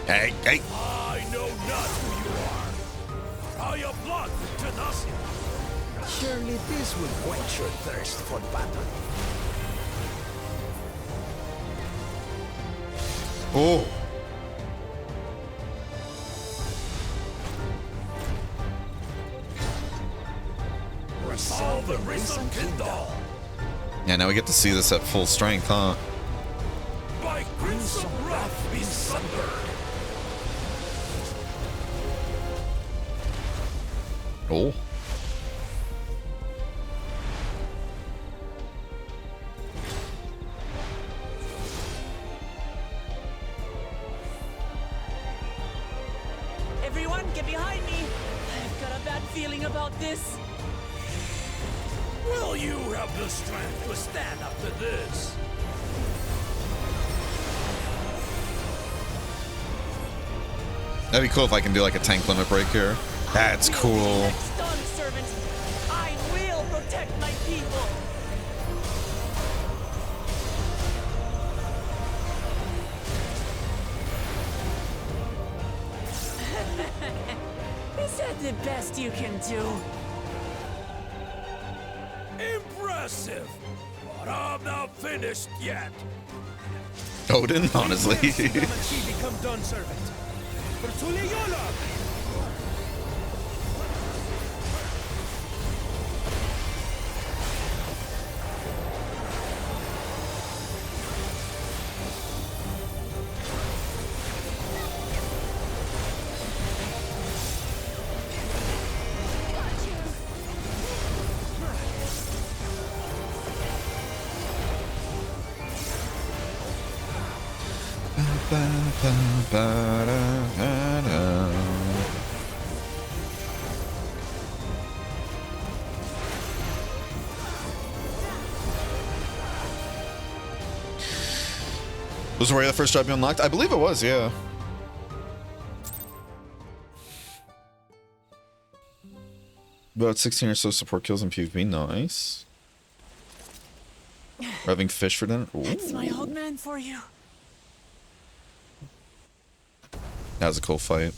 Hey, hey. I know not who you are. Are your blood to nothing? Surely this will quench your thirst for battle. Oh. Resolve the risen Kindle. Yeah, now we get to see this at full strength, huh? By crimson wrath be sundered. Oh. Everyone, get behind me! I've got a bad feeling about this. Will you have the strength to stand up to this? That'd be cool if I can do like a tank limit break here. That's cool. Stun servant, I will protect my people. Is that the best you can do? Impressive, but I'm not finished yet. Odin, honestly. She become done servant. For Tuliyola. Was Ray the first job you unlocked? I believe it was, yeah. About 16 or so support kills in PvP, nice. We're having fish for dinner. Ooh. That's my old man for you. That was a cool fight.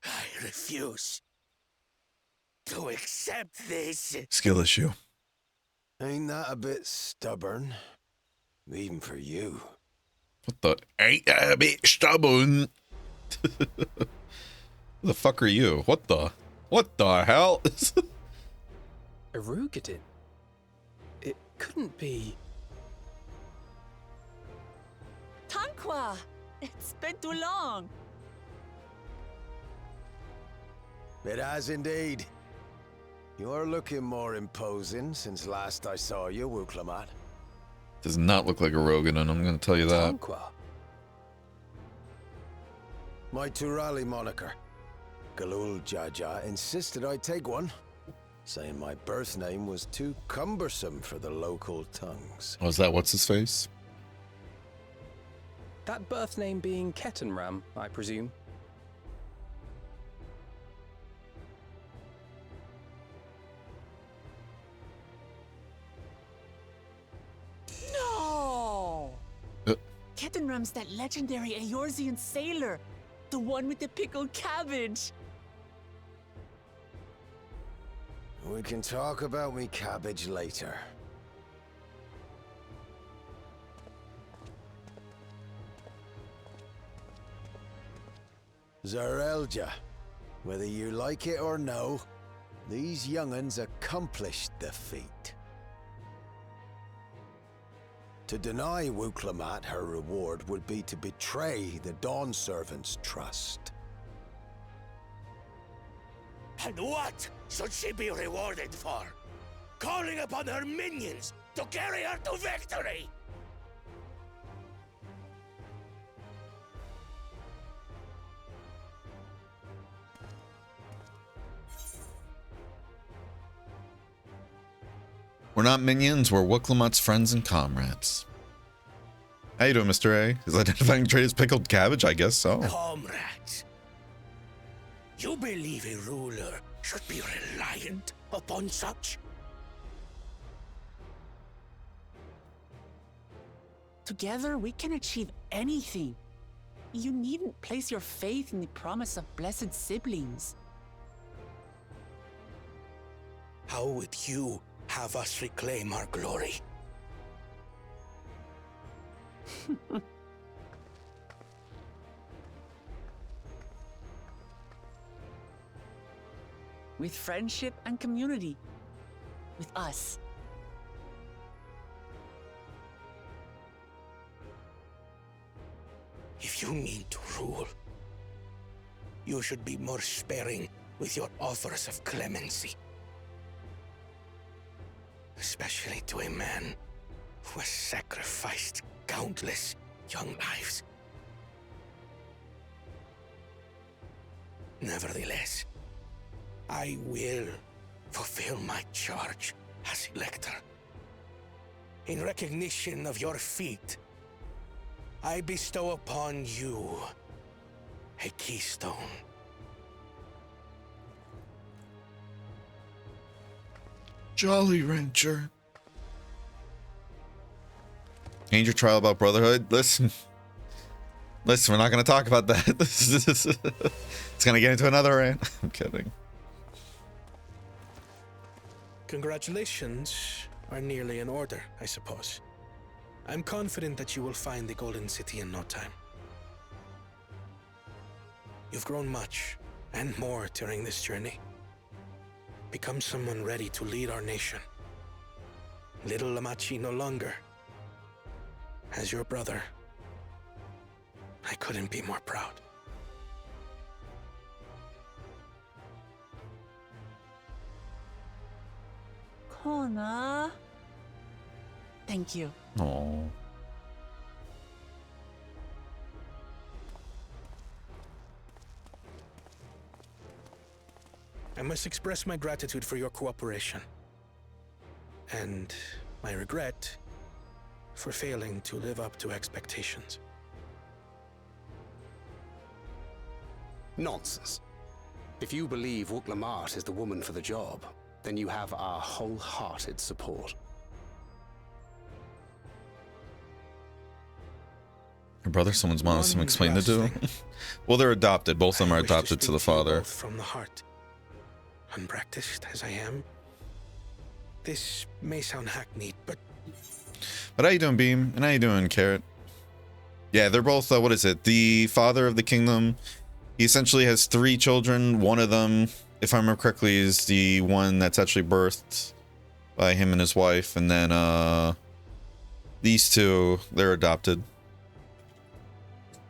I refuse to accept this. Skill issue. Ain't that a bit stubborn? Even for you. What the? Ain't that a bit stubborn? Who the fuck are you? What the? What the hell? Arugadin? It couldn't be... Tanqua! It's been too long. It has indeed. You're looking more imposing since last I saw you, Wuklamat. Does not look like a Rogan, and I'm going to tell you that. Tanqua. My Turali moniker. Galul Jaja insisted I take one, saying my birth name was too cumbersome for the local tongues. Oh, is that what's his face? That birth name being Ketenram, I presume. No! Ketenram's that legendary Eorzean sailor. The one with the pickled cabbage. We can talk about me cabbage later. Zarelja, whether you like it or no, these young'uns accomplished the feat. To deny Wuklamat her reward would be to betray the Dawn Servant's trust. And what should she be rewarded for? Calling upon her minions to carry her to victory! We're not minions, we're Wuklamat's friends and comrades. How you doing, Mr. A? Is identifying trait as pickled cabbage? I guess so. Comrades, you believe a ruler should be reliant upon such? Together, we can achieve anything. You needn't place your faith in the promise of blessed siblings. How would you have us reclaim our glory? With friendship and community. With us. If you mean to rule, you should be more sparing with your offers of clemency. Especially to a man who has sacrificed countless young lives. Nevertheless, I will fulfill my charge as Elector. In recognition of your feat, I bestow upon you a keystone. Jolly Rancher. Ain't your trial about brotherhood? Listen, we're not going to talk about that. It's going to get into another rant. I'm kidding. Congratulations are nearly in order, I suppose. I'm confident that you will find the Golden City in no time. You've grown much, and more during this journey. Become someone ready to lead our nation. Little Lamachi no longer. As your brother, I couldn't be more proud. Kona. Thank you. Oh. I must express my gratitude for your cooperation. And my regret for failing to live up to expectations. Nonsense. If you believe Wook Lamart is the woman for the job, then you have our wholehearted support. Her brother, someone's mom, has some explaining to do. Well, they're adopted. Both of them are adopted to the father. From the heart. Unpracticed as I am, this may sound hackneyed, but how you doing, Beam? And how you doing, Carrot? Yeah, they're both, what is it? The father of the kingdom. He essentially has 3 children. One of them, if I remember correctly, is the one that's actually birthed by him and his wife. And then, these 2, they're adopted.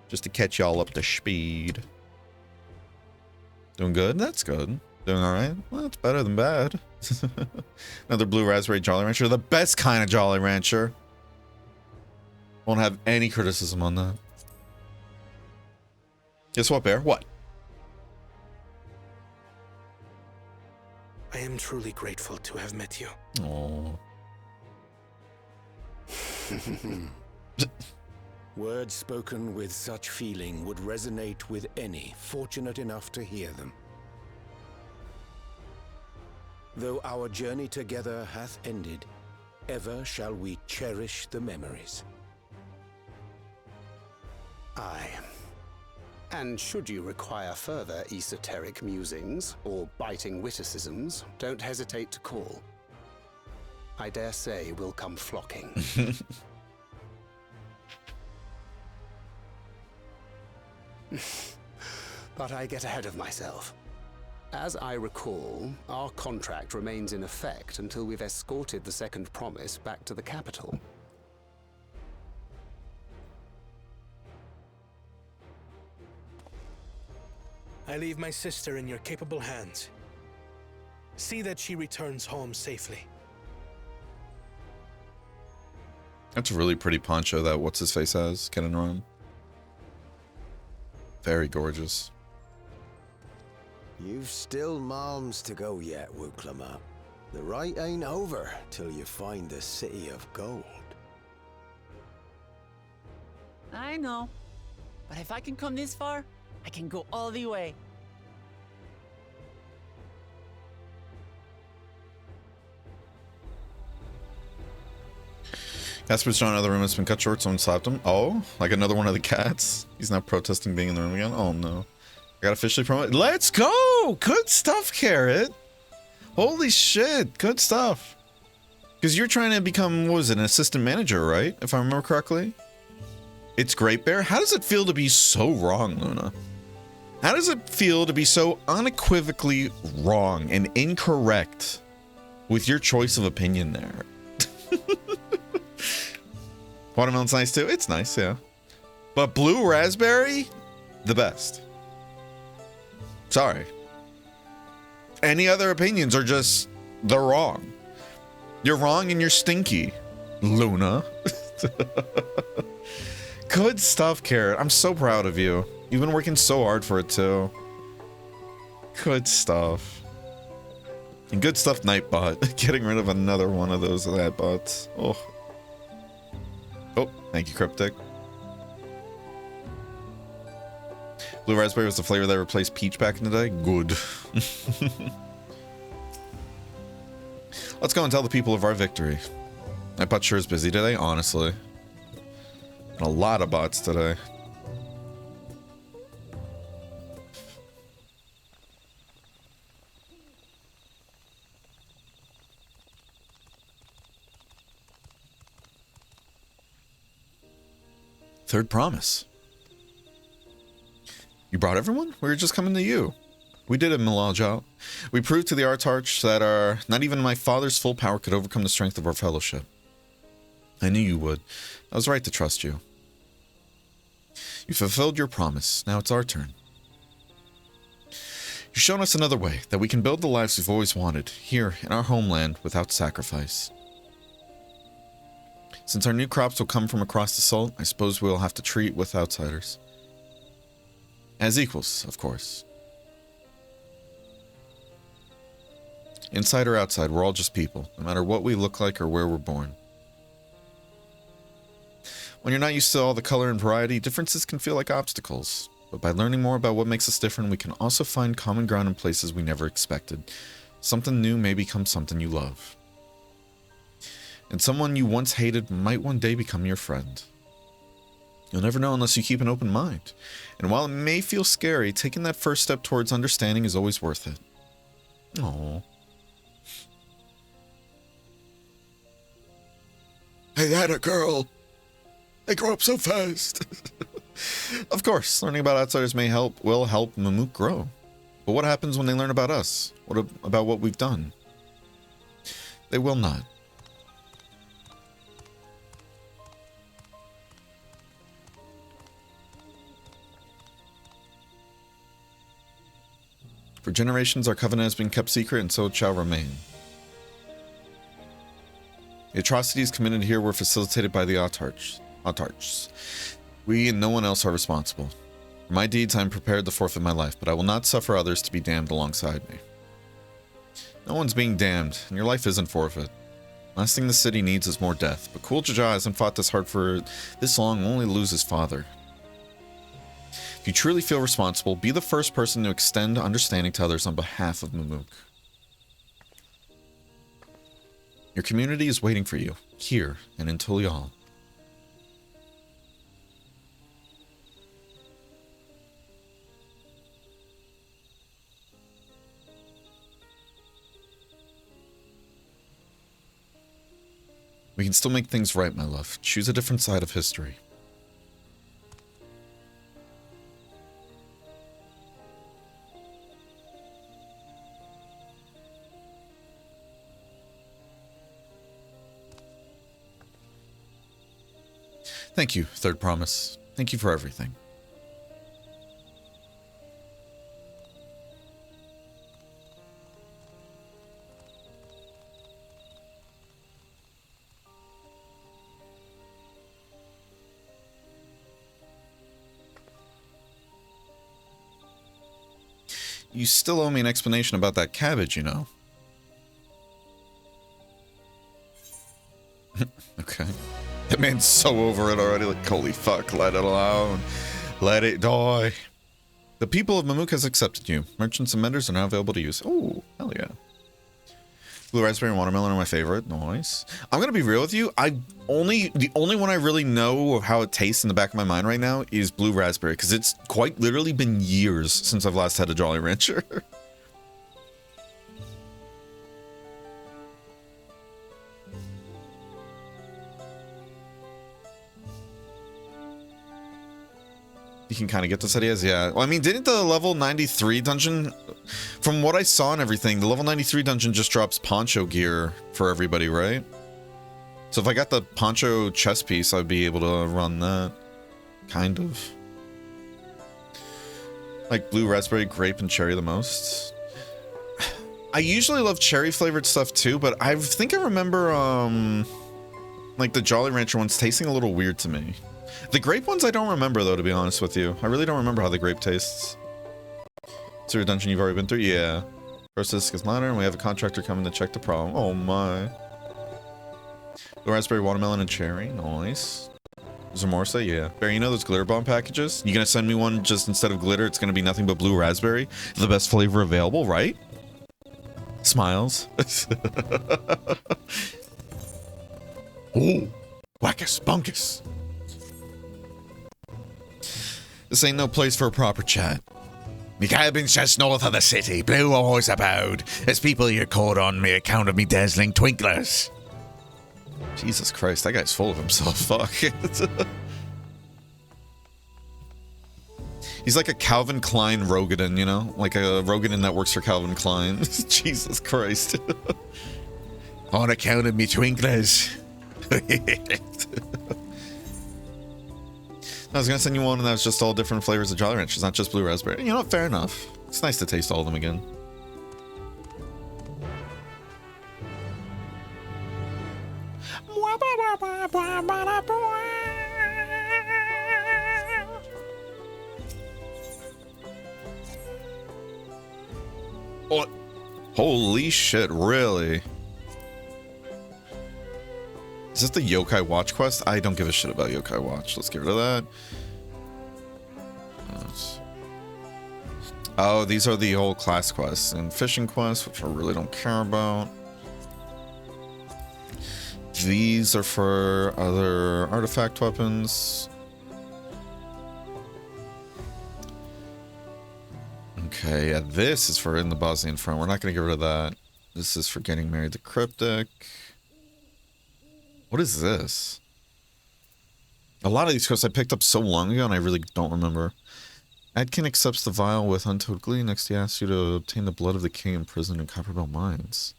Just to catch y'all up to speed. Doing good? That's good. Doing alright? Well, that's better than bad. Another blue raspberry Jolly Rancher. The best kind of Jolly Rancher. Won't have any criticism on that. Guess what, Bear? What? I am truly grateful to have met you. Oh. Words spoken with such feeling would resonate with any fortunate enough to hear them. Though our journey together hath ended, ever shall we cherish the memories. Aye. And should you require further esoteric musings or biting witticisms, don't hesitate to call. I dare say we'll come flocking. But I get ahead of myself. As I recall, our contract remains in effect until we've escorted the second promise back to the capital. I leave my sister in your capable hands. See that she returns home safely. That's a really pretty poncho that what's-his-face has, Ken and Ron. Very gorgeous. You've still malms to go yet, Wook Lamart. The rite ain't over till you find the city of gold. I know. But if I can come this far, I can go all the way. Casper's John, another room has been cut short, someone slapped him. Oh, like another one of the cats. He's now protesting being in the room again. Oh no. I got officially promoted. Let's go! Good stuff, Carrot. Holy shit, good stuff. Because you're trying to become, what was it, an assistant manager, right? If I remember correctly. It's Great Bear. How does it feel to be so wrong, Luna? How does it feel to be so unequivocally wrong and incorrect with your choice of opinion there? Watermelon's nice too. It's nice, yeah. But blue raspberry, the best. Sorry. Any other opinions are just, they're wrong. You're wrong and you're stinky, Luna. Good stuff, Carrot. I'm so proud of you. You've been working so hard for it too. Good stuff. And good stuff, Nightbot. Getting rid of another one of those Nightbots. Oh. Oh, thank you, Cryptic. Blue raspberry was the flavor that replaced peach back in the day. Good. Let's go and tell the people of our victory. Nightbot sure is busy today, honestly. And a lot of bots today. Third promise. You brought everyone? We were just coming to you. We did it, Milaljao. We proved to the Artarch that not even my father's full power could overcome the strength of our fellowship. I knew you would. I was right to trust you. You fulfilled your promise. Now it's our turn. You've shown us another way, that we can build the lives we've always wanted, here in our homeland, without sacrifice. Since our new crops will come from across the salt, I suppose we'll have to treat with outsiders. As equals, of course. Inside or outside, we're all just people, no matter what we look like or where we're born. When you're not used to all the color and variety, differences can feel like obstacles. But by learning more about what makes us different, we can also find common ground in places we never expected. Something new may become something you love. And someone you once hated might one day become your friend. You'll never know unless you keep an open mind. And while it may feel scary, taking that first step towards understanding is always worth it. Aww. Hey, that a girl. They grow up so fast. Of course, learning about outsiders will help Mamook grow. But what happens when they learn about us? What about what we've done? They will not. For generations, our covenant has been kept secret, and so it shall remain. The atrocities committed here were facilitated by the Autarchs. We and no one else are responsible. For my deeds, I am prepared to forfeit my life, but I will not suffer others to be damned alongside me. No one's being damned, and your life isn't forfeit. Last thing the city needs is more death, but Kul'Jajah hasn't fought this hard for this long only to lose his father. If you truly feel responsible, be the first person to extend understanding to others on behalf of Mamook. Your community is waiting for you, here and in Tulial. We can still make things right, my love. Choose a different side of history. Thank you, Third Promise. Thank you for everything. You still owe me an explanation about that cabbage, you know. Okay. That man's so over it already, like, holy fuck, let it alone. Let it die. The people of Mamook has accepted you. Merchants and vendors are now available to use. Oh, hell yeah. Blue raspberry and watermelon are my favorite. Nice. I'm gonna be real with you. The only one I really know of how it tastes in the back of my mind right now is blue raspberry, because it's quite literally been years since I've last had a Jolly Rancher. You can kind of get this ideas, yeah. Well, I mean, didn't the level 93 dungeon, from what I saw and everything, the level 93 dungeon just drops poncho gear for everybody, right? So if I got the poncho chest piece, I'd be able to run that. Kind of. Like blue, raspberry, grape, and cherry the most. I usually love cherry flavored stuff too, but I think I remember, like the Jolly Rancher ones tasting a little weird to me. The grape ones I don't remember, though, to be honest with you. I really don't remember how the grape tastes. Is there a dungeon you've already been through? Yeah. First disc is ladder, and we have a contractor coming to check the problem. Oh my. The raspberry, watermelon, and cherry. Nice. Is there more say? Yeah. Barry, you know those glitter bomb packages? You gonna send me one just instead of glitter? It's gonna be nothing but blue raspberry. The best flavor available, right? Smiles. Oh, wackus bunkus. This ain't no place for a proper chat. Me cabin's just north of the city, blue always about. There's people here caught on me account of me dazzling twinklers. Jesus Christ, that guy's full of himself. Fuck. He's like a Calvin Klein Rogadin, you know? Like a Rogadin that works for Calvin Klein. Jesus Christ. On account of me twinklers. I was gonna send you one and that was just all different flavors of Jolly Ranchers, not just blue raspberry. You know what? Fair enough. It's nice to taste all of them again. Holy shit, really? Is this the Yokai Watch quest? I don't give a shit about Yokai Watch. Let's get rid of that. Oh, these are the old class quests and fishing quests, which I really don't care about. These are for other artifact weapons. Okay, yeah, this is for in the Bosnian front. We're not going to get rid of that. This is for getting married to Cryptic. What is this? A lot of these quests I picked up so long ago and I really don't remember. Adkin accepts the vial with untold glee. Next he asks you to obtain the blood of the king imprisoned in Copperbell Mines.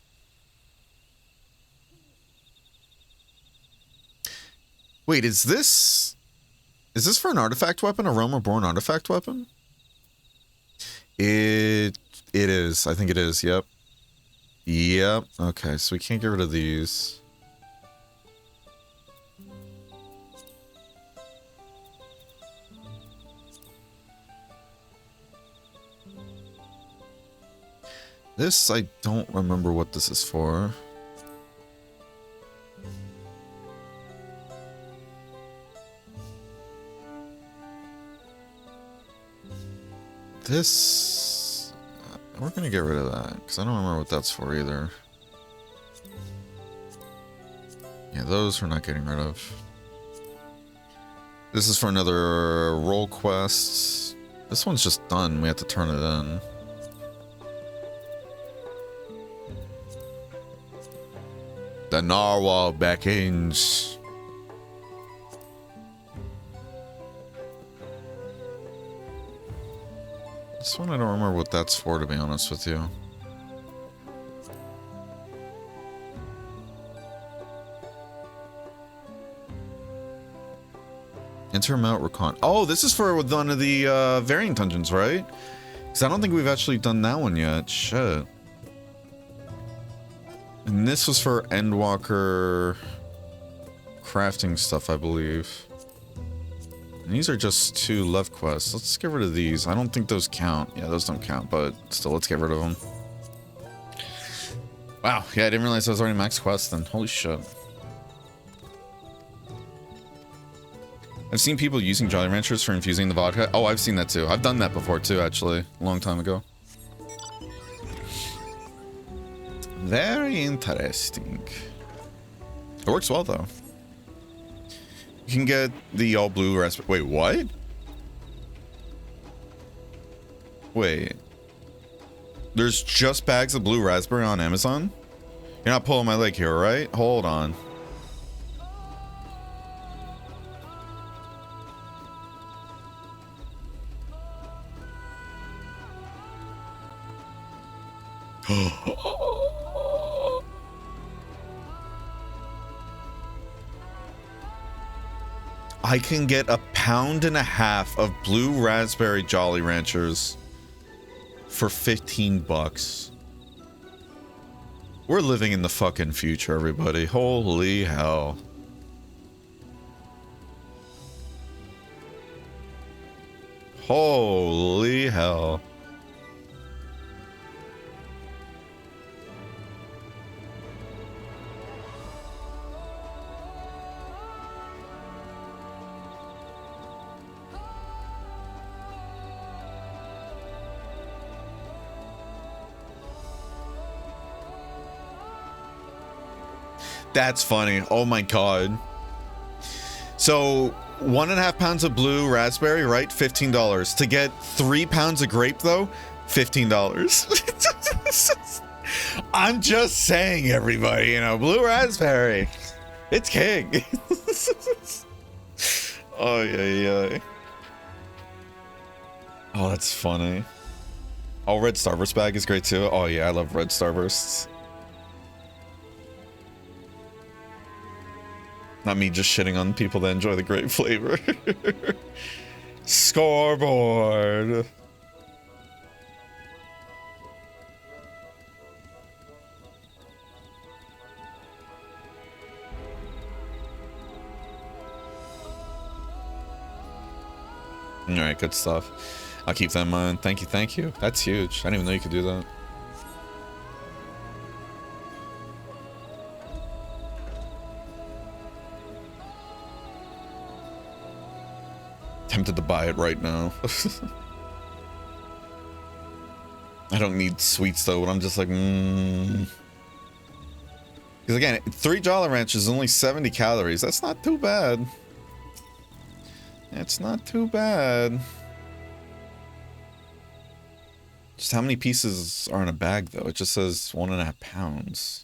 Wait, is this for an artifact weapon? A Roma-born artifact weapon? It is. I think it is. Yep. Yep. Okay, so we can't get rid of these. This, I don't remember what this is for. This... we're gonna get rid of that, because I don't remember what that's for either. Yeah, those we're not getting rid of. This is for another role quest. This one's just done, we have to turn it in. The narwhal beckons. This one I don't remember what that's for, to be honest with you. Enter Mount Recon. Oh, this is for one of the variant dungeons, right? Because I don't think we've actually done that one yet. Shit. And this was for Endwalker crafting stuff, I believe. And these are just 2 left quests. Let's get rid of these. I don't think those count. Yeah, those don't count, but still, let's get rid of them. Wow, yeah, I didn't realize I was already max quest then. Holy shit. I've seen people using Jolly Ranchers for infusing the vodka. Oh, I've seen that too. I've done that before too, actually. A long time ago. Very interesting. It works well, though. You can get the all blue raspberry. Wait, what? Wait. There's just bags of blue raspberry on Amazon? You're not pulling my leg here, right? Hold on. I can get 1.5 pounds of blue raspberry Jolly Ranchers for 15 bucks. We're living in the fucking future, everybody. Holy hell. Holy hell. That's funny. Oh my god. So 1.5 pounds of blue raspberry, right? $15. To get 3 pounds of grape though, $15. I'm just saying, everybody, you know, blue raspberry. It's king. Oh yeah. Oh, that's funny. Oh, red Starburst bag is great too. Oh yeah, I love red Starbursts. Not me just shitting on people that enjoy the grape flavor. Scoreboard. Alright, good stuff. I'll keep that in mind. Thank you. That's huge. I didn't even know you could do that. tempted to buy it right now. I don't need sweets though, but I'm just like, Because again, 3 Jolly Ranchers is only 70 calories. That's not too bad. It's not too bad. Just how many pieces are in a bag though? It just says 1.5 pounds.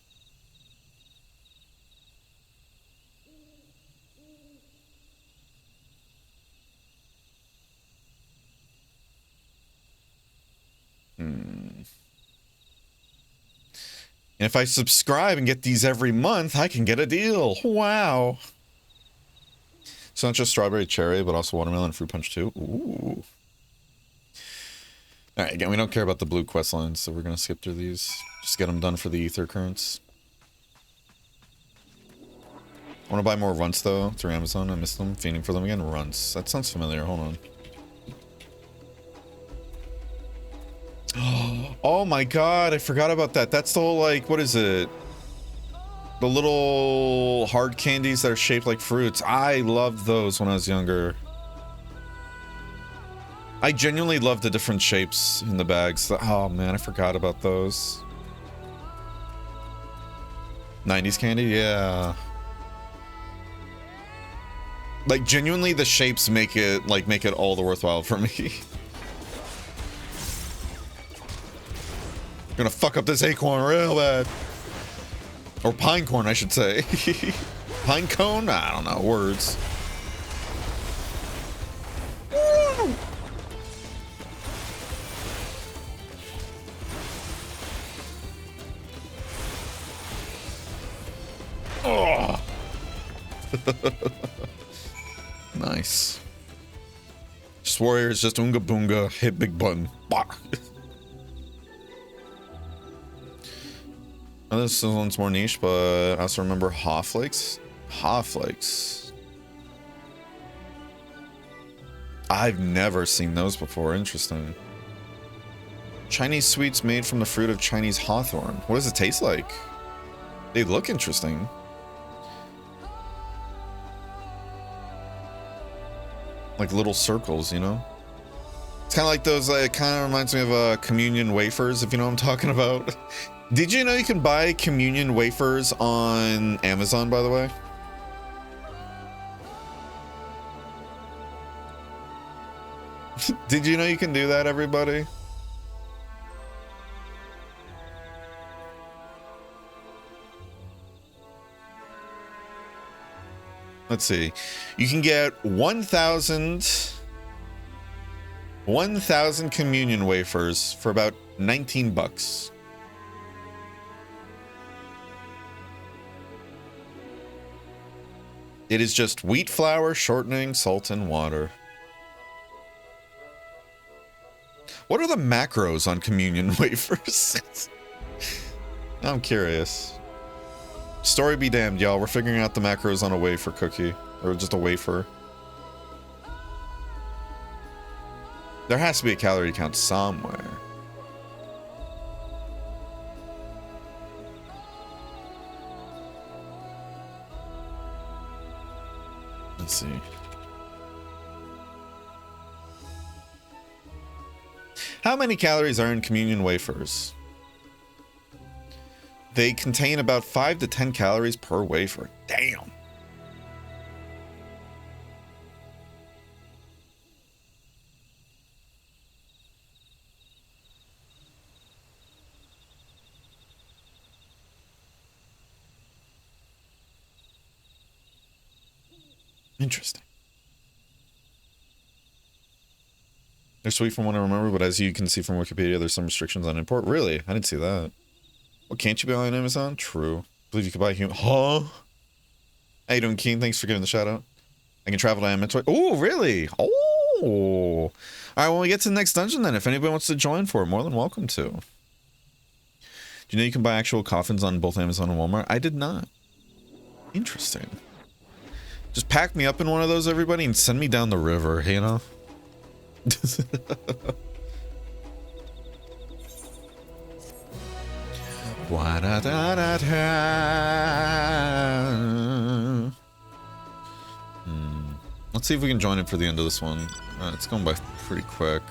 And if I subscribe and get these every month, I can get a deal. Wow. So not just strawberry cherry, but also watermelon fruit punch too. Ooh. Alright, again, we don't care about the blue quest lines, so we're going to skip through these. Just get them done for the ether currents. I want to buy more runts though, through Amazon. I missed them. Fiending for them again. Runts. That sounds familiar. Hold on. Oh my god, I forgot about that. That's the whole, like, what is it? The little hard candies that are shaped like fruits. I loved those when I was younger. I genuinely love the different shapes in the bags. Oh man, I forgot about those. 90s candy? Yeah. Like, genuinely, the shapes make it, like, make it all the worthwhile for me. Gonna fuck up this acorn real bad. Or pine corn, I should say. Pine cone? I don't know. Words. Oh. Nice. Just warriors, just unga boonga, hit big button. Bah. Oh, this one's more niche, but I also remember Haw Flakes. Haw Flakes. I've never seen those before. Interesting. Chinese sweets made from the fruit of Chinese hawthorn. What does it taste like? They look interesting. Like little circles, you know? It's kind of like those, it kind of reminds me of communion wafers, if you know what I'm talking about. Did you know you can buy communion wafers on Amazon, by the way? Did you know you can do that, everybody? Let's see. You can get 1,000 communion wafers for about 19 bucks. It is just wheat flour, shortening, salt, and water. What are the macros on communion wafers? I'm curious. Story be damned, y'all. We're figuring out the macros on a wafer cookie. Or just a wafer. There has to be a calorie count somewhere. Let's see. How many calories are in communion wafers? They contain about 5 to 10 calories per wafer. Damn. Interesting. They're sweet from what I remember, but as you can see from Wikipedia, there's some restrictions on import. Really? I didn't see that. Well, can't you buy on Amazon? True. I believe you could buy human. Huh? How you doing, Keen? Thanks for giving the shout out. I can travel to Amatoy. Oh, really? Oh. All right, when we get to the next dungeon then, if anybody wants to join for it, more than welcome to. Do you know you can buy actual coffins on both Amazon and Walmart? I did not. Interesting. Just pack me up in one of those, everybody, and send me down the river, you know? Let's Let's see if we can join it for the end of this one. It's going by pretty quick.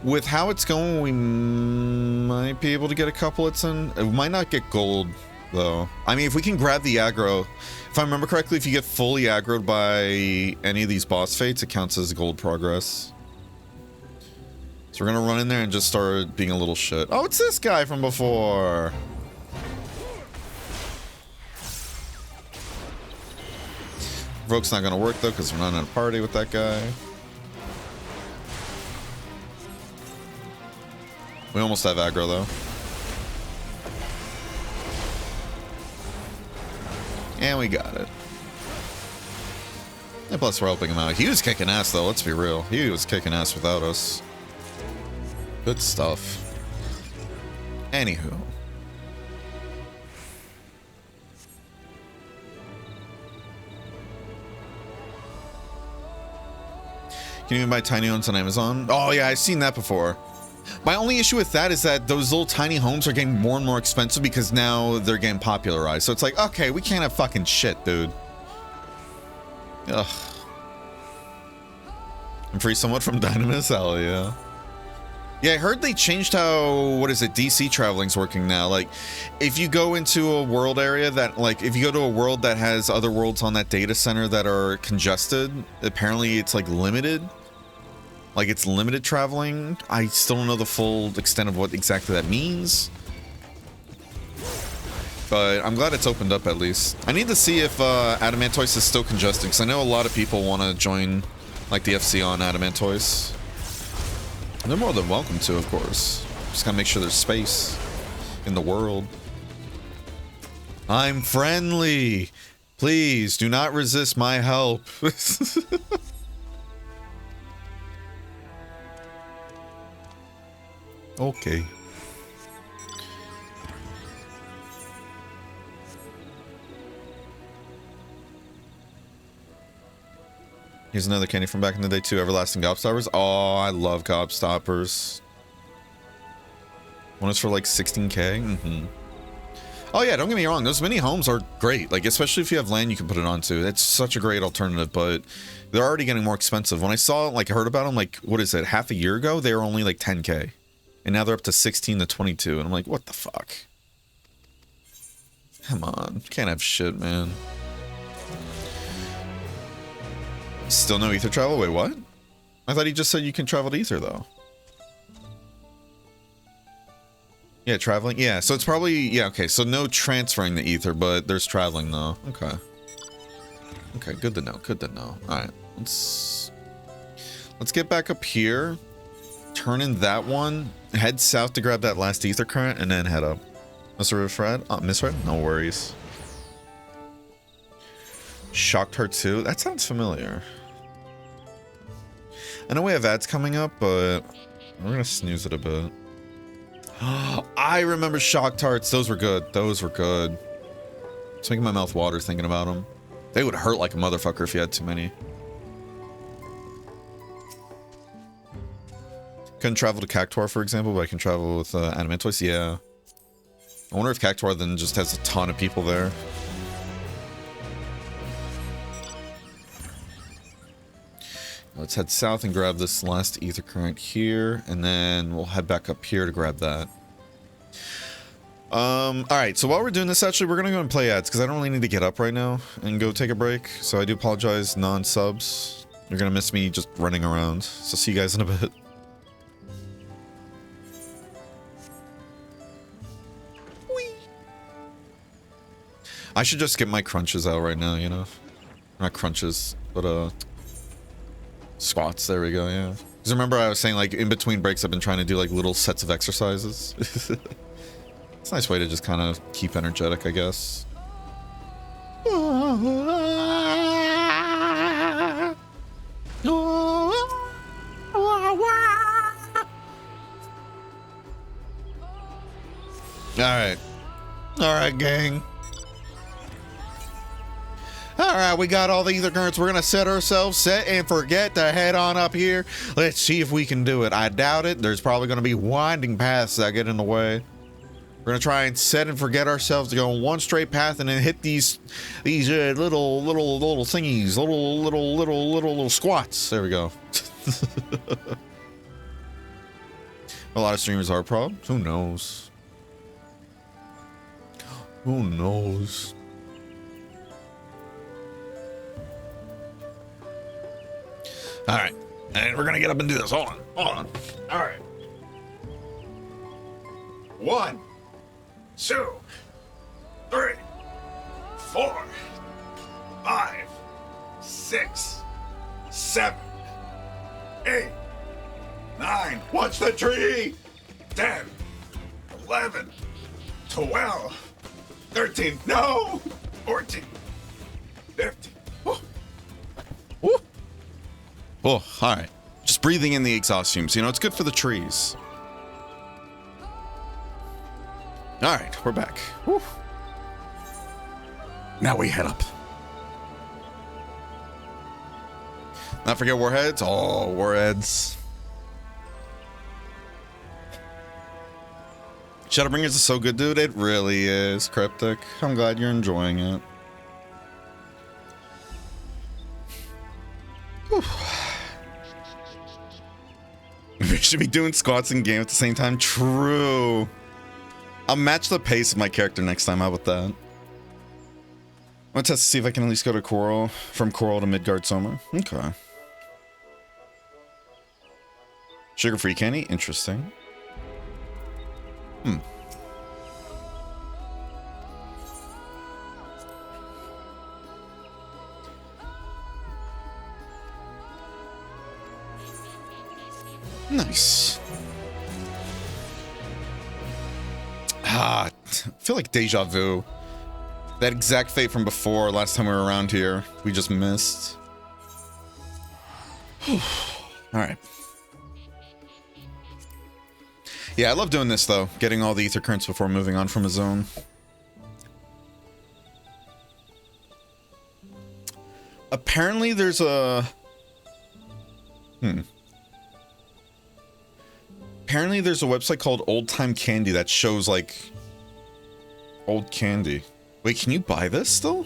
With how it's going, we might be able to get a couple hits in. It might not get gold, though. I mean, if we can grab the aggro, if I remember correctly, if you get fully aggroed by any of these boss fates, it counts as gold progress. So we're gonna run in there and just start being a little shit. Oh, it's this guy from before. Provoke's not gonna work though, because we're not in a party with that guy. We almost have aggro though. And we got it. And plus we're helping him out. He was kicking ass though, let's be real. He was kicking ass without us. Good stuff. Anywho. Can you even buy tiny homes on Amazon? Oh yeah, I've seen that before. My only issue with that is that those little tiny homes are getting more and more expensive because now they're getting popularized. So it's like, okay, we can't have fucking shit, dude. Ugh. I'm free somewhat from Dynamis, hell yeah. Yeah, I heard they changed how, what is it, DC traveling's working now. Like, if you go into a world area that, like, if you go to a world that has other worlds on that data center that are congested, apparently it's, like, limited. Like, it's limited traveling. I still don't know the full extent of what exactly that means. But I'm glad it's opened up at least. I need to see if Adamantoise is still congested, because I know a lot of people want to join, like, the FC on Adamantoise. They're more than welcome to, of course. Just gotta make sure there's space in the world. I'm friendly. Please do not resist my help. Okay. Here's another candy from back in the day too, Everlasting Gobstoppers. Oh, I love Gobstoppers. One is for like 16k. Mm-hmm. Oh yeah, don't get me wrong, those mini homes are great. Like, especially if you have land you can put it onto. It's such a great alternative, but they're already getting more expensive. When I saw, like, heard about them, like, what is it, half a year ago, they were only like 10k. And now they're up to 16 to 22, and I'm like, what the fuck? Come on, can't have shit, man. Still no ether travel? Wait, what? I thought he just said you can travel to ether, though. Yeah, traveling? Yeah, so it's probably... Yeah, okay, so no transferring the ether, but there's traveling, though. Okay. Okay, good to know, good to know. Alright, let's get back up here. Turn in that one. Head south to grab that last ether current, and then head up. Misread? Misread? No worries. Shocked her too? That sounds familiar. I know we have ads coming up, but we're gonna snooze it a bit. I remember Shock Tarts. Those were good. Those were good. It's making my mouth water thinking about them. They would hurt like a motherfucker if you had too many. Couldn't travel to Cactuar, for example, but I can travel with Adamantoise. Yeah. I wonder if Cactuar then just has a ton of people there. Let's head south and grab this last ether current here, and then we'll head back up here to grab that. Alright, so while we're doing this, actually, we're gonna go and play ads, because I don't really need to get up right now and go take a break. So I do apologize, non-subs. You're gonna miss me just running around. So see you guys in a bit. I should just get my crunches out right now, you know? Not crunches, but, squats, there we go, yeah. Because remember I was saying, like, in between breaks I've been trying to do, like, little sets of exercises. It's a nice way to just kind of keep energetic, I guess. Alright. Alright, gang. Alright, we got all the ether currents. We're gonna set ourselves, set and forget to head on up here. Let's see if we can do it. I doubt it. There's probably gonna be winding paths that get in the way. We're gonna try and set and forget ourselves to go on one straight path and then hit these little thingies, little squats. There we go. A lot of streamers are problems. Who knows? Who knows? All right, and we're gonna get up and do this. Hold on. All right. 1, 2, 3, 4, 5, 6, 7, 8, 9. Watch the tree. 10, 11, 12, 13. No. 14, 15. Woo. Oh, all right. Just breathing in the exhaust fumes. You know, it's good for the trees. All right, we're back. Woo. Now we head up. Not forget warheads. Oh, warheads. Shadowbringers is so good, dude. It really is, Cryptic. I'm glad you're enjoying it. Whew. We should be doing squats in game at the same time. True. I'll match the pace of my character next time. How about that? I'm gonna test to see if I can at least go to Coral, from Coral to Midgard Summer. Okay. Sugar-free candy, interesting. Nice. I feel like deja vu. That exact fate from before, last time we were around here, we just missed. All right. Yeah, I love doing this though, getting all the ether currents before moving on from a zone. Apparently there's a... Apparently there's a website called Old Time Candy that shows like old candy. Wait, can you buy this still?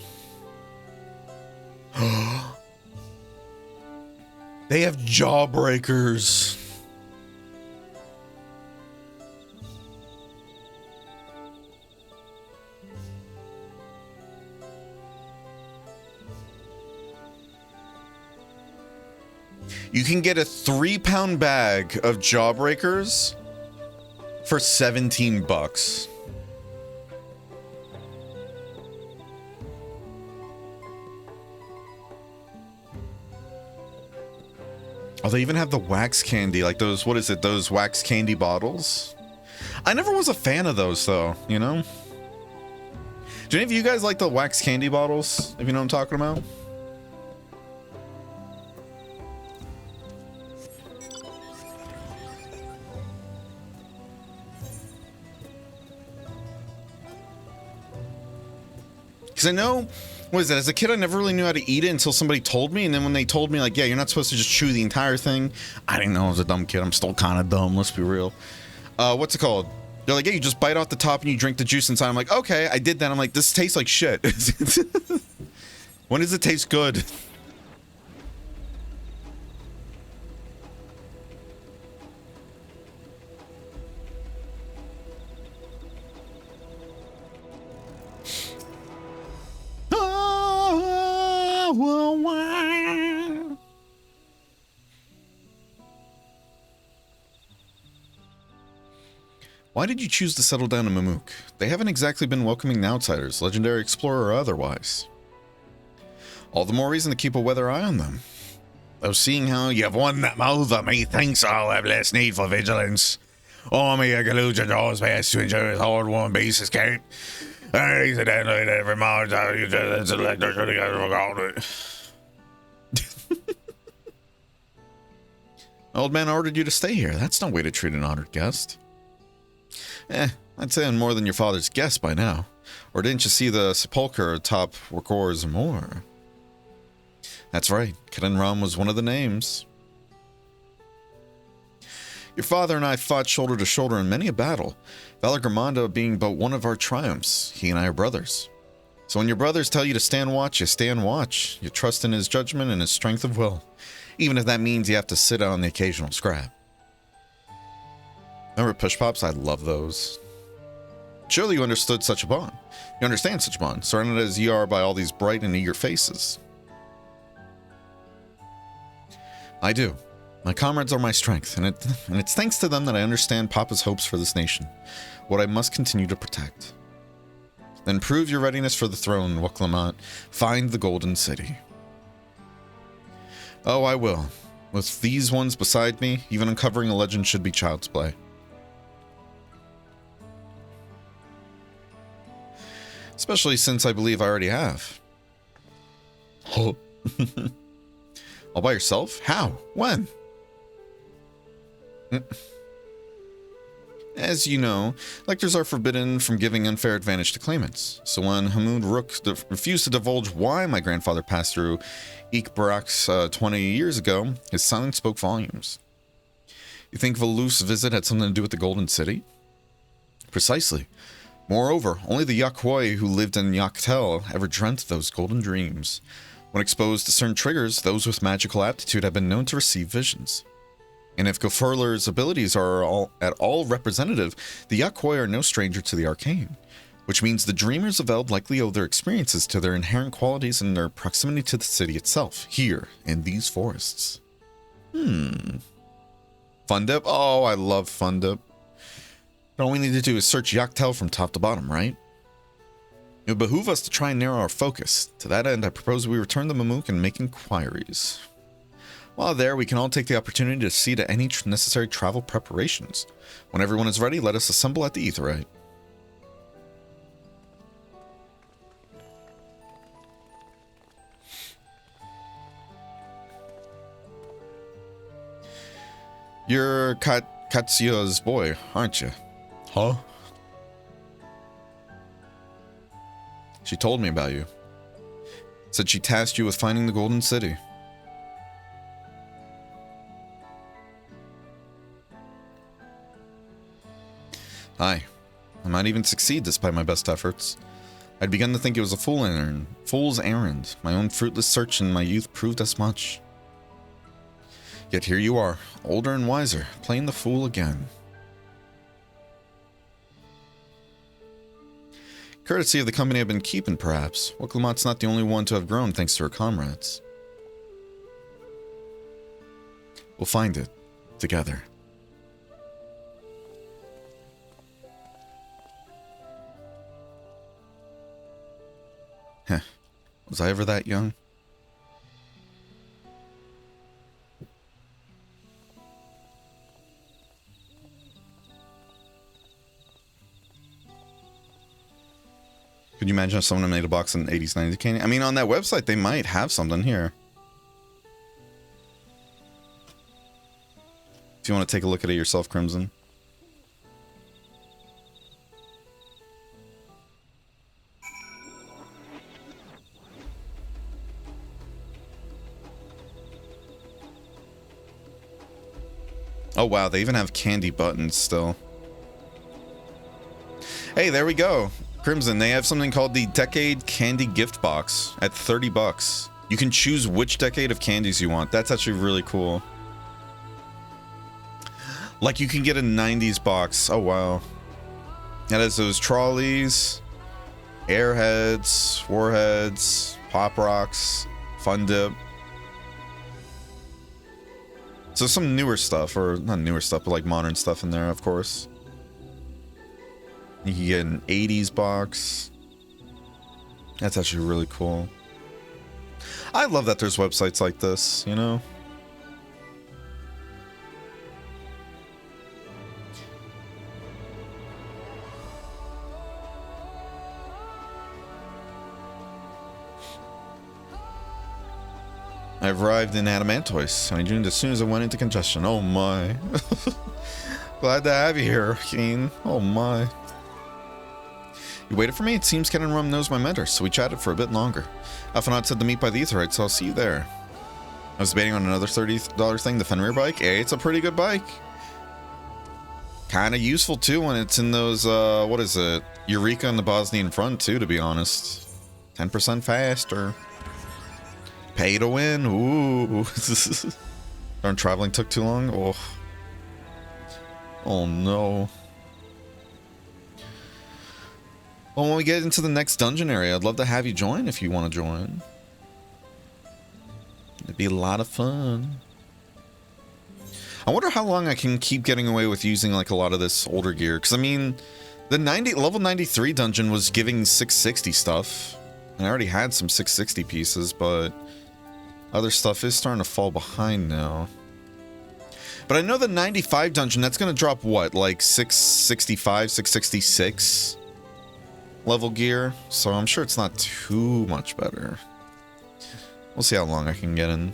They have jawbreakers. You can get a 3-pound bag of jawbreakers for 17 bucks. Oh, they even have the wax candy, like those, what is it, those wax candy bottles? I never was a fan of those though, you know? Do any of you guys like the wax candy bottles, if you know what I'm talking about? Because I know, what is it, as a kid I never really knew how to eat it until somebody told me, and then when they told me like, yeah, you're not supposed to just chew the entire thing, I didn't know I was a dumb kid. I'm still kind of dumb, let's be real. What's it called? They're like, yeah, you just bite off the top and you drink the juice inside. I'm like, okay, I did that. I'm like, this tastes like shit. When does it taste good? Why did you choose to settle down in Mamook? They haven't exactly been welcoming to outsiders, legendary explorer or otherwise. All the more reason to keep a weather eye on them. Though seeing how you've won that mouth of me thinks I'll have less need for vigilance. Only a Galuja draws best to ensure his hard-won beast escape. Accidentally, every March out you just select or should have forgotten it. Old man ordered you to stay here. That's no way to treat an honored guest. I'd say I'm more than your father's guest by now. Or didn't you see the sepulcher atop Wakor's Moor? That's right, Kiden Ram was one of the names. Your father and I fought shoulder to shoulder in many a battle, Valor Gramanda being but one of our triumphs. He and I are brothers. So when your brothers tell you to stand watch, you stand watch. You trust in his judgment and his strength of will, even if that means you have to sit on the occasional scrap. Remember Push Pops? I love those. Surely you understood such a bond. You understand such a bond, surrounded as ye are by all these bright and eager faces. I do. My comrades are my strength, and it's thanks to them that I understand Papa's hopes for this nation, what I must continue to protect. Then prove your readiness for the throne, Wuklamant. Find the Golden City. Oh, I will. With these ones beside me, even uncovering a legend should be child's play. Especially since I believe I already have. Oh. All by yourself? How? When? As you know, lectors are forbidden from giving unfair advantage to claimants. So when Hamoud Rook refused to divulge why my grandfather passed through Ikbarak's 20 years ago, his silence spoke volumes. You think Valus's visit had something to do with the Golden City? Precisely. Moreover, only the Yakwoi who lived in Yaktel ever dreamt those golden dreams. When exposed to certain triggers, those with magical aptitude have been known to receive visions. And if Gofurler's abilities are at all representative, the Yakwoi are no stranger to the arcane, which means the dreamers of Eld likely owe their experiences to their inherent qualities and their proximity to the city itself, here in these forests. Fundip? Oh, I love Fundip. All we need to do is search Yaktel from top to bottom, right? It would behoove us to try and narrow our focus. To that end, I propose we return to Mamook and make inquiries. While there, we can all take the opportunity to see to any necessary travel preparations. When everyone is ready, let us assemble at the Aetheryte. You're Katsuya's boy, aren't you? Huh? She told me about you. Said she tasked you with finding the Golden City. Aye. I might even succeed despite my best efforts. I'd begun to think it was a fool's errand. My own fruitless search in my youth proved as much. Yet here you are, older and wiser, playing the fool again. Courtesy of the company I've been keeping, perhaps. Wuklamant's not the only one to have grown thanks to her comrades. We'll find it. Together. Heh. Was I ever that young? Could you imagine if someone made a box in the 80s, 90s candy? I mean, on that website, they might have something here. If you want to take a look at it yourself, Crimson. Oh, wow. They even have candy buttons still. Hey, there we go. Crimson, they have something called the Decade Candy Gift Box at $30. You can choose which decade of candies you want. That's actually really cool. Like, you can get a 90s box. Oh, wow. That has those trolleys, airheads, warheads, pop rocks, Fun Dip. So some newer stuff, or not newer stuff, but like modern stuff in there, of course. You can get an 80s box. That's actually really cool. I love that there's websites like this, you know? I arrived in Adamantois, and I joined as soon as I went into congestion. Oh my. Glad to have you here, Keen. Oh my. You waited for me? It seems Ken and Rum knows my mentor, so we chatted for a bit longer. Alphanot said to meet by the Aetheryte, so I'll see you there. I was debating on another $30 thing, the Fenrir bike. Hey, it's a pretty good bike. kind of useful too when it's in those, what is it? Eureka and the Bosnian front too, to be honest. 10% faster. Pay to win. Ooh. Darn, traveling took too long. Oh. Oh no. Well, when we get into the next dungeon area, I'd love to have you join if you want to join. It'd be a lot of fun. I wonder how long I can keep getting away with using like a lot of this older gear. Because I mean, the level 93 dungeon was giving 660 stuff. And I already had some 660 pieces, but other stuff is starting to fall behind now. But I know the 95 dungeon, that's going to drop what? Like 665, 666 level gear. So I'm sure it's not too much better. We'll see how long I can get in.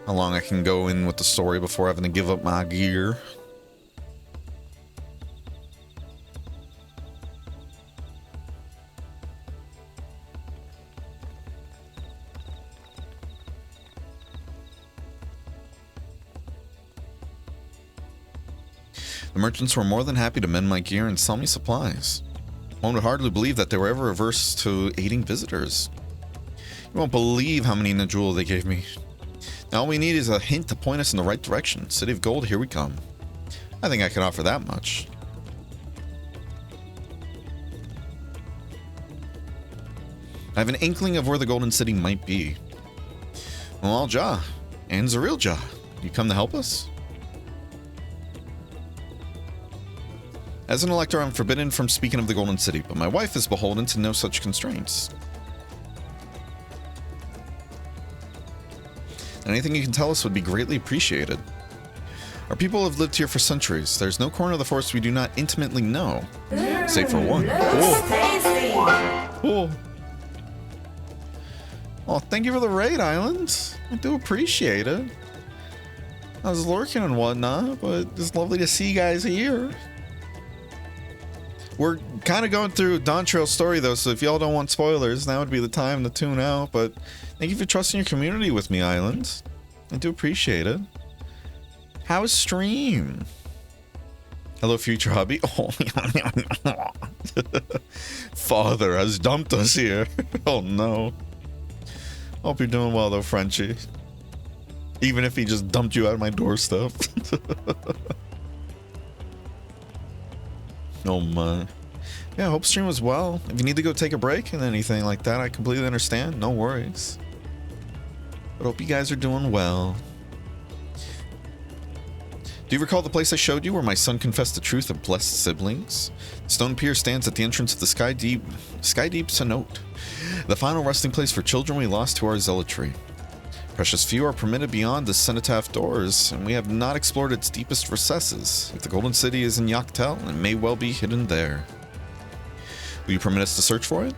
How long I can go in with the story before having to give up my gear. The merchants were more than happy to mend my gear and sell me supplies. One would hardly believe that they were ever averse to aiding visitors. You won't believe how many Najul they gave me. Now all we need is a hint to point us in the right direction. City of Gold, here we come. I think I can offer that much. I have an inkling of where the Golden City might be. Well, Ja, and Zaril Ja, you come to help us? As an elector, I'm forbidden from speaking of the Golden City, but my wife is beholden to no such constraints. Anything you can tell us would be greatly appreciated. Our people have lived here for centuries. There's no corner of the forest we do not intimately know. Save for one. Oh. Well, thank you for the raid, Islands. I do appreciate it. I was lurking and whatnot, but it's lovely to see you guys here. We're kind of going through Dawn Trail's story, though, so if y'all don't want spoilers, now would be the time to tune out. But thank you for trusting your community with me, Island. I do appreciate it. How is stream? Hello, future hubby. Oh, Father has dumped us here. Oh, no. Hope you're doing well, though, Frenchie. Even if he just dumped you out of my doorstep. Oh my. Yeah, I hope stream was well. If you need to go take a break and anything like that, I completely understand. No worries. But hope you guys are doing well. Do you recall the place I showed you where my son confessed the truth of blessed siblings? The stone pier stands at the entrance of the Sky Deep cenote, the final resting place for children we lost to our zealotry. Precious few are permitted beyond the cenotaph doors, and we have not explored its deepest recesses. If the Golden City is in Yaktel, it may well be hidden there. Will you permit us to search for it?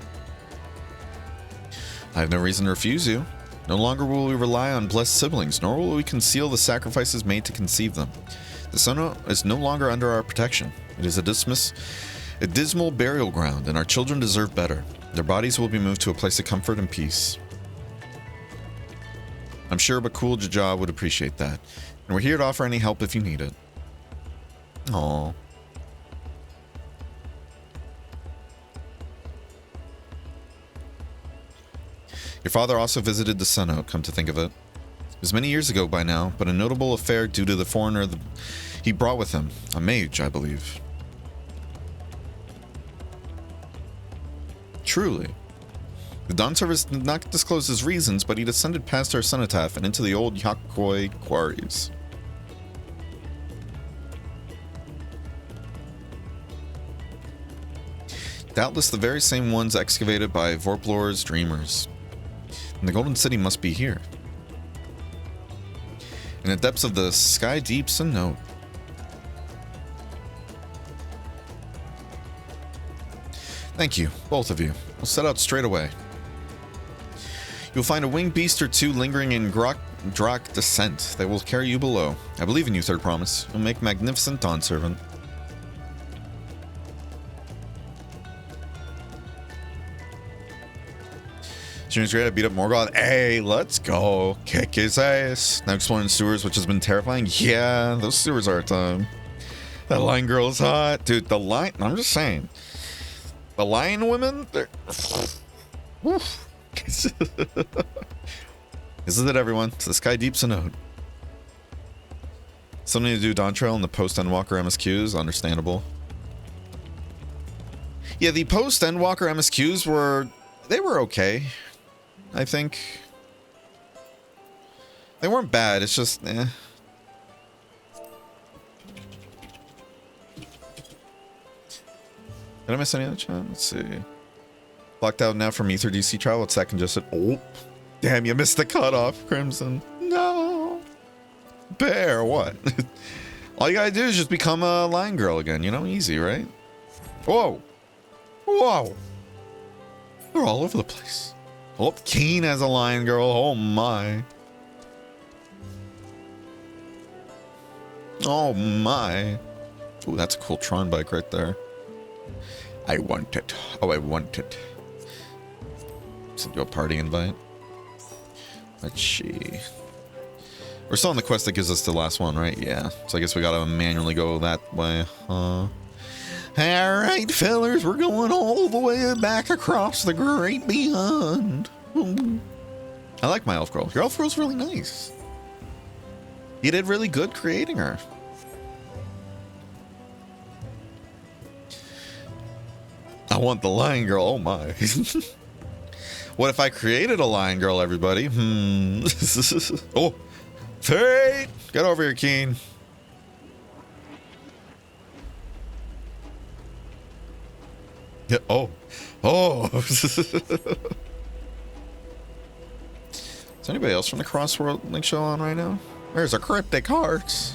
I have no reason to refuse you. No longer will we rely on blessed siblings, nor will we conceal the sacrifices made to conceive them. The cenote is no longer under our protection. It is a dismal burial ground, and our children deserve better. Their bodies will be moved to a place of comfort and peace. I'm sure Bakul Jaja would appreciate that, and we're here to offer any help if you need it. Aww. Your father also visited the cenote, come to think of it. It was many years ago by now, but a notable affair due to the foreigner he brought with him, a mage, I believe. Truly. The Dawn Service did not disclose his reasons, but he descended past our cenotaph and into the old Yakkoi quarries. Doubtless the very same ones excavated by Vorplor's dreamers. And the Golden City must be here. In the depths of the Sky Deep cenote. Thank you, both of you. We'll set out straight away. You'll find a winged beast or two lingering in Drak descent. They will carry you below. I believe in you, Third Promise. You'll make magnificent Dawn Servant. Stream's great. I beat up Morgoth. Hey, let's go. Kick his ass. Now exploring sewers, which has been terrifying. Yeah, those sewers are a time. That lion girl is hot. Dude, the lion... I'm just saying. The lion women, they're... Woof. This is it, everyone. It's the Sky Deep's a note. Something to do Dawn Trail and the post-Endwalker MSQs. Understandable. Yeah, the post-Endwalker MSQs were... They were okay. I think. They weren't bad. It's just... Eh. Did I miss any other chat? Let's see. Blocked out now from Ether DC travel. It's that congested. Oh, damn, you missed the cutoff, Crimson. No. Bear, what? All you gotta do is just become a lion girl again, you know? Easy, right? Whoa. Whoa. They're all over the place. Oh, Keen as a lion girl. Oh, my. Oh, my. Ooh, that's a cool Tron bike right there. I want it. Oh, I want it. Send you a party invite. Let's see. We're still on the quest that gives us the last one, right? Yeah. So I guess we gotta manually go that way. Alright, fellers. We're going all the way back across the great beyond. I like my elf girl. Your elf girl's really nice. You did really good creating her. I want the lion girl. Oh my. What if I created a lion girl, everybody? Oh. Fate! Get over here, Keen. Yeah, oh. Oh. Is anybody else from the Crossworld Link show on right now? There's a cryptic heart.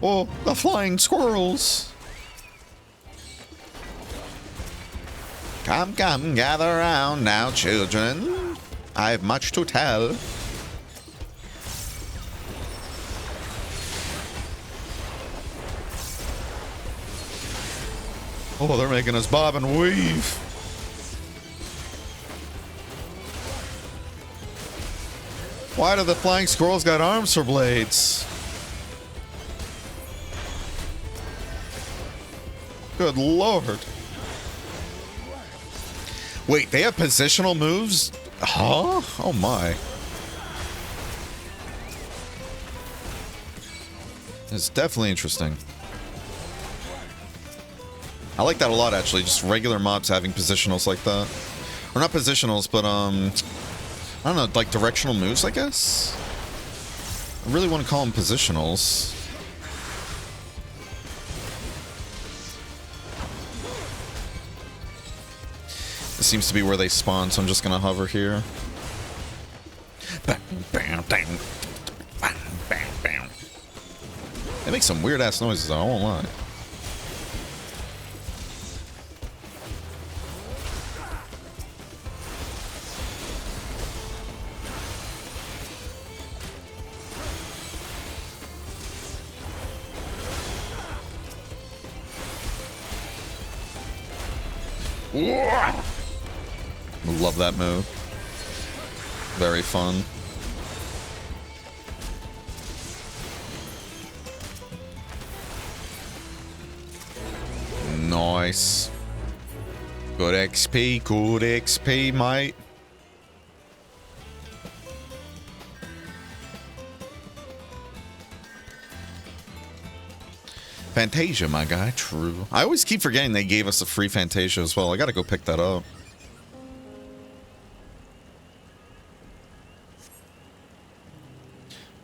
Oh, the flying squirrels. Come, come, gather round now, children. I've much to tell. Oh, they're making us bob and weave. Why do the flying squirrels got arms for blades? Good lord. Wait, they have positional moves? Huh? Oh my. It's definitely interesting. I like that a lot, actually. Just regular mobs having positionals like that. Or not positionals, but, I don't know, like directional moves, I guess? I really want to call them positionals. This seems to be where they spawn, so I'm just going to hover here. They make some weird-ass noises, I won't lie. Love that move. Very fun. Nice. Good XP, mate. Fantasia, my guy. True. I always keep forgetting they gave us a free Fantasia as well. I gotta go pick that up.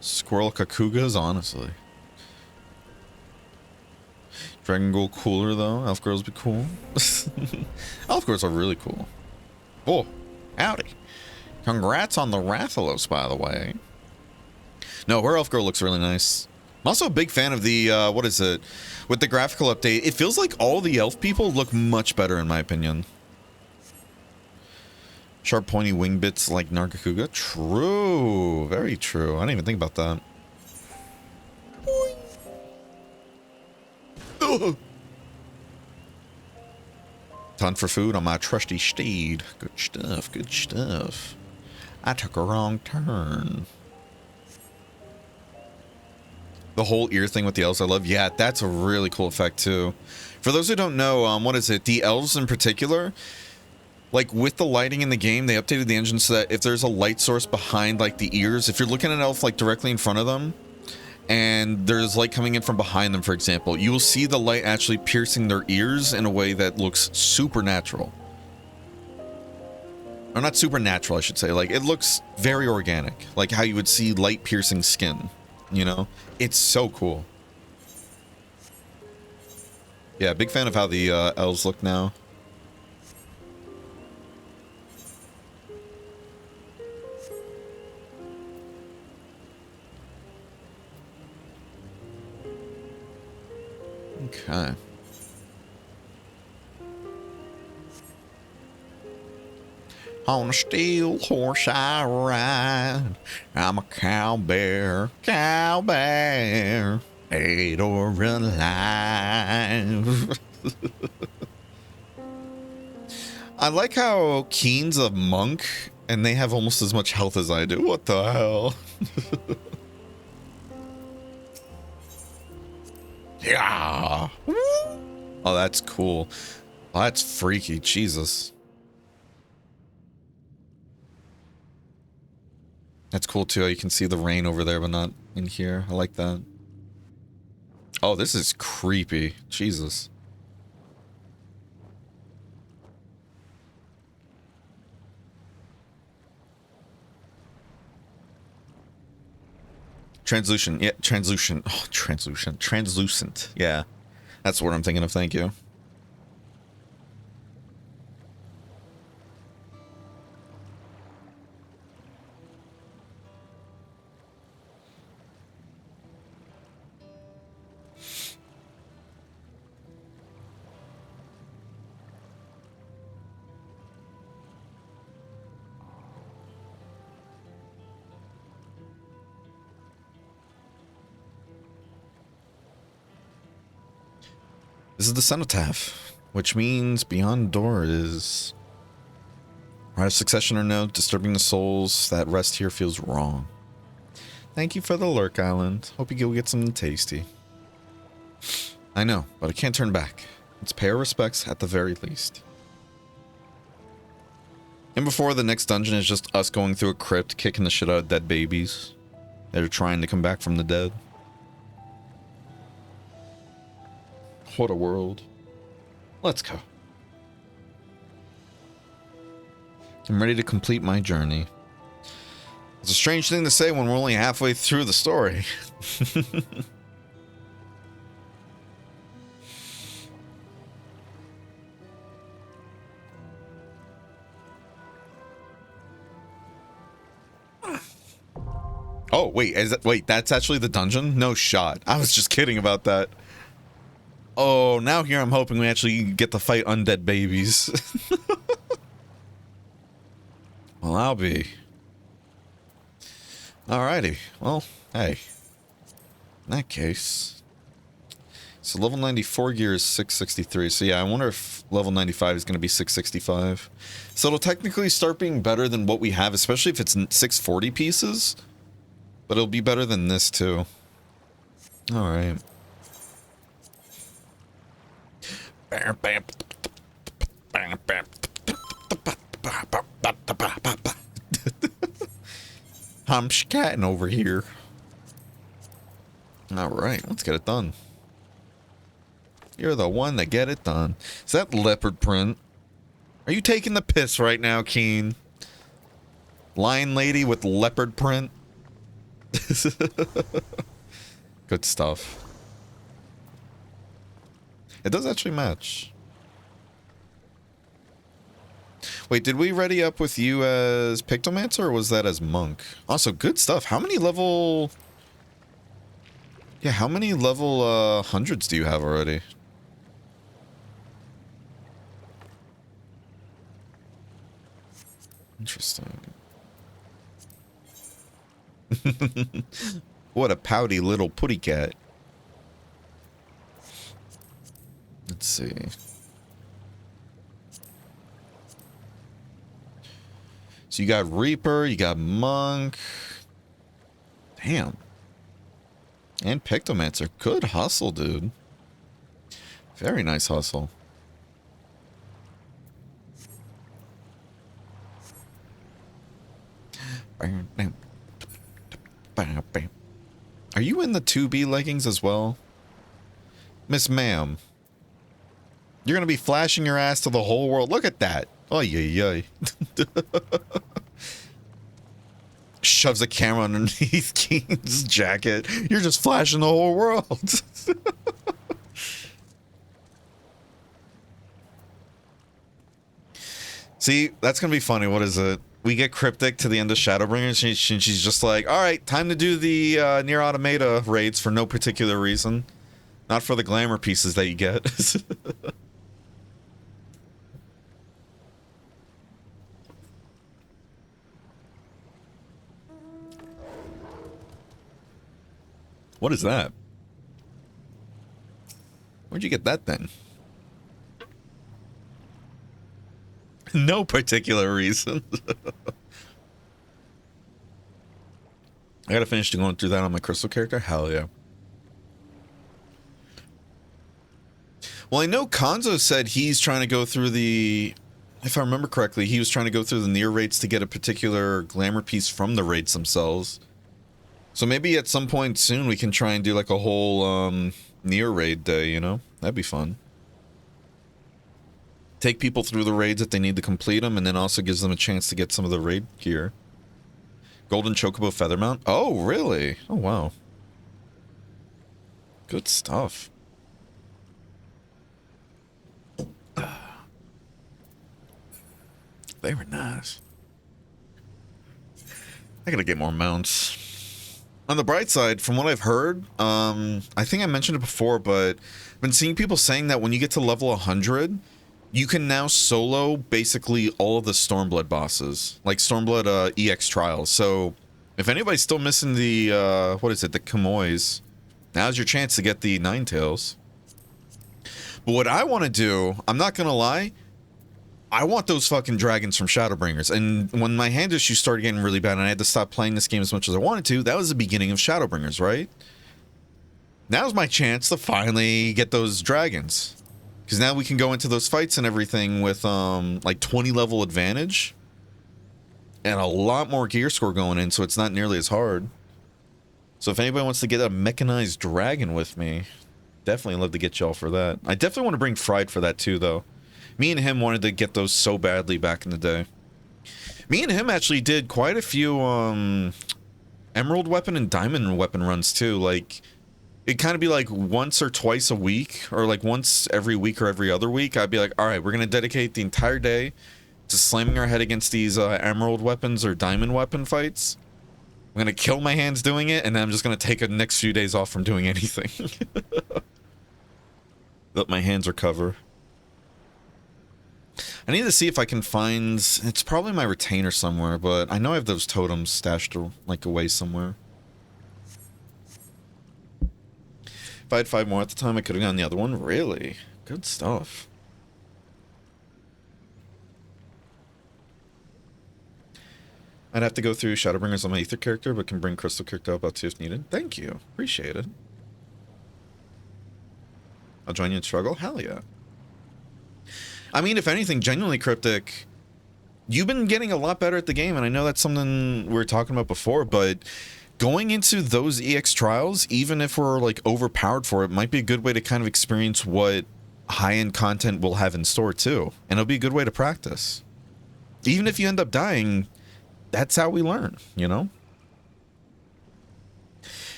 Squirrel Kakugas, honestly. Dragon Gold cooler, though. Elf Girls be cool. Elf Girls are really cool. Oh, howdy. Congrats on the Rathalos, by the way. No, her Elf Girl looks really nice. I'm also a big fan of the, what is it? With the graphical update, it feels like all the elf people look much better, in my opinion. Sharp, pointy wing bits like Nargacuga. True. Very true. I didn't even think about that. Time for food on my trusty steed. Good stuff, good stuff. I took a wrong turn. The whole ear thing with the elves I love. Yeah, that's a really cool effect too. For those who don't know, what is it? The elves in particular, like with the lighting in the game, they updated the engine so that if there's a light source behind like the ears, if you're looking at an elf like directly in front of them, and there's light coming in from behind them, for example, you will see the light actually piercing their ears in a way that looks supernatural. Or not supernatural, I should say. Like, it looks very organic. Like how you would see light piercing skin, you know? It's so cool. Yeah, big fan of how the elves look now. Okay. On a steel horse I ride. I'm a cow bear, dead or alive. I like how Keen's a monk and they have almost as much health as I do. What the hell? Yeah. Oh, that's cool. Oh, that's freaky. Jesus. That's cool too. You can see the rain over there, but not in here. I like that. Oh, this is creepy. Jesus. Translucent. Yeah, translucent. Oh, translucent. Translucent. Yeah. That's what I'm thinking of. Thank you. This is the cenotaph, which means beyond door is right of succession or no, disturbing the souls that rest here feels wrong. Thank you for the lurk, Island. Hope you go get something tasty. I know, but I can't turn back. Let's pay our respects at the very least. And before the next dungeon is just us going through a crypt, kicking the shit out of dead babies that are trying to come back from the dead. What a world. Let's go. I'm ready to complete my journey. It's a strange thing to say when we're only halfway through the story. Oh, wait, that's actually the dungeon? No shot. I was just kidding about that. Oh, now here I'm hoping we actually get to fight undead babies. Well, I'll be. Alrighty. Well, hey. In that case. So level 94 gear is 663. So yeah, I wonder if level 95 is going to be 665. So it'll technically start being better than what we have, especially if it's 640 pieces. But it'll be better than this too. Alright. I'm scatting over here. Alright, let's get it done. You're the one that get it done. Is that leopard print? Are you taking the piss right now, Keen? Lion lady with leopard print? Good stuff. It does actually match. Wait, did we ready up with you as Pictomancer or was that as Monk? Also, good stuff. How many level... Yeah, how many level 100s do you have already? Interesting. What a pouty little putty cat. Let's see. So you got Reaper, you got Monk. Damn. And Pictomancer. Good hustle, dude. Very nice hustle. Are you in the 2B leggings as well? Miss Ma'am. You're going to be flashing your ass to the whole world. Look at that. Oh, yeah. Shoves a camera underneath Keen's jacket. You're just flashing the whole world. See, that's going to be funny. What is it? We get Cryptic to the end of Shadowbringers, and she's just like, all right, time to do the Near Automata raids for no particular reason. Not for the glamour pieces that you get. What is that? Where'd you get that then? No particular reason. I gotta finish going through that on my crystal character? Hell yeah. Well, I know Konzo said he's trying to go through the... If I remember correctly, he was trying to go through the near raids to get a particular glamour piece from the raids themselves. So maybe at some point soon we can try and do like a whole near raid day, you know? That'd be fun. Take people through the raids if they need to complete them, and then also gives them a chance to get some of the raid gear. Golden Chocobo Feather Mount? Oh, really? Oh, wow. Good stuff. Very nice. I gotta get more mounts. On the bright side, from what I've heard, I think I mentioned it before, but I've been seeing people saying that when you get to level 100, you can now solo basically all of the Stormblood bosses, like Stormblood EX trials. So if anybody's still missing the, what is it, the Kamois, now's your chance to get the Ninetales. But what I want to do, I'm not going to lie, I want those fucking dragons from Shadowbringers. And when my hand issues started getting really bad and I had to stop playing this game as much as I wanted to, that was the beginning of Shadowbringers, right? Now's my chance to finally get those dragons. Because now we can go into those fights and everything with, like, 20 level advantage. And a lot more gear score going in, so it's not nearly as hard. So if anybody wants to get a mechanized dragon with me, definitely love to get y'all for that. I definitely want to bring Fried for that too, though. Me and him wanted to get those so badly back in the day. Me and him actually did quite a few Emerald Weapon and Diamond Weapon runs too. Like, it'd kind of be like once or twice a week, or like once every week or every other week. I'd be like, all right, we're going to dedicate the entire day to slamming our head against these Emerald Weapons or Diamond Weapon fights. I'm going to kill my hands doing it, and then I'm just going to take the next few days off from doing anything. Let my hands recover. I need to see if I can find... It's probably my retainer somewhere, but I know I have those totems stashed like away somewhere. If I had 5 more at the time, I could have gotten the other one. Really? Good stuff. I'd have to go through Shadowbringers on my Ether character, but can bring Crystal character up too if needed. Thank you. Appreciate it. I'll join you in struggle? Hell yeah. I mean, if anything, genuinely, Cryptic, you've been getting a lot better at the game, and I know that's something we were talking about before, but going into those EX trials, even if we're, like, overpowered for it, might be a good way to kind of experience what high-end content we'll have in store, too. And it'll be a good way to practice. Even if you end up dying, that's how we learn, you know?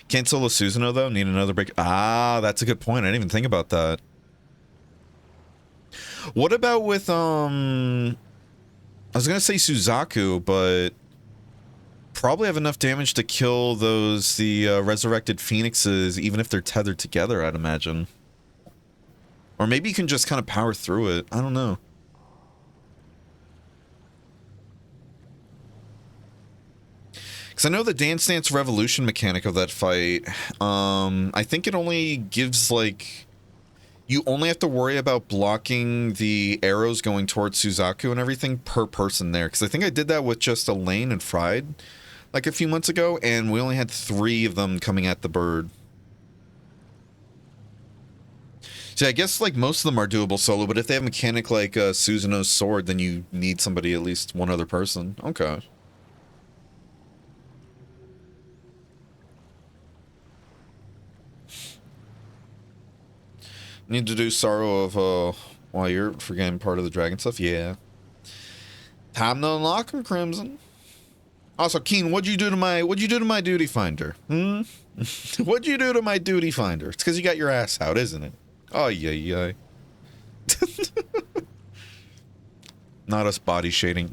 Can't solo Susanoo, though? Need another break? Ah, that's a good point. I didn't even think about that. What about with, I was gonna say Suzaku, but probably have enough damage to kill those, the resurrected phoenixes, even if they're tethered together, I'd imagine. Or maybe you can just kind of power through it. I don't know. Because I know the Dance Dance Revolution mechanic of that fight, I think it only gives, like... You only have to worry about blocking the arrows going towards Suzaku and everything per person there. Because I think I did that with just Elaine and Fried like a few months ago, and we only had 3 of them coming at the bird. See, I guess like most of them are doable solo, but if they have a mechanic like Susanoo's sword, then you need somebody, at least one other person. Okay. Need to do Sorrow of while you're forgetting part of the dragon stuff? Yeah. Time to unlock him, Crimson. Also, Keen, what'd you do to my duty finder? Hmm? What'd you do to my duty finder? It's because you got your ass out, isn't it? Oh yeah. Not us body shaming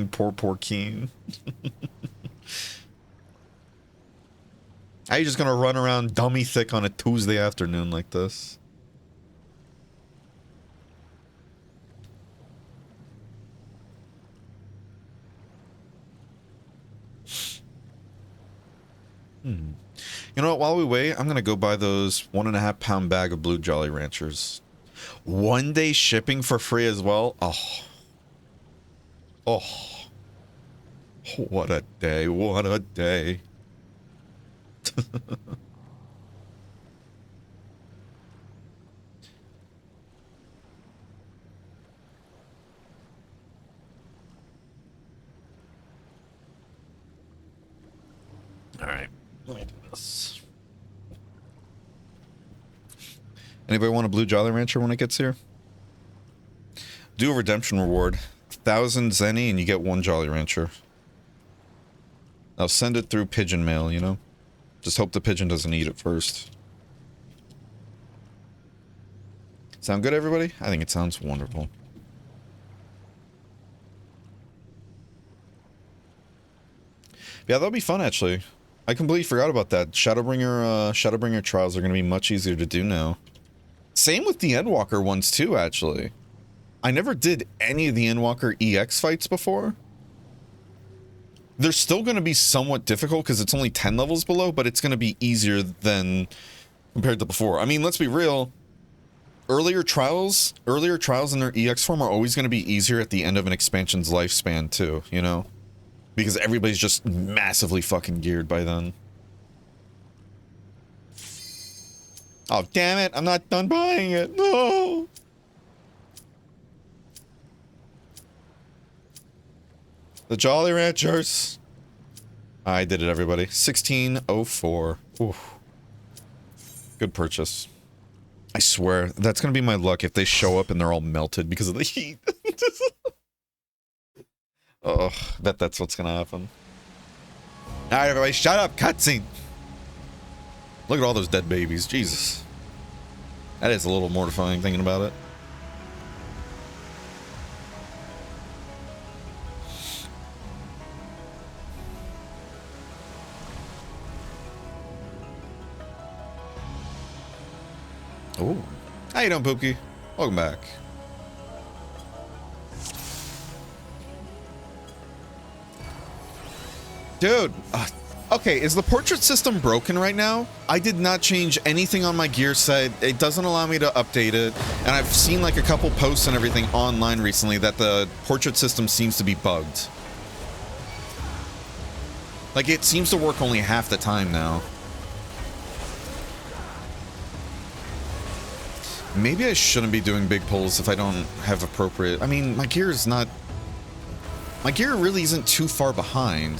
poor Keen. How you just gonna run around dummy thick on a Tuesday afternoon like this? You know what, while we wait, I'm gonna go buy those 1.5 pound bag of blue Jolly Ranchers. 1 day shipping for free as well. Oh, what a day, what a day. All right, let me do this. Anybody want a blue Jolly Rancher when it gets here? Do a redemption reward. 1,000 Zenny and you get 1 Jolly Rancher. I'll send it through pigeon mail, you know? Just hope the pigeon doesn't eat it first. Sound good, everybody? I think it sounds wonderful. Yeah, that'll be fun, actually. I completely forgot about that. Shadowbringer trials are going to be much easier to do now. Same with the Endwalker ones, too, actually. I never did any of the Endwalker EX fights before. They're still going to be somewhat difficult because it's only 10 levels below, but it's going to be easier than compared to before. I mean, let's be real. Earlier trials in their EX form are always going to be easier at the end of an expansion's lifespan, too, you know? Because everybody's just massively fucking geared by then. Oh, damn it. I'm not done buying it. No. The Jolly Ranchers. I did it, everybody. 1604. Oof. Good purchase. I swear, that's going to be my luck if they show up and they're all melted because of the heat. Oh, bet that's what's going to happen. Alright, everybody, shut up. Cutscene. Look at all those dead babies. Jesus. That is a little mortifying thinking about it. Oh. How you doing, Pookie? Welcome back. Dude, okay, is the portrait system broken right now? I did not change anything on my gear set. It doesn't allow me to update it. And I've seen like a couple posts and everything online recently that the portrait system seems to be bugged. Like, it seems to work only half the time now. Maybe I shouldn't be doing big pulls if I don't have appropriate... I mean, my gear is not... My gear really isn't too far behind.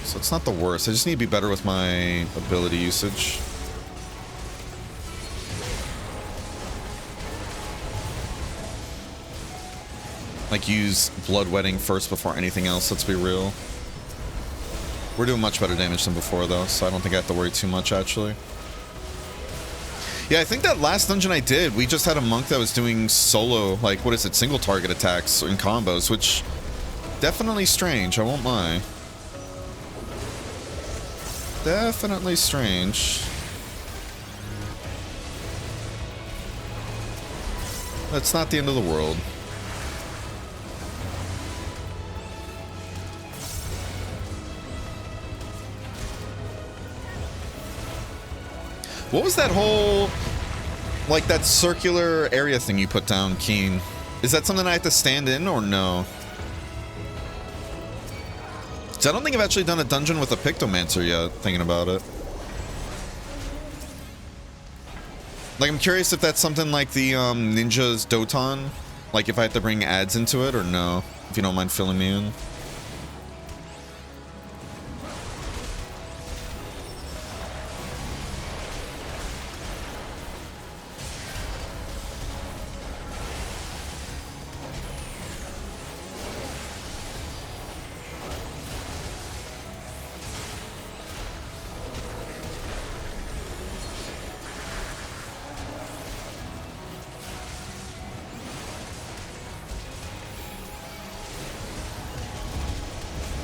So it's not the worst. I just need to be better with my ability usage. Like, use bloodwetting first before anything else, let's be real. We're doing much better damage than before, though, so I don't think I have to worry too much, actually. Yeah, I think that last dungeon I did, we just had a monk that was doing solo, like, what is it, single target attacks in combos, which definitely strange, I won't lie. Definitely strange. That's not the end of the world. What was that whole, like, that circular area thing you put down, Keen? Is that something I have to stand in, or no? 'Cause I don't think I've actually done a dungeon with a Pictomancer yet, thinking about it. Like, I'm curious if that's something like the Ninja's Doton. Like, if I have to bring ads into it or no. If you don't mind filling me in.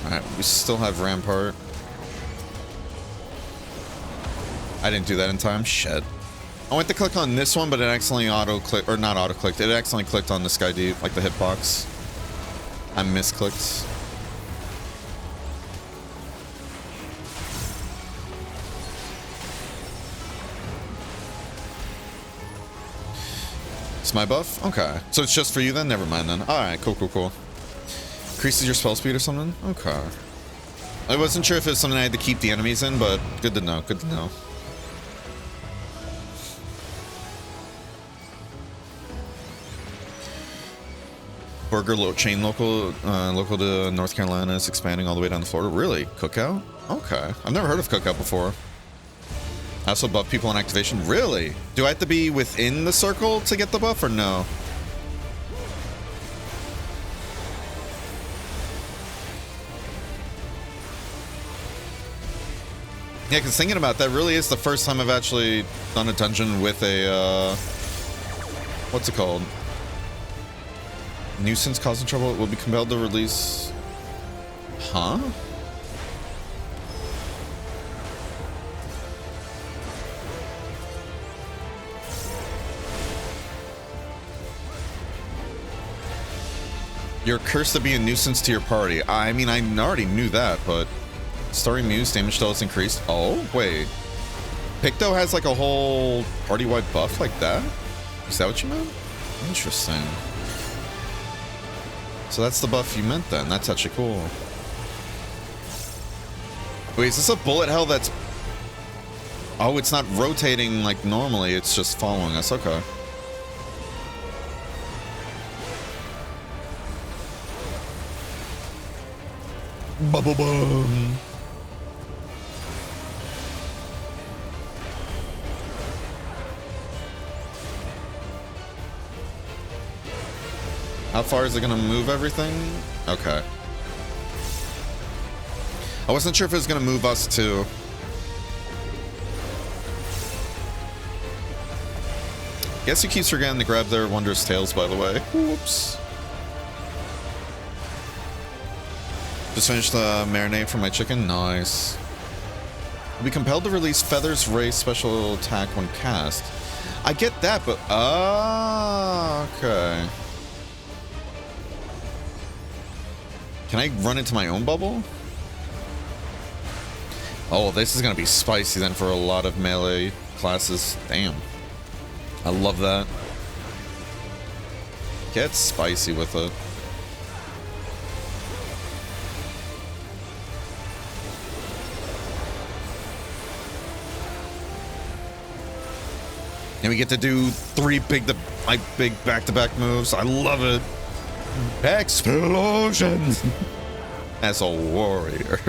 Alright, we still have Rampart. I didn't do that in time. Shit. I went to click on this one, but it accidentally auto-clicked, or not auto-clicked, it accidentally clicked on the Sky Deep, like the hitbox. I misclicked. It's my buff? Okay. So it's just for you then? Never mind then. Alright, cool, cool, cool. Increases your spell speed or something? Okay. I wasn't sure if it was something I had to keep the enemies in, but good to know, good to know. Burger chain local to North Carolina is expanding all the way down to Florida. Really? Cookout? Okay. I've never heard of Cookout before. I also buff people on activation. Really? Do I have to be within the circle to get the buff or no? Yeah, because thinking about that really is the first time I've actually done a dungeon with a, what's it called? Nuisance causing trouble will be compelled to release... Huh? You're cursed to be a nuisance to your party. I mean, I already knew that, but... Story Muse, damage still has increased. Oh, wait. Picto has like a whole party-wide buff like that? Is that what you meant? Interesting. So that's the buff you meant then. That's actually cool. Wait, is this a bullet hell that's... Oh, it's not rotating like normally. It's just following us. Okay. Bubble bum. How far is it gonna move everything? Okay. I wasn't sure if it was gonna move us too. Guess he keeps forgetting to grab their wondrous tails, by the way. Whoops. Just finished the marinade for my chicken. Nice. Will be compelled to release Feathers Ray special attack when cast. I get that, but... okay. Can I run into my own bubble? Oh, this is going to be spicy then for a lot of melee classes. Damn. I love that. Get spicy with it. And we get to do three big back-to-back moves. I love it. Explosions! As a warrior.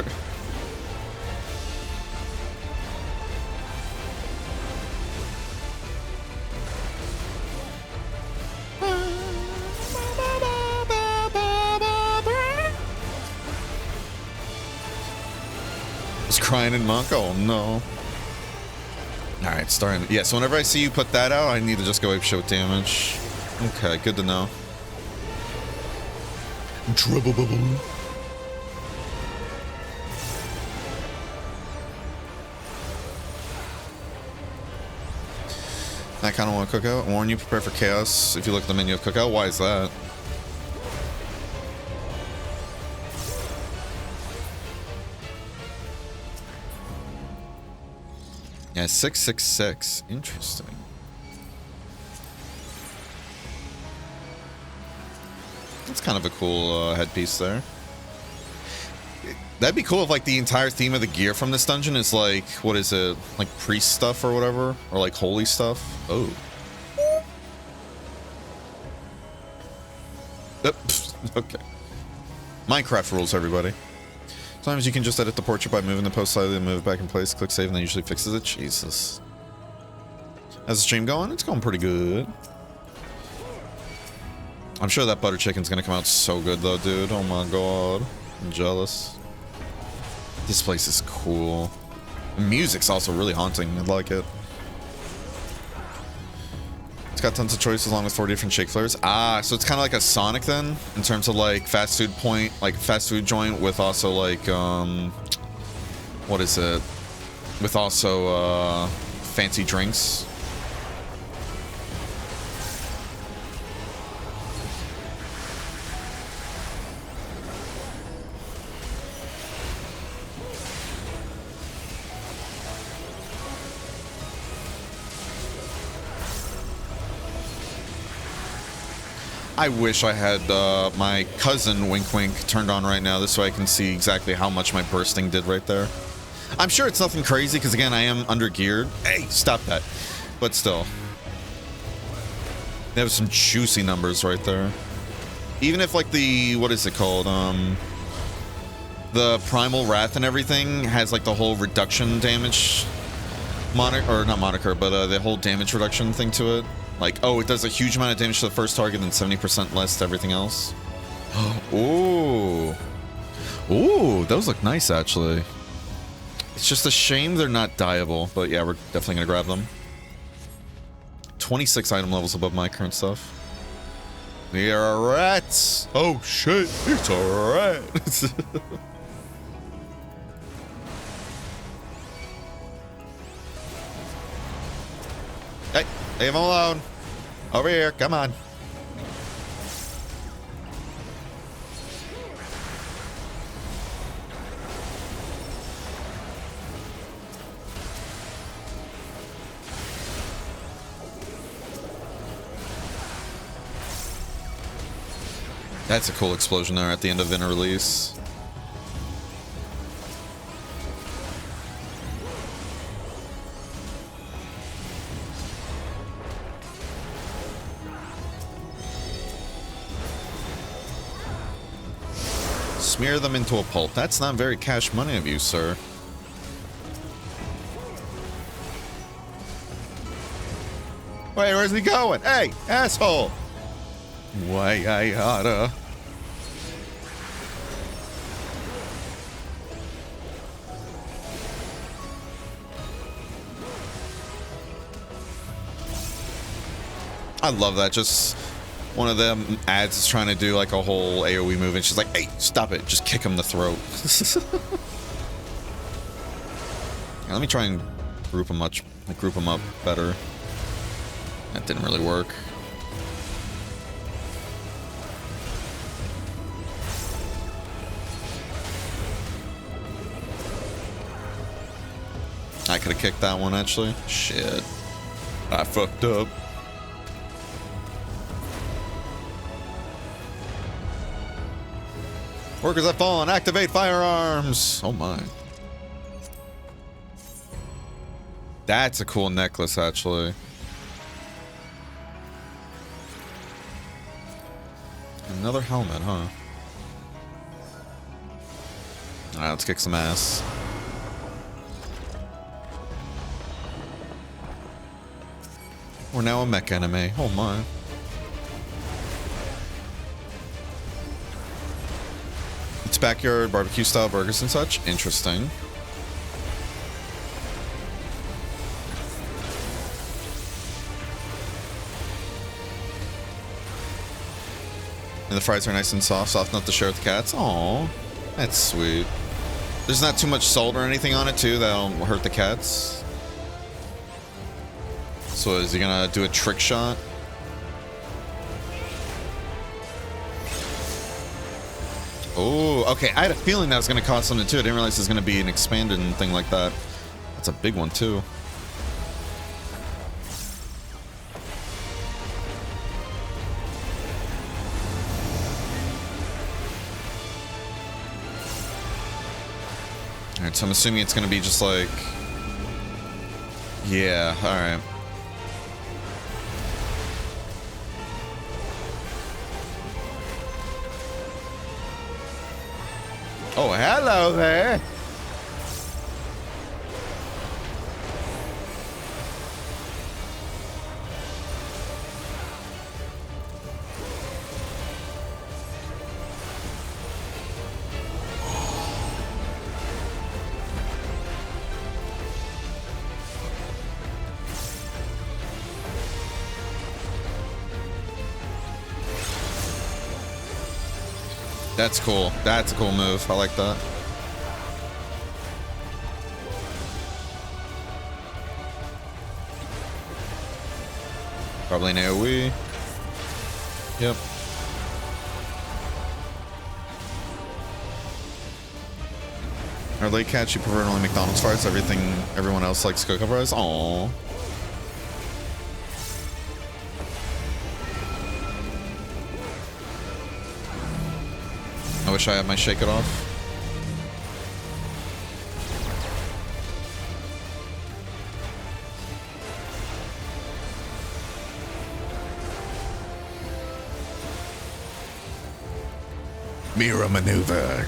Was crying in monk? Oh no. Alright, starting. Yeah, so whenever I see you put that out, I need to just go apeshit damage. Okay, good to know. Trouble bubble. I kind of want to Cookout. Warn you, prepare for chaos if you look at the menu of Cookout. Why is that? Yeah, 666. Interesting. That's kind of a cool headpiece there. That'd be cool if like the entire theme of the gear from this dungeon is like, what is it? Like priest stuff or whatever? Or like holy stuff? Oh. Okay. Minecraft rules, everybody. Sometimes you can just edit the portrait by moving the post slightly and move it back in place. Click save and that usually fixes it. Jesus. How's the stream going? It's going pretty good. I'm sure that butter chicken's gonna come out so good though, dude. Oh my god. I'm jealous. This place is cool. The music's also really haunting. I like it. It's got tons of choices along with 4 different shake flavors. Ah, so it's kind of like a Sonic then, in terms of like fast food point, like fast food joint with also like, what is it? With also, fancy drinks. I wish I had my cousin Wink Wink turned on right now, this way I can see exactly how much my bursting did right there. I'm sure it's nothing crazy, because again, I am under geared. Hey, stop that. But still. They have some juicy numbers right there. Even if like the, what is it called? The Primal Wrath and everything has like the whole reduction damage moniker, or not moniker, but the whole damage reduction thing to it. Like, oh, it does a huge amount of damage to the first target and 70% less to everything else. Ooh. Ooh, those look nice, actually. It's just a shame they're not dyeable, but yeah, we're definitely going to grab them. 26 item levels above my current stuff. We are rats. Oh, shit. It's a rat. Hey, leave him alone. Over here, come on. That's a cool explosion there at the end of inner release. Smear them into a pulp. That's not very cash money of you, sir. Wait, where's he going? Hey, asshole! Why I oughta. I love that. Just one of them ads is trying to do like a whole AoE move and she's like, hey, stop it. Just kick him in the throat. Yeah, let me try and group them up better. That didn't really work. I could have kicked that one, actually. Shit. I fucked up. Workers have fallen. Activate firearms. Oh my. That's a cool necklace, actually. Another helmet, huh? Alright, let's kick some ass. We're now a mech anime. Oh my. It's backyard barbecue style burgers and such. Interesting. And the fries are nice and soft enough to share with the cats. Aw, that's sweet. There's not too much salt or anything on it too that'll hurt the cats. So is he gonna do a trick shot? Oh, okay. I had a feeling that was gonna cost something too. I didn't realize it was gonna be an expanded thing like that. That's a big one too. Alright, so I'm assuming it's gonna be just like... Yeah, alright. Oh, hello there! That's cool. That's a cool move. I like that. Probably an AoE. Yep. Our late cat, she preferred only McDonald's fries. Everyone else likes Cocoa fries. Aww. I wish I had my Shake It Off. Mirror maneuver.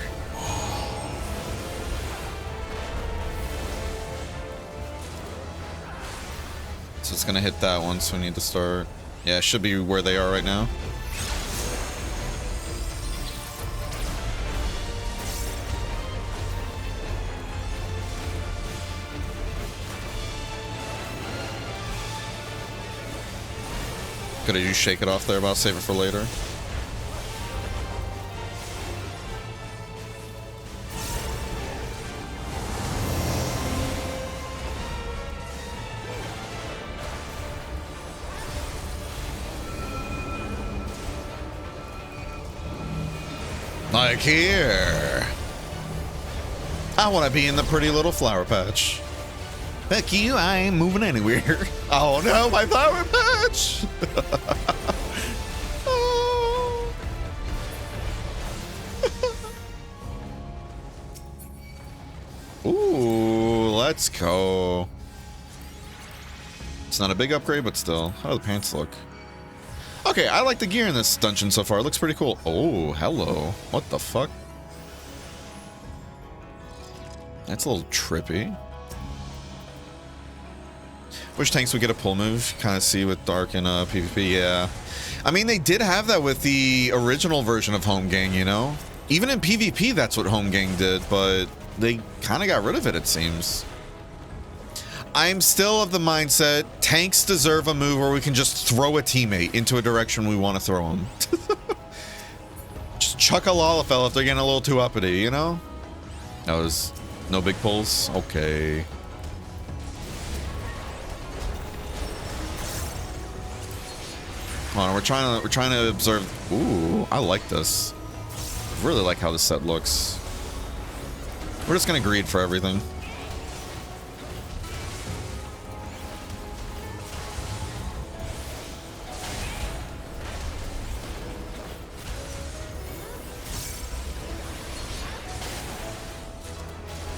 So it's gonna hit that one, so we need to start. Yeah, it should be where they are right now. Could have just Shake It Off there, but I'll save it for later. Like here. I want to be in the pretty little flower patch. Heck you, I ain't moving anywhere. Oh no, my flower patch! Oh. Ooh, let's go. It's not a big upgrade, but still. How do the pants look? Okay, I like the gear in this dungeon so far. It looks pretty cool. Oh, hello. What the fuck? That's a little trippy. Wish tanks would get a pull move. Kind of see with Dark and PvP, yeah. I mean, they did have that with the original version of Home Gang, you know? Even in PvP, that's what Home Gang did, but they kind of got rid of it, it seems. I'm still of the mindset, tanks deserve a move where we can just throw a teammate into a direction we want to throw them. Just chuck a Lalafell if they're getting a little too uppity, you know? That was no big pulls? Okay. Hold on, we're trying to observe. Ooh, I like this. I really like how this set looks. We're just gonna greed for everything.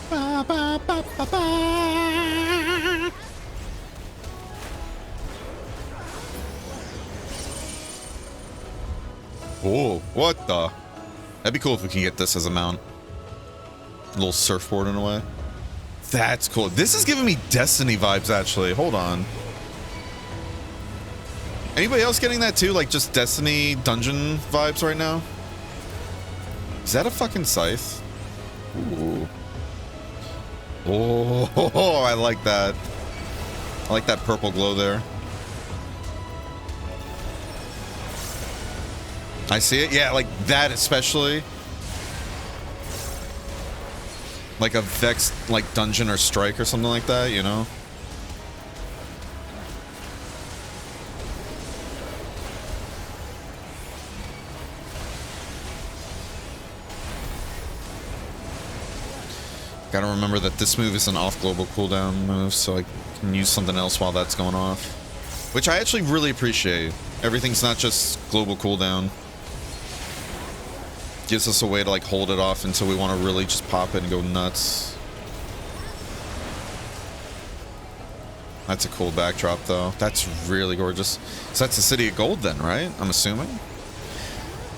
Ba, ba, ba, ba, ba. Oh, what the? That'd be cool if we can get this as a mount. A little surfboard in a way. That's cool. This is giving me Destiny vibes, actually. Hold on. Anybody else getting that too? Like just Destiny dungeon vibes right now? Is that a fucking scythe? Ooh. Oh, I like that. I like that purple glow there. I see it. Yeah, like that especially. Like a Vex, like dungeon or strike or something like that, you know? Gotta remember that this move is an off-global cooldown move, so I can use something else while that's going off. Which I actually really appreciate. Everything's not just global cooldown. Gives us a way to like hold it off until we want to really just pop it and go nuts. That's a cool backdrop, though. That's really gorgeous. So that's the City of Gold, then, right? I'm assuming.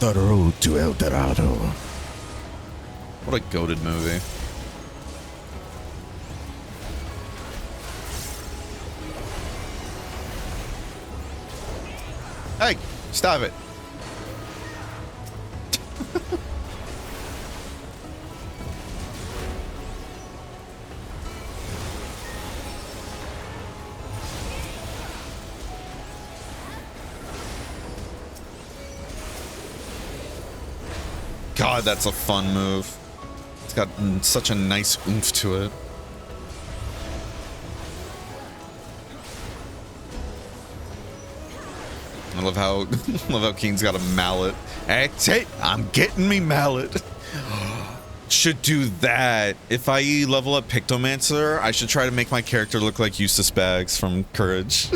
The road to El Dorado. What a goated movie. Hey, stop it. God, that's a fun move. It's got such a nice oomph to it. I love how love how Keen's got a mallet. That's it. I'm getting me mallet. Should do that. If I level up Pictomancer, I should try to make my character look like Eustace Baggs from Courage.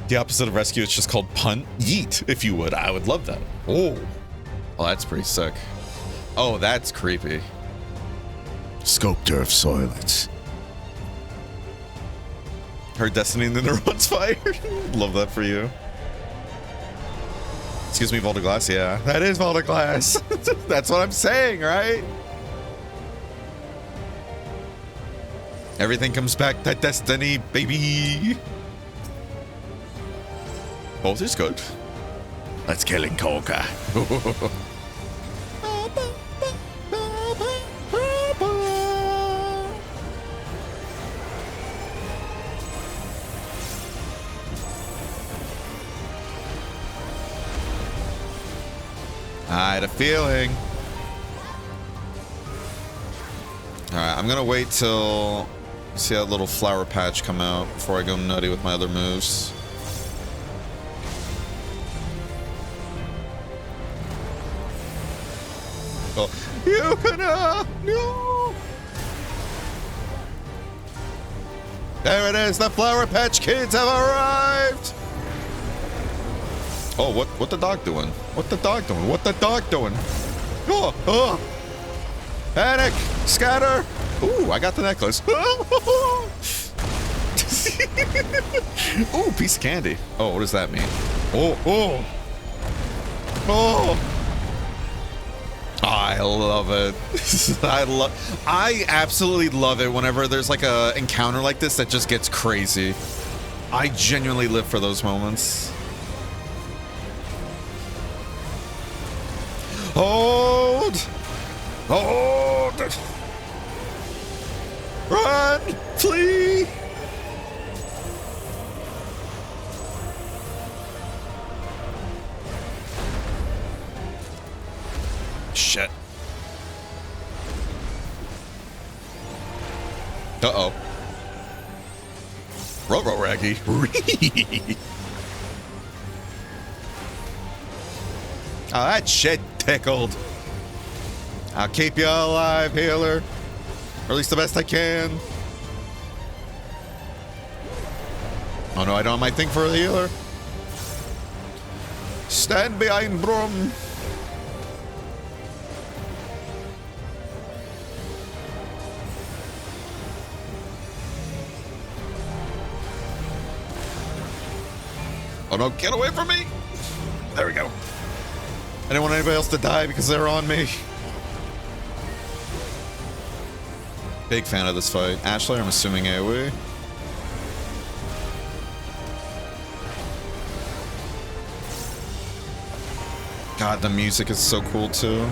The opposite of rescue, it's just called punt. Yeet, if you would. I would love that. Oh. Well, that's pretty sick. Oh, that's creepy. Sculptor of Soilets. Her destiny and then her one's fired. Love that for you. Excuse me, Vault of Glass. Yeah, that is Vault of Glass. That's what I'm saying, right? Everything comes back to destiny, baby. Both is good. Let's kill and conquer. I had a feeling. Alright, I'm gonna wait till see that little flower patch come out before I go nutty with my other moves. Oh, you can no. There it is, the Flower Patch Kids have arrived! Oh, what the dog doing? What the dog doing? What the dog doing? Oh, oh! Panic! Scatter! Ooh, I got the necklace. Ooh, piece of candy. Oh, what does that mean? Oh, oh! Oh! I love it. I absolutely love it whenever there's like a encounter like this that just gets crazy. I genuinely live for those moments. Hold! Hold! Run! Flee! Shit. Uh-oh. Ruh-roh, Raggy. Oh, that shit tickled. I'll keep you alive, healer. Or at least the best I can. Oh no, I don't have my thing for the healer. Stand behind Brum. Oh no, get away from me! There we go. I didn't want anybody else to die because they're on me. Big fan of this fight. Ashler, I'm assuming AoE. God, the music is so cool too.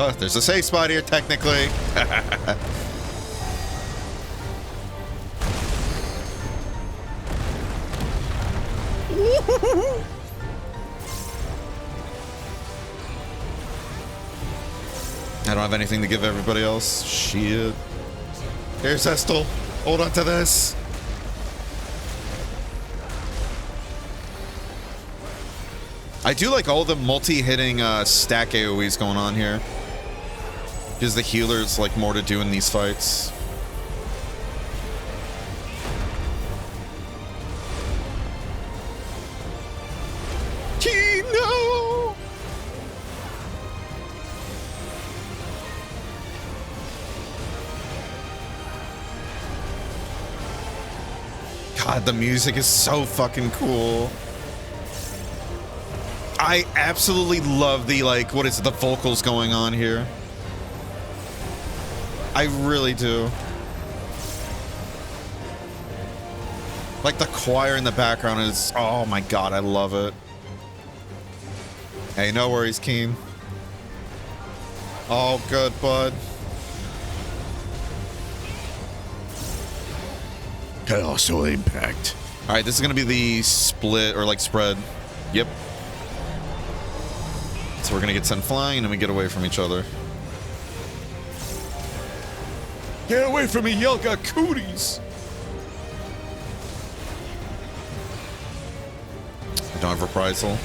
Oh, there's a safe spot here, technically. I don't have anything to give everybody else. Shit. Here's Estel. Hold on to this. I do like all the multi-hitting stack AoEs going on here. Gives the healers like more to do in these fights. No! God, the music is so fucking cool. I absolutely love the, like, what is it, the vocals going on here. I really do. Like the choir in the background is, oh my God, I love it. Hey, no worries, Keen. Oh, good, bud. Colossal impact. All right, this is gonna be the split or like spread. Yep. So we're gonna get sent flying and then we get away from each other. Get away from me, y'all got cooties. I don't have reprisal.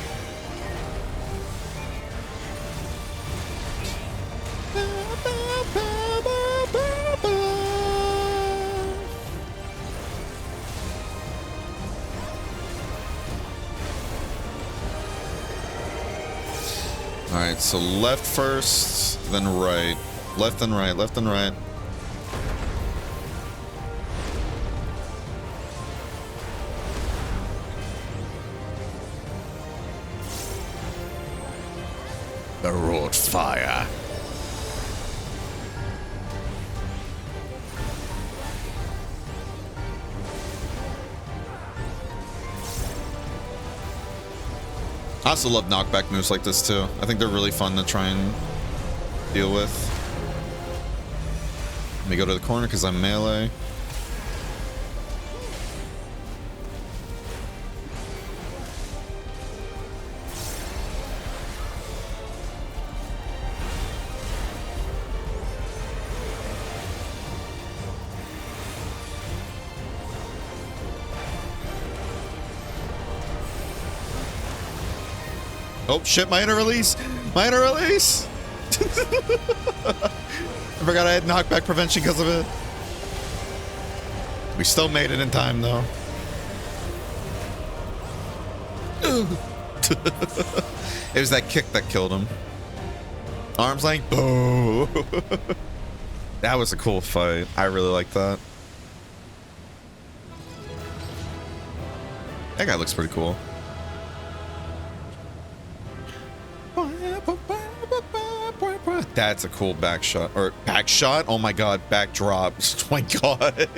Alright, so left first, then right. Left and right, left and right. The wrought fire. I also love knockback moves like this too. I think they're really fun to try and deal with. Let me go to the corner because I'm melee. Oh shit, my inner release! My inner release! I forgot I had knockback prevention because of it. We still made it in time though. It was that kick that killed him. Arms length, boo! That was a cool fight. I really like that. That guy looks pretty cool. That's a cool back shot. Or back shot? Oh my god, backdrop. Oh my god.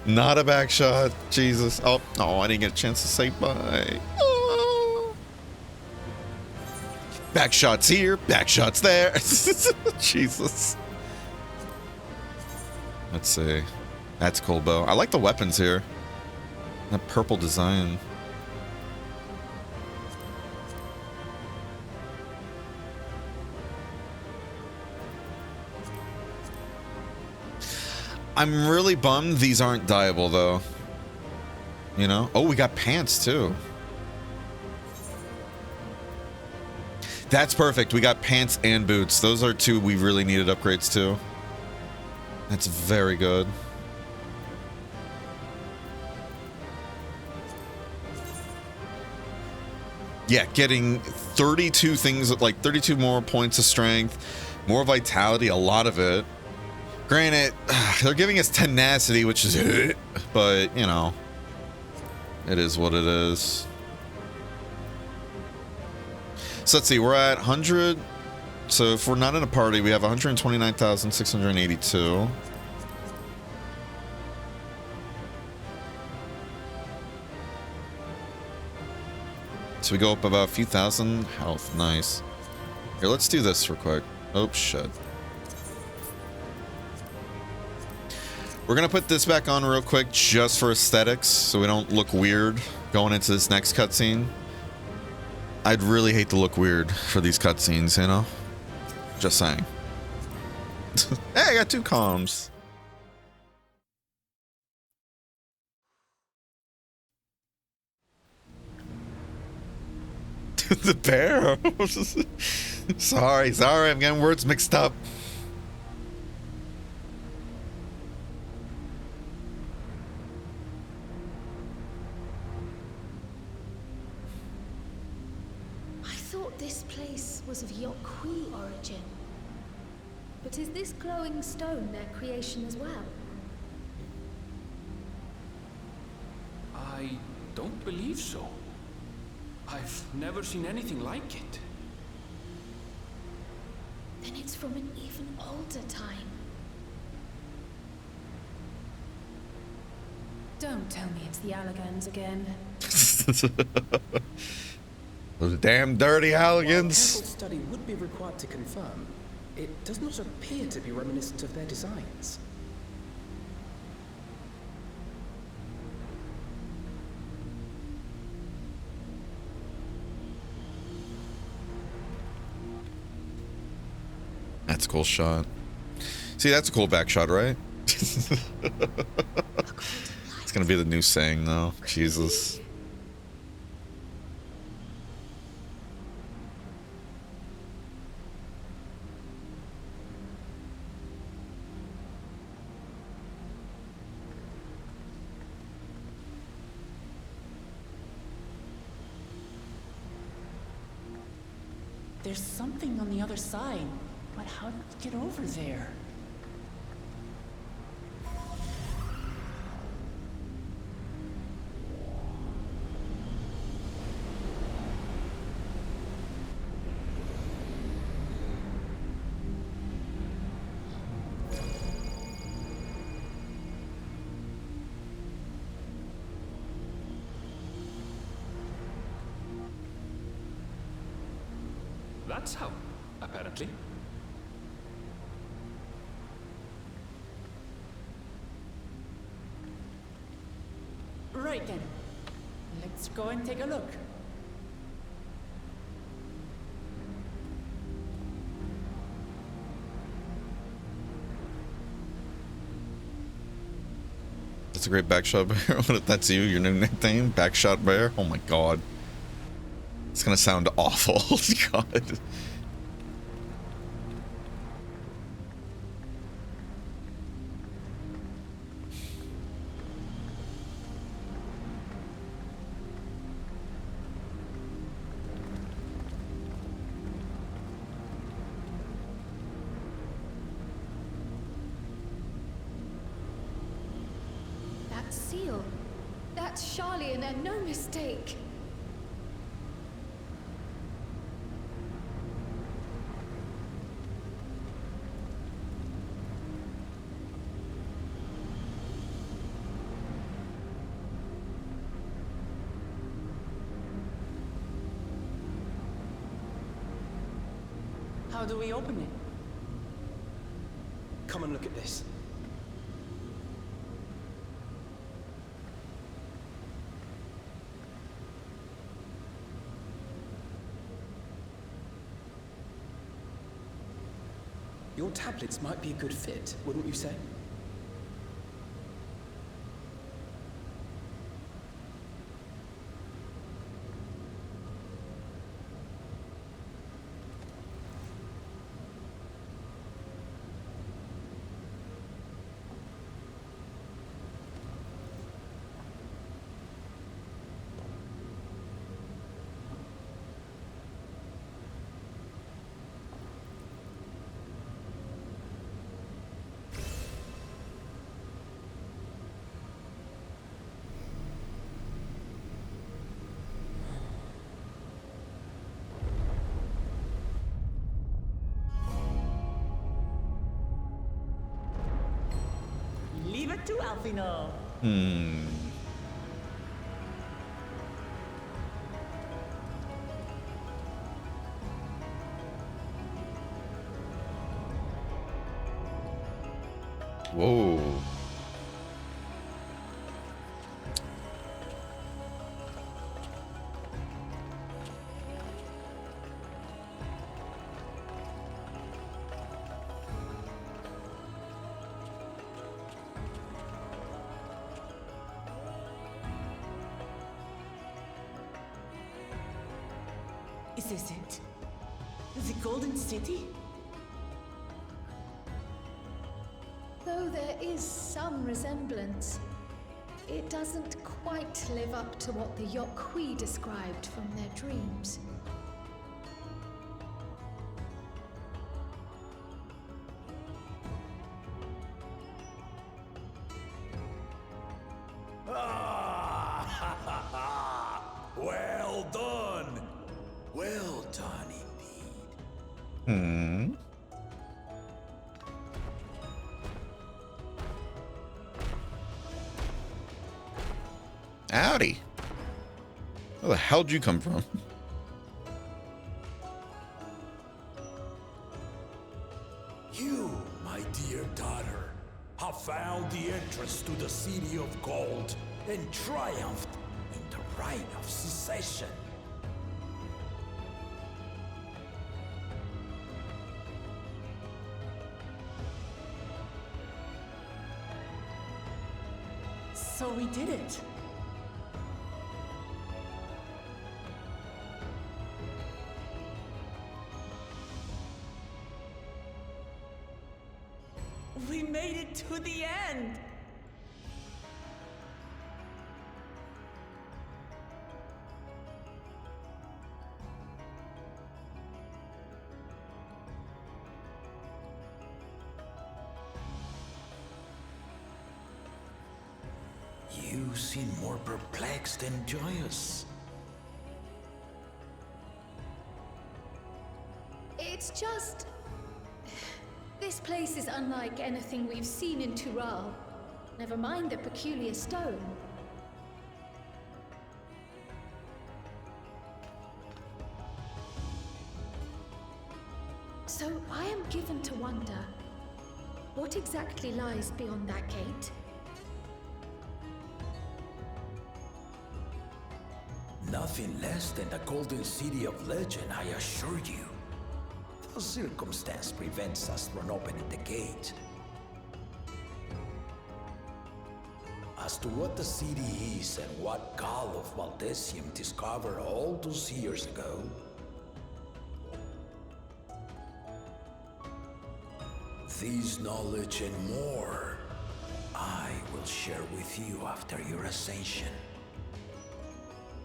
Not a back shot. Jesus. Oh, I didn't get a chance to say bye. Oh. Back shots here, back shots there. Jesus. Let's see. That's cool, Bo. I like the weapons here. That purple design. I'm really bummed these aren't dyeable, though. You know? Oh, we got pants, too. That's perfect. We got pants and boots. Those are two we really needed upgrades to. That's very good. Yeah, getting 32 things, like 32 more points of strength, more vitality, a lot of it. Granted, they're giving us tenacity, which is but, you know, it is what it is. So let's see, we're at 100. So if we're not in a party, we have 129,682. So we go up about a few thousand health. Nice. Here, let's do this real quick. Oh, shit. We're gonna put this back on real quick just for aesthetics, so we don't look weird going into this next cutscene. I'd really hate to look weird for these cutscenes, you know? Just saying. Hey, I got 2 comms. The bear. sorry, I'm getting words mixed up. This place was of Yokwi origin. But is this glowing stone their creation as well? I don't believe so. I've never seen anything like it. Then it's from an even older time. Don't tell me it's the Allagans again. Those damn dirty Halligans. Careful study would be required to confirm. It does not appear to be reminiscent of their designs. That's a cool shot. See, that's a cool back shot, right? It's gonna be the new saying, though. Jesus. There's something on the other side, but how did we get over there? That's how, apparently. Right then. Let's go and take a look. That's a great backshot bear. What if that's you, your new nickname? Backshot bear? Oh my god. It's gonna sound awful. God. That seal. That's Charlian and no mistake. How do we open it? Come and look at this. Your tablets might be a good fit, wouldn't you say? Leave it to Alfino. Whoa. Is this it? The Golden City? Though there is some resemblance, it doesn't quite live up to what the Yokwi described from their dreams. Ah, Hmm. Howdy. Where the hell did you come from? You, my dear daughter, have found the entrance to the City of Gold and triumphed in the right of secession. So we did it. We made it to the end. You seem more perplexed than joyous. It's just... This place is unlike anything we've seen in Tural. Never mind the peculiar stone. So I am given to wonder, what exactly lies beyond that gate? Nothing less than the Golden City of Legend, I assure you. The circumstance prevents us from opening the gate. As to what the city is and what Gall of Valdesium discovered all those years ago, this knowledge and more, I will share with you after your ascension.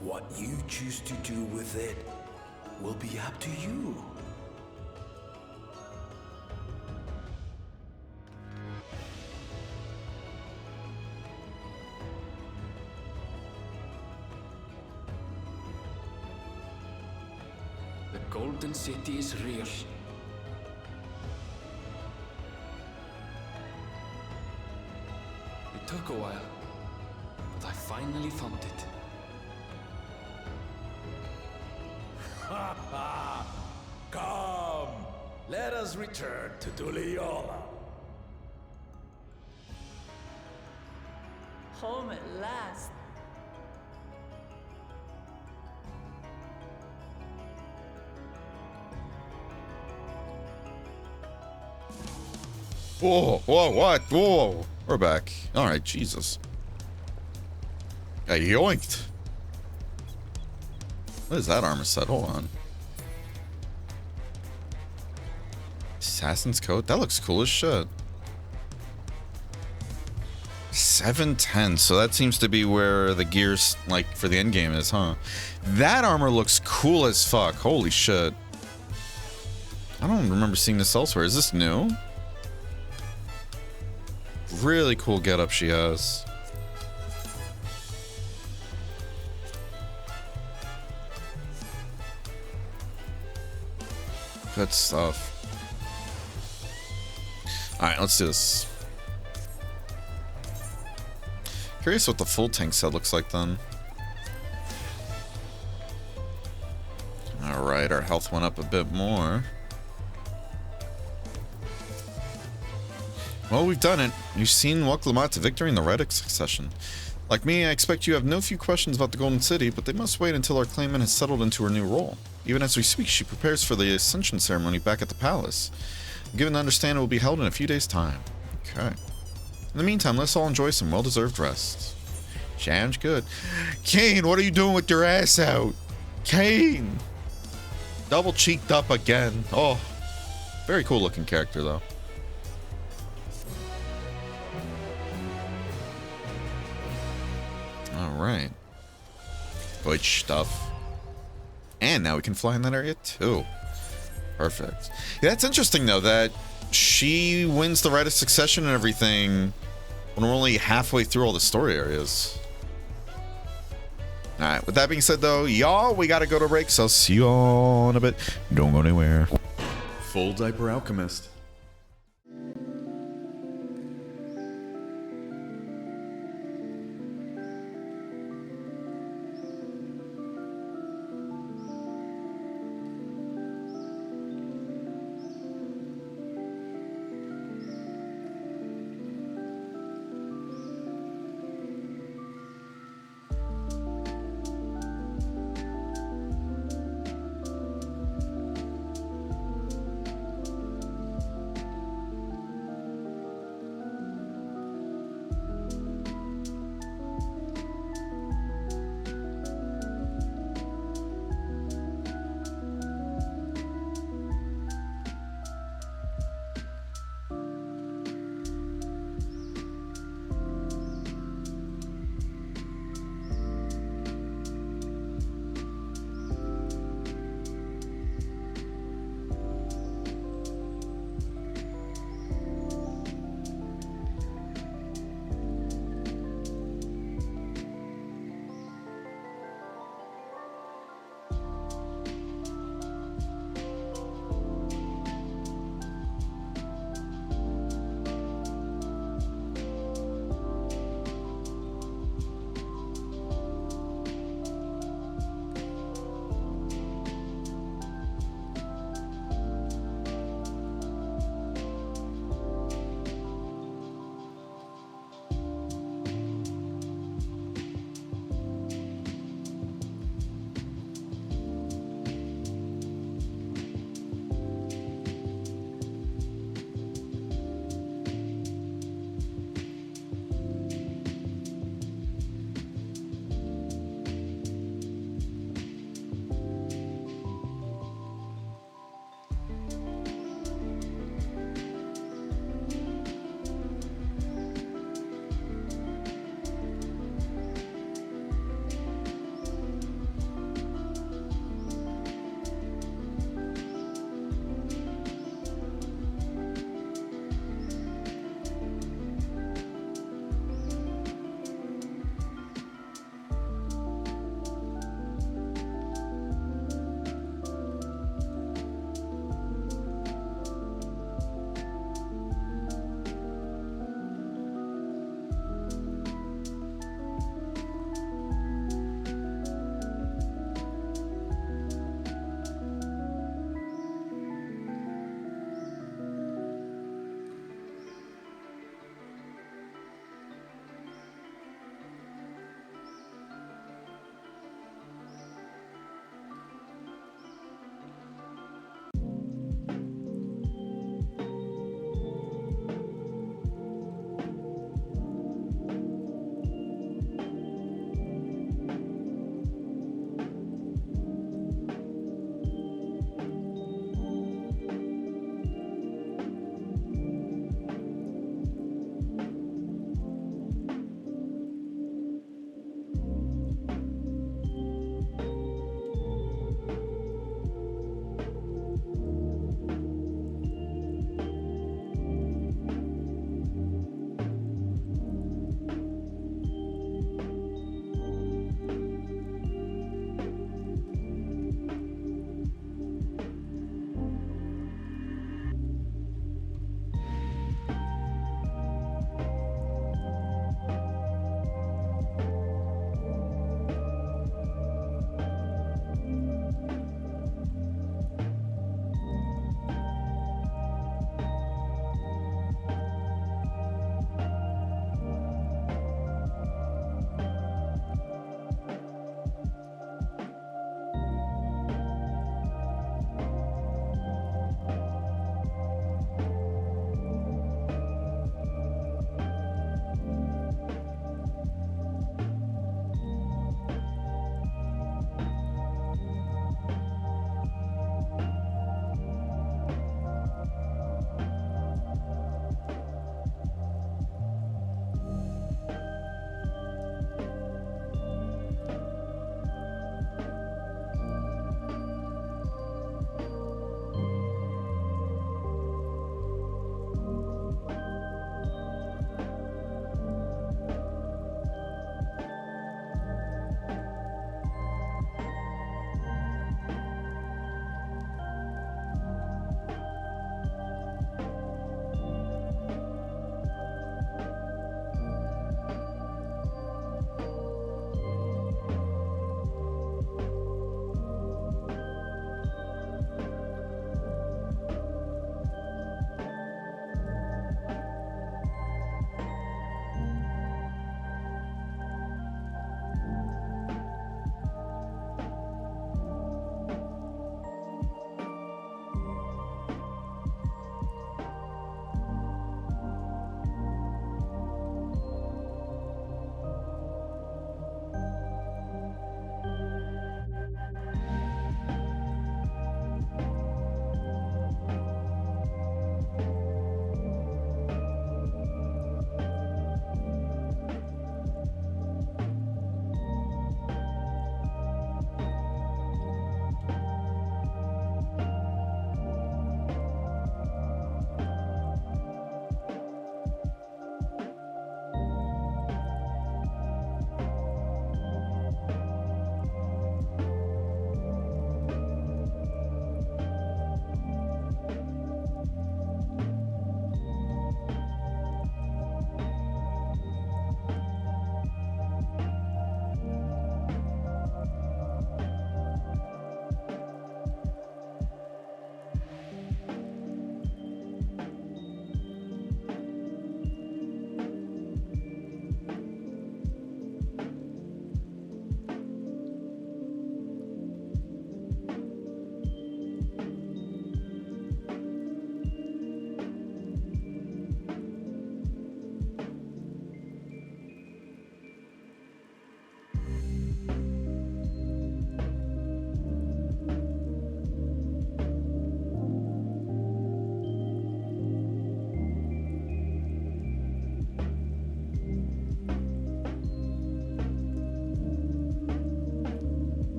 What you choose to do with it will be up to you. The Golden City is real. It took a while, but I finally found it. Ha ha! Come! Let us return to Duliola. Home at last. Whoa, whoa, what? Whoa. We're back. Alright, Jesus. Got yoinked. What is that armor set? Hold on. Assassin's coat? That looks cool as shit. 710. So that seems to be where the gears, like, for the end game is, huh? That armor looks cool as fuck. Holy shit. I don't remember seeing this elsewhere. Is this new? Really cool getup she has. Good stuff. Alright, let's do this. Curious what the full tank set looks like then. Alright, our health went up a bit more. Well, we've done it. You've seen Waklamot to victory in the Reddick succession. Like me, I expect you have no few questions about the Golden City, but they must wait until our claimant has settled into her new role. Even as we speak, she prepares for the Ascension ceremony back at the palace. I'm given to understand it will be held in a few days' time. Okay. In the meantime, let's all enjoy some well-deserved rest. Sounds good. Kane, what are you doing with your ass out? Kane! Double cheeked up again. Oh, very cool looking character though. Alright. Good stuff. And now we can fly in that area too. Perfect. Yeah, that's interesting though, that she wins the right of succession and everything when we're only halfway through all the story areas. Alright, with that being said though, y'all, we gotta go to break, so I'll see you all in a bit. Don't go anywhere. Full diaper alchemist.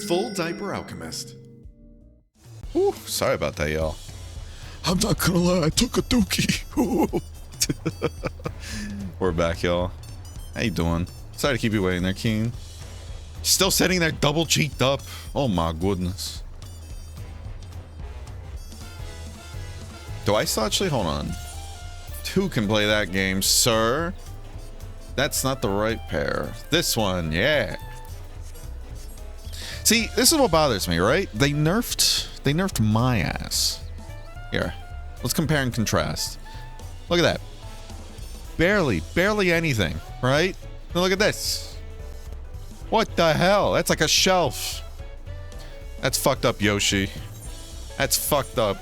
full diaper alchemist. Ooh, sorry about that, y'all. I'm not gonna lie, I took a dookie. We're back, y'all. How you doing? Sorry to keep you waiting there, Keen. Still sitting there double cheeked up. Oh my goodness. Do I still actually? Hold on. Two can play that game, sir. That's not the right pair. This one, yeah. See, this is what bothers me, right? They nerfed my ass. Here, let's compare and contrast. Look at that. Barely anything, right? Now look at this. What the hell? That's like a shelf. That's fucked up, Yoshi. That's fucked up.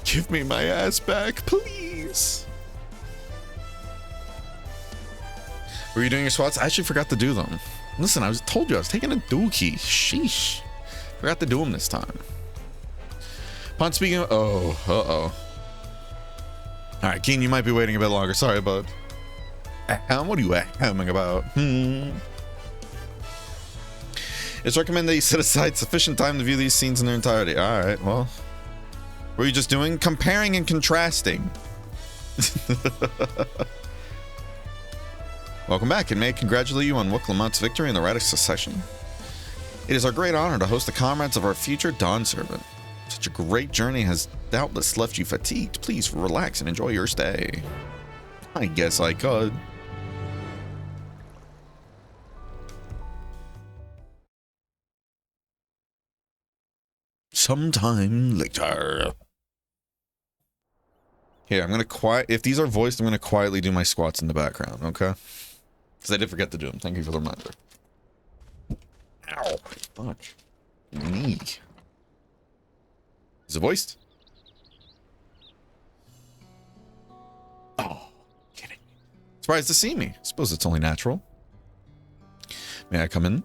Give me my ass back, please. Were you doing your swats? I actually forgot to do them. Listen, I told you I was taking a dookie. Sheesh. Forgot to do them this time. Upon speaking of, uh-oh. All right, Keen, you might be waiting a bit longer. Sorry, bud. What are you ahamming about? It's recommended that you set aside sufficient time to view these scenes in their entirety. All right, well. What were you just doing? Comparing and contrasting. Welcome back, and may I congratulate you on Wooklamant's victory in the Radic Succession. It is our great honor to host the comrades of our future Dawn Servant. Such a great journey has doubtless left you fatigued. Please relax and enjoy your stay. I guess I could. Sometime later. Here, I'm gonna if these are voiced, I'm gonna quietly do my squats in the background, okay? Because I did forget to do them. Thank you for the reminder. Ow. Fuck. Knee. Is it voiced? Oh, kidding. Surprised to see me. Suppose it's only natural. May I come in?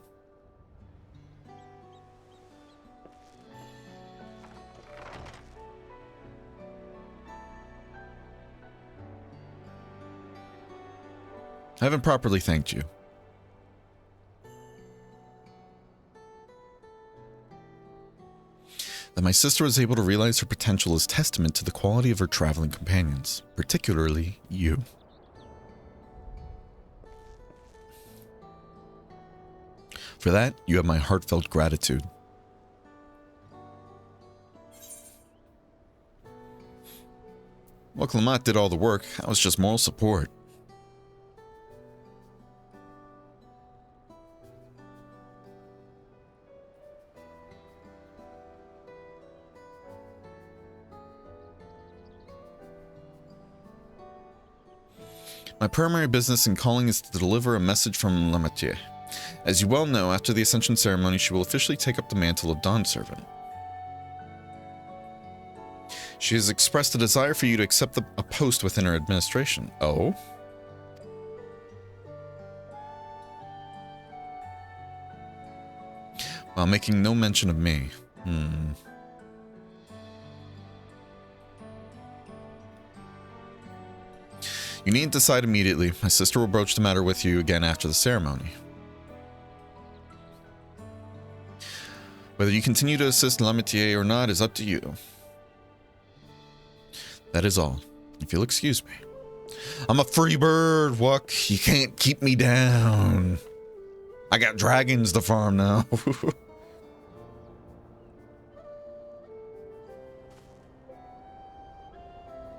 I haven't properly thanked you. That my sister was able to realize her potential is testament to the quality of her traveling companions, particularly you. For that, you have my heartfelt gratitude. Well, Clement did all the work. I was just moral support. My primary business and calling is to deliver a message from Lamatier. As you well know, after the Ascension ceremony, she will officially take up the mantle of Dawn Servant. She has expressed a desire for you to accept a post within her administration. Oh? While making no mention of me. You needn't decide immediately. My sister will broach the matter with you again after the ceremony. Whether you continue to assist Lamatier or not is up to you. That is all. If you'll excuse me. I'm a free bird, Wuck. You can't keep me down. I got dragons to farm now.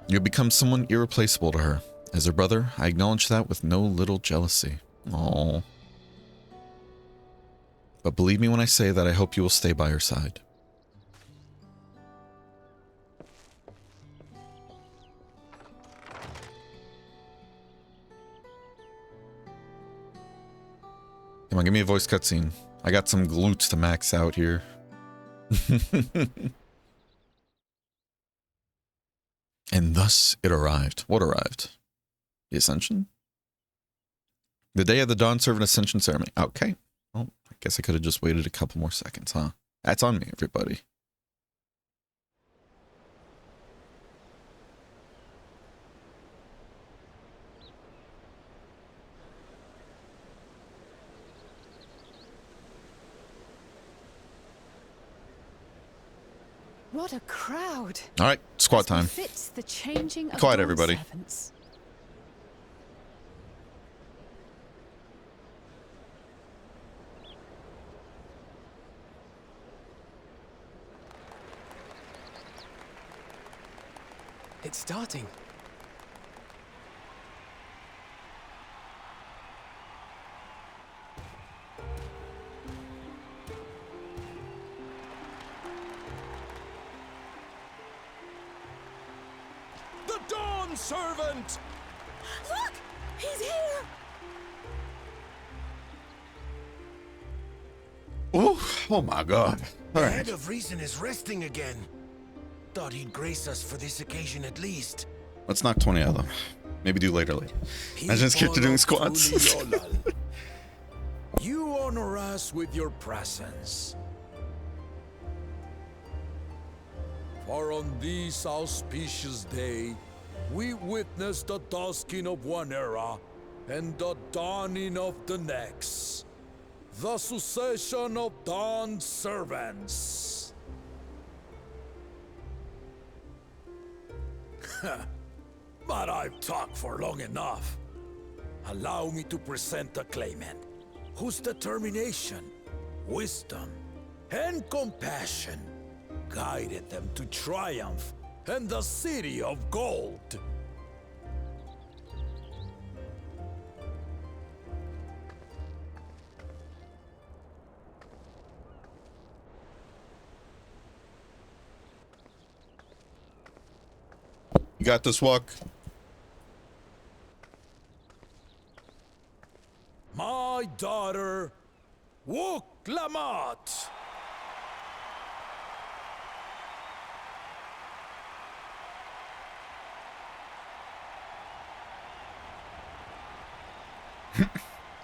You've become someone irreplaceable to her. As her brother, I acknowledge that with no little jealousy. Aww. But believe me when I say that I hope you will stay by her side. Come on, give me a voice cutscene. I got some glutes to max out here. And thus it arrived. What arrived? The Ascension? The day of the Dawn Servant Ascension ceremony. Okay. Well, I guess I could have just waited a couple more seconds, huh? That's on me, everybody. What a crowd. All right, squat time. Fits the changing of Quiet, dawn everybody. servants. It's starting. The Dawn Servant! Look! He's here! Ooh, oh my god. All The right. Head of Reason is resting again. Thought he'd grace us for this occasion at least. Let's knock 20 out of them. Maybe do later. I just kept doing squats. You honor us with your presence. For on this auspicious day, we witness the dusking of one era and the dawning of the next. The succession of Dawn servants. But I've talked for long enough. Allow me to present the claimant, whose determination, wisdom, and compassion guided them to triumph and the City of Gold. You got this, Walk. My daughter, Wook Lamont.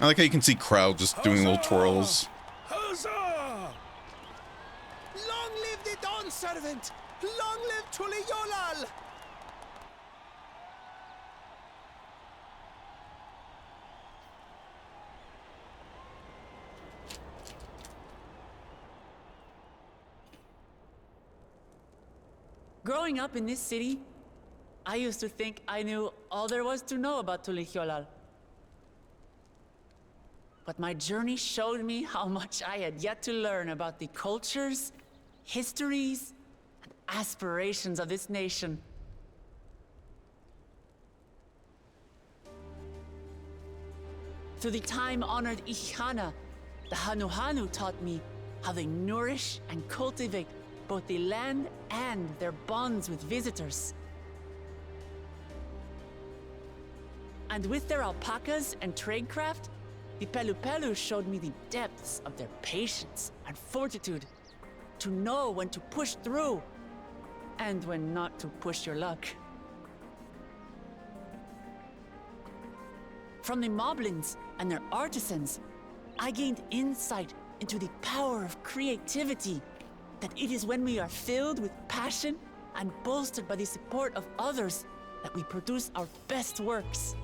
I like how you can see crowd just doing little twirls. Huzzah! Long live the Dawn Servant! Long live Tuli Yolal! Growing up in this city, I used to think I knew all there was to know about Tulihyolal. But my journey showed me how much I had yet to learn about the cultures, histories, and aspirations of this nation. Through the time-honored Ihana, the Hanuhanu taught me how they nourish and cultivate both the land and their bonds with visitors. And with their alpacas and tradecraft, the Pelupelu showed me the depths of their patience and fortitude, to know when to push through and when not to push your luck. From the Moblins and their artisans, I gained insight into the power of creativity, that it is when we are filled with passion and bolstered by the support of others that we produce our best works.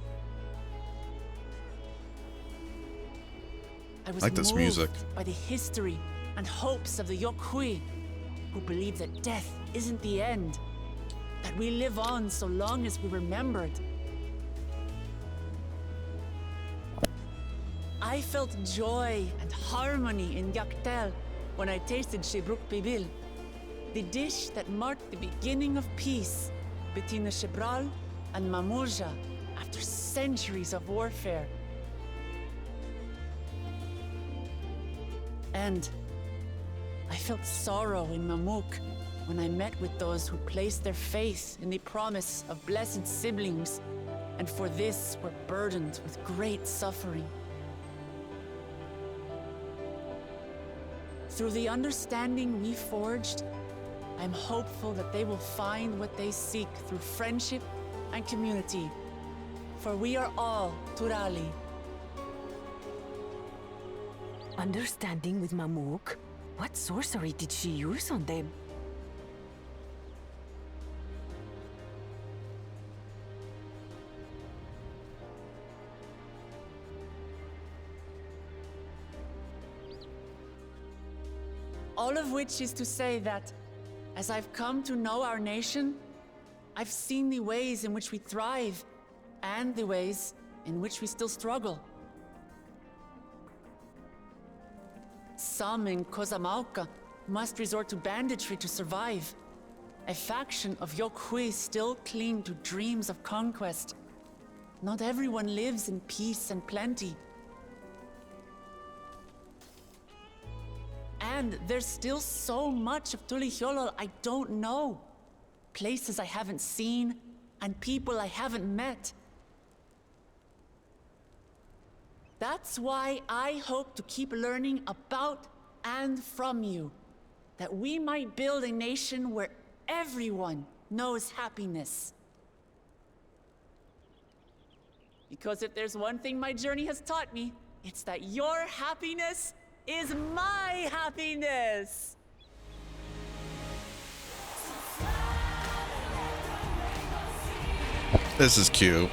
I was like this moved music. by the history and hopes of the Yokhui, who believe that death isn't the end, that we live on so long as we're remembered. I felt joy and harmony in Yaktel when I tasted Shebruk Pibil, the dish that marked the beginning of peace between the Shebral and Mamurja after centuries of warfare. And I felt sorrow in Mamuk when I met with those who placed their faith in the promise of blessed siblings, and for this were burdened with great suffering. Through the understanding we forged, I'm hopeful that they will find what they seek through friendship and community, for we are all Turali. Understanding with Mamuk? What sorcery did she use on them? All of which is to say that As I've come to know our nation, I've seen the ways in which we thrive and the ways in which we still struggle. Some in Kozamauka must resort to banditry to survive. A faction of Yokhui still cling to dreams of conquest. Not everyone lives in peace and plenty. And there's still so much of Tulihyolol I don't know. Places I haven't seen, and people I haven't met. That's why I hope to keep learning about and from you, that we might build a nation where everyone knows happiness. Because if there's one thing my journey has taught me, it's that your happiness is my happiness! This is cute.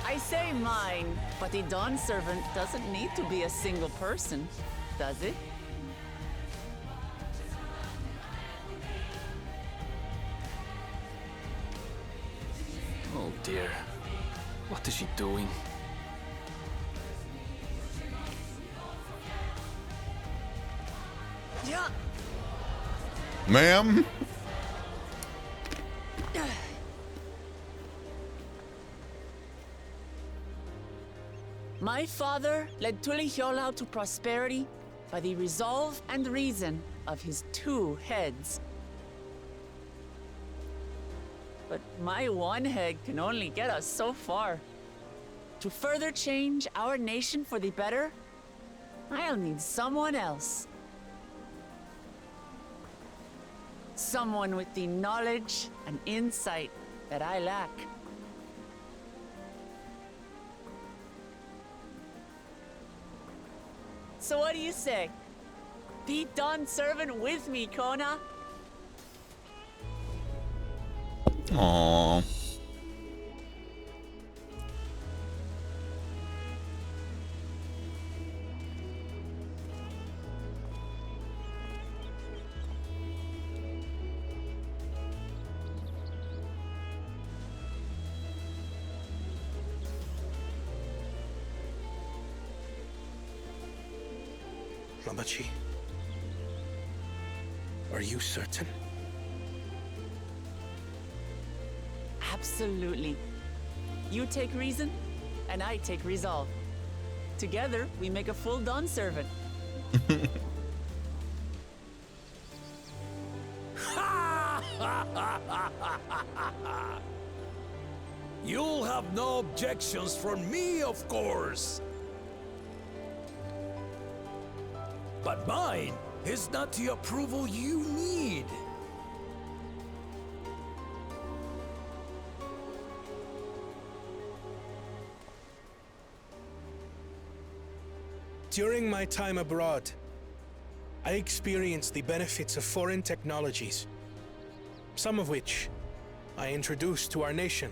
I say mine, but the Dawn Servant doesn't need to be a single person, does it? Oh dear. What is she doing? Yeah. Ma'am? My father led Tulihyolol to prosperity by the resolve and reason of his 2 heads. But my one head can only get us so far. To further change our nation for the better, I'll need someone else. Someone with the knowledge and insight that I lack. So what do you say? Be Dawn Servant with me, Kona? Aww. Lamachi, are you certain? Absolutely. You take reason, and I take resolve. Together, we make a full Dawn Servant. You'll have no objections from me, of course. But mine is not the approval you need. During my time abroad, I experienced the benefits of foreign technologies, some of which I introduced to our nation.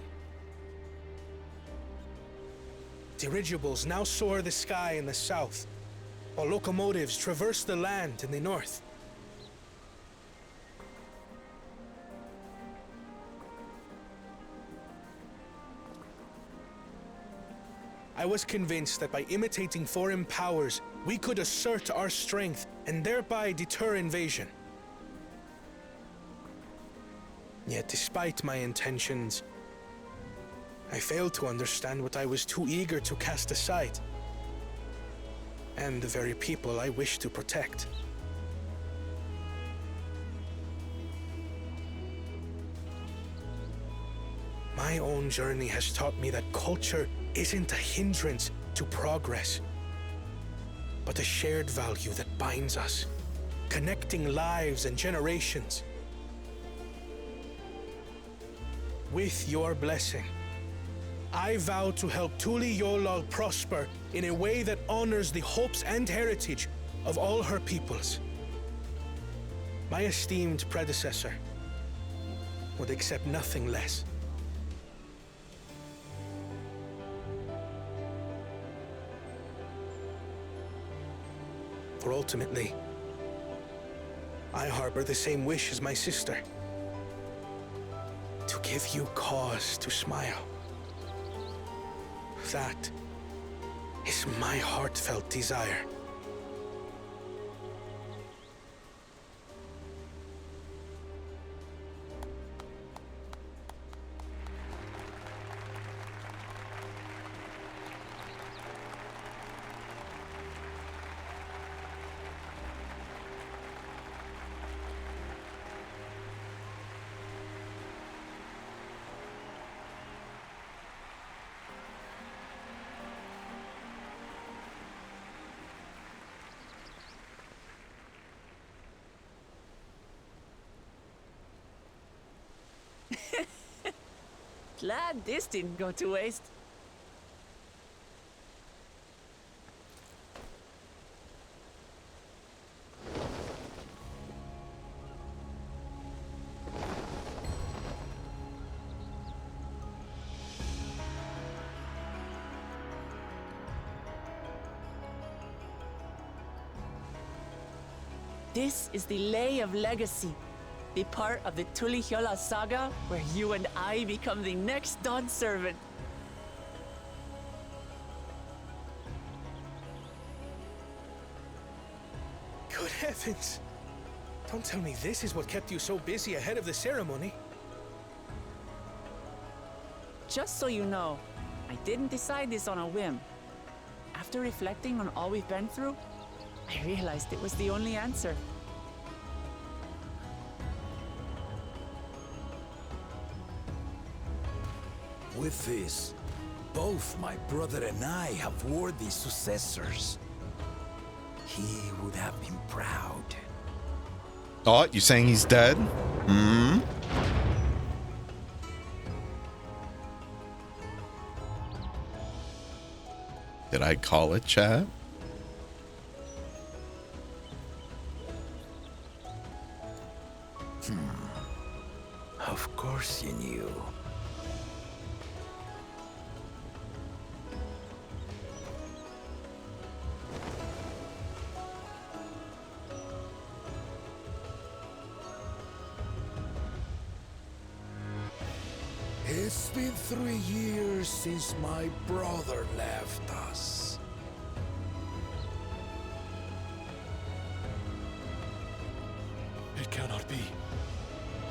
Dirigibles now soar the sky in the south, while locomotives traverse the land in the north. I was convinced that by imitating foreign powers, we could assert our strength and thereby deter invasion. Yet despite my intentions, I failed to understand what I was too eager to cast aside, and the very people I wish to protect. My own journey has taught me that culture isn't a hindrance to progress, but a shared value that binds us, connecting lives and generations. With your blessing, I vow to help Tulihyolol prosper in a way that honors the hopes and heritage of all her peoples. My esteemed predecessor would accept nothing less. For ultimately, I harbor the same wish as my sister. To give you cause to smile. That is my heartfelt desire. Glad this didn't go to waste. This is the Lay of Legacy, the part of the Tulihyola saga where you and I become the next Dawn Servant. Good heavens! Don't tell me this is what kept you so busy ahead of the ceremony. Just so you know, I didn't decide this on a whim. After reflecting on all we've been through, I realized it was the only answer. With this, both my brother and I have worthy successors. He would have been proud. Oh, you saying he's dead? Hmm? Did I call it, chat? Of course you knew. It's been 3 years since my brother left us. It cannot be.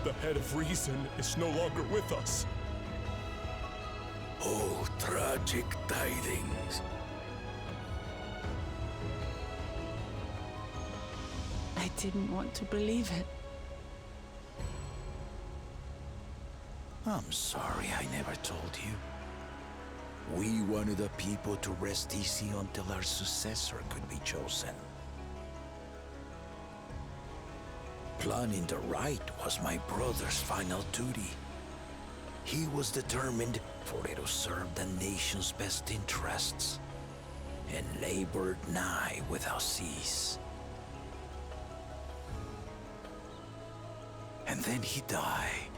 The head of reason is no longer with us. Oh, tragic tidings. I didn't want to believe it. I'm sorry I never told you. We wanted the people to rest easy until our successor could be chosen. Planning the right was my brother's final duty. He was determined for it to serve the nation's best interests, and labored nigh without cease. And then he died,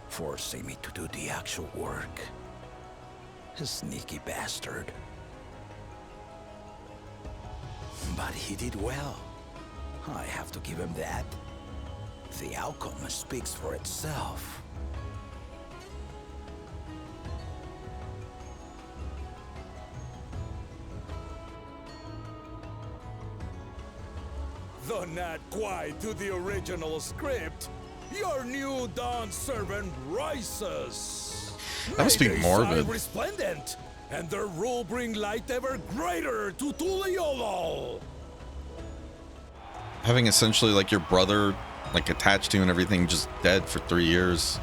forcing me to do the actual work. A sneaky bastard. But he did well. I have to give him that. The outcome speaks for itself. Though not quite to the original script, your new Dawn Servant rises. That must be May they morbid. shine resplendent, and their rule bring light ever greater to Tuliolol. Having essentially like your brother like attached to you and everything just dead for 3 years.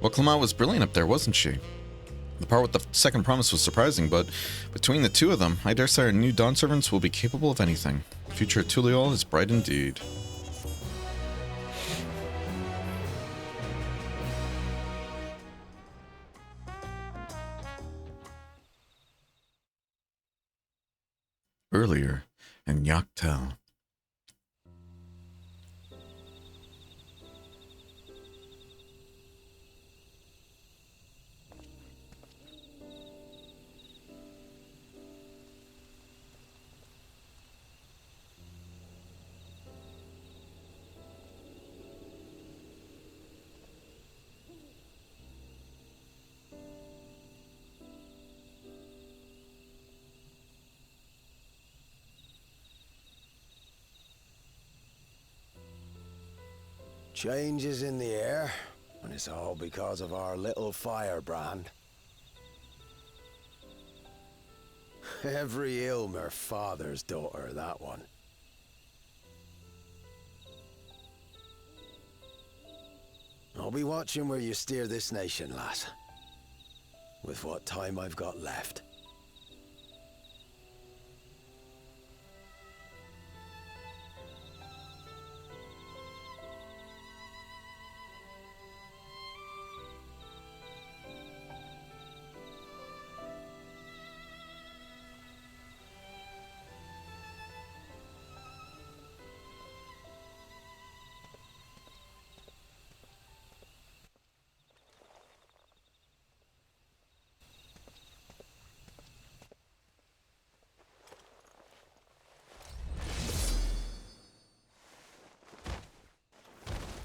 Well, Clement was brilliant up there, wasn't she? The part with the second promise was surprising, but between the two of them, I dare say our new Dawn Servants will be capable of anything. The future of Tuliol is bright indeed. earlier in Yaktel. Changes in the air, and it's all because of our little firebrand. Every Ilmer father's daughter, that one. I'll be watching where you steer this nation, lass. With what time I've got left.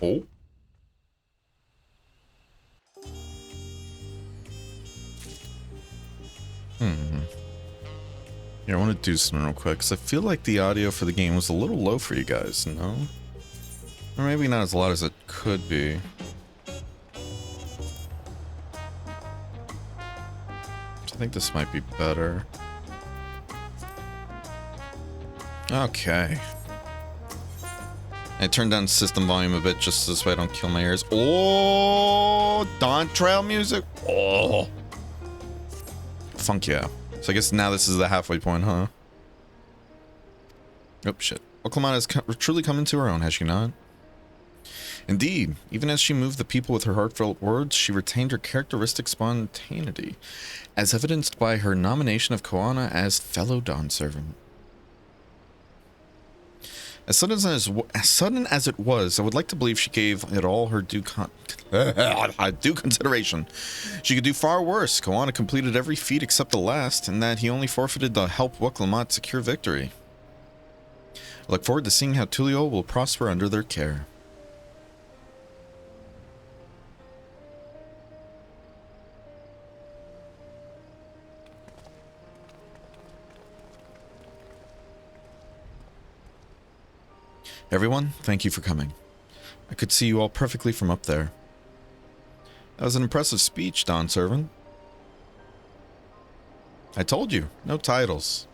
Oh. Here, I want to do something real quick, because I feel like the audio for the game was a little low for you guys, no? Or maybe not as loud as it could be. I think this might be better. Okay. I turned down system volume a bit just so this way I don't kill my ears. Oh, Dawn Trail music. Oh. Funk yeah. So I guess now this is the halfway point, huh? Oh, shit. Well, Clemana has truly come into her own, has she not? Indeed, even as she moved the people with her heartfelt words, she retained her characteristic spontaneity, as evidenced by her nomination of Koana as fellow Dawn servant. As sudden as it was, I would like to believe she gave it all her due consideration. She could do far worse. Koana completed every feat except the last, and that he only forfeited to help Wuklamot secure victory. I look forward to seeing how Tulio will prosper under their care. Everyone, thank you for coming. I could see you all perfectly from up there. That was an impressive speech, Dawn Servant. I told you, no titles.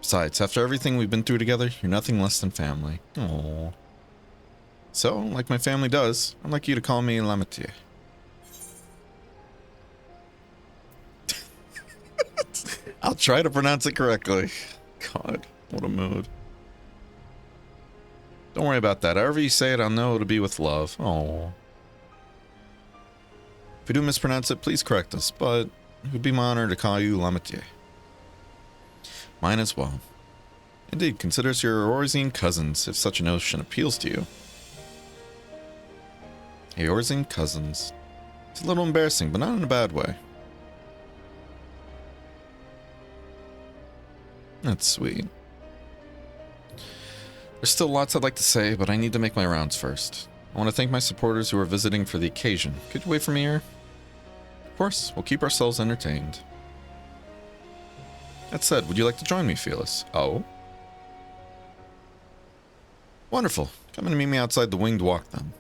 Besides, after everything we've been through together, you're nothing less than family. Aww. So, like my family does, I'd like you to call me L'Amitié. I'll try to pronounce it correctly. God, what a mood. Don't worry about that. However you say it, I'll know it'll be with love. Oh. If we do mispronounce it, please correct us, but it would be my honor to call you L'Amitié. Mine as well. Indeed, consider us your Eorzine cousins, if such a notion appeals to you. Eorzine cousins. It's a little embarrassing, but not in a bad way. That's sweet. There's still lots I'd like to say, but I need to make my rounds first. I want to thank my supporters who are visiting for the occasion. Could you wait for me here? Of course, we'll keep ourselves entertained. That said, would you like to join me, Felis? Oh? Wonderful. Come and meet me outside the Winged Walk, then.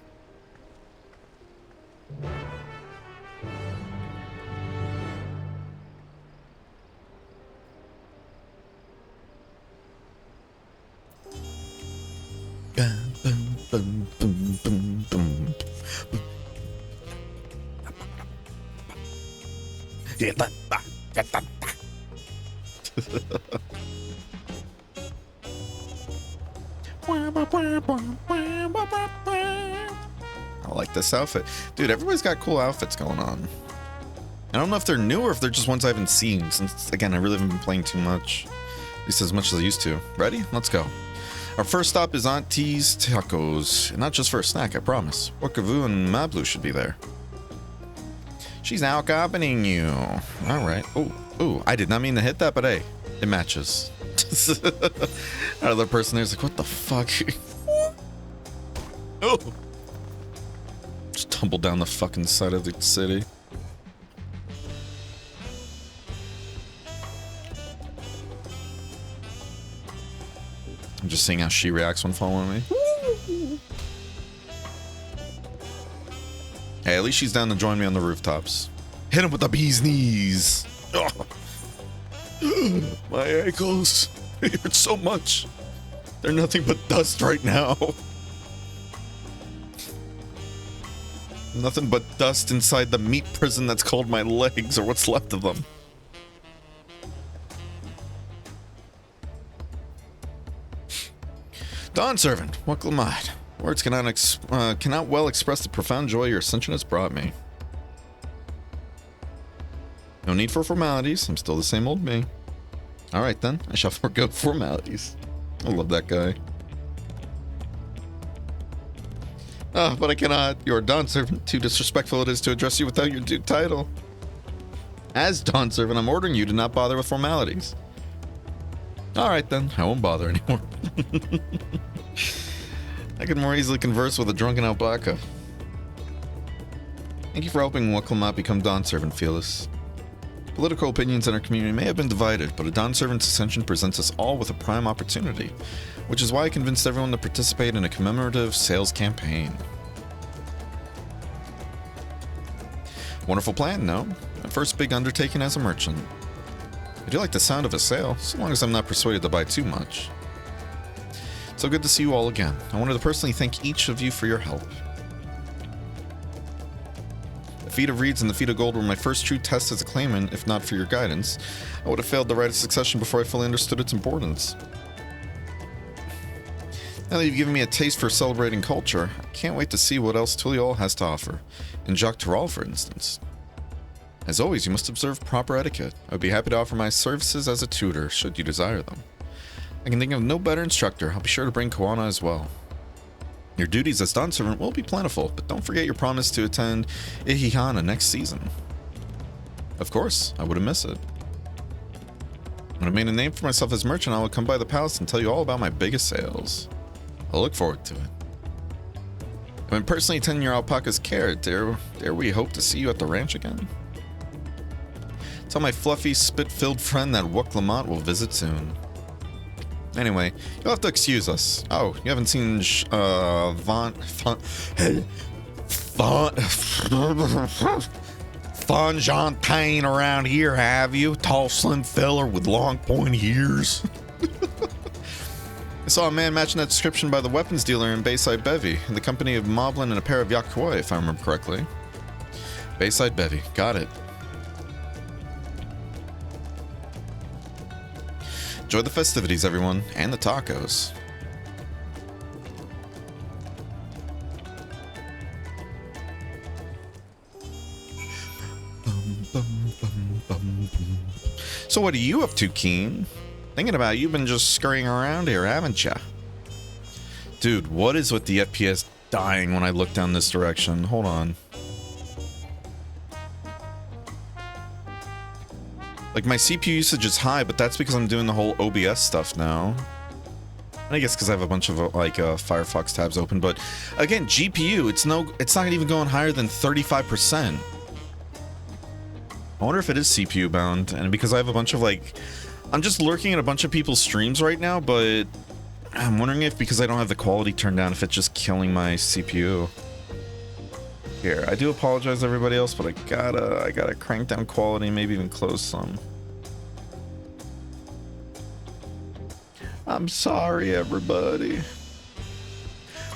I like this outfit. Dude, everybody's got cool outfits going on. I don't know if they're new or if they're just ones I haven't seen, since, again, I really haven't been playing too much. At least as much as I used to. Ready? Let's go. Our first stop is Auntie's Tacos. And not just for a snack, I promise. Wakavu and Mablu should be there. She's now accompanying you. Alright. Oh, I did not mean to hit that, but hey, it matches. Another person there's like, what the fuck? Oh! Just tumbled down the fucking side of the city. I'm just seeing how she reacts when following me. Hey, at least she's down to join me on the rooftops. Hit him with the bee's knees. Oh. My ankles. They hurt so much. They're nothing but dust right now. Nothing but dust inside the meat prison that's called my legs, or what's left of them. Dawn Servant, Waklamat. Words cannot well express the profound joy your ascension has brought me. No need for formalities. I'm still the same old me. Alright then, I shall forgo formalities. I love that guy. Ah, but I cannot. You are Dawn Servant. Too disrespectful it is to address you without your due title. As Dawn Servant, I'm ordering you to not bother with formalities. Alright then, I won't bother anymore. I could more easily converse with a drunken alpaca. Thank you for helping Waklamat become Dawn Servant, Fearless. Political opinions in our community may have been divided, but a Dawn Servant's ascension presents us all with a prime opportunity, which is why I convinced everyone to participate in a commemorative sales campaign. Wonderful plan, no? My first big undertaking as a merchant. I do like the sound of a sale, so long as I'm not persuaded to buy too much. So good to see you all again. I wanted to personally thank each of you for your help. The feat of reeds and the feat of gold were my first true test as a claimant. If not for your guidance, I would have failed the rite of succession before I fully understood its importance. Now that you've given me a taste for celebrating culture, I can't wait to see what else Tuliol has to offer. In Jacques Terral, for instance. As always, you must observe proper etiquette. I would be happy to offer my services as a tutor, should you desire them. I can think of no better instructor. I'll be sure to bring Koana as well. Your duties as Dawn Servant will be plentiful, but don't forget your promise to attend Ihihana next season. Of course, I wouldn't miss it. When I've made a name for myself as merchant, I will come by the palace and tell you all about my biggest sales. I'll look forward to it. I've been personally attending your alpaca's care. Dare we hope to see you at the ranch again? Tell my fluffy, spit-filled friend that Waklamat will visit soon. Anyway, you'll have to excuse us. Oh, you haven't seen Fonjontaine around here, have you? Tall, slim fella with long, pointy ears. I saw a man matching that description by the weapons dealer in Bayside Bevy, in the company of Moblin and a pair of Yakoi, if I remember correctly. Bayside Bevy, got it. Enjoy the festivities, everyone, and the tacos. So what are you up to, Keen? Thinking about it, you've been just scurrying around here, haven't ya? Dude, what is with the FPS dying when I look down this direction? Hold on. Like, my CPU usage is high, but that's because I'm doing the whole OBS stuff now. I guess because I have a bunch of, Firefox tabs open, but again, GPU, it's not even going higher than 35%. I wonder if it is CPU bound, and because I have a bunch of, I'm just lurking at a bunch of people's streams right now, but I'm wondering if, because I don't have the quality turned down, if it's just killing my CPU. Here, I do apologize to everybody else, but I gotta crank down quality, maybe even close some. I'm sorry, everybody.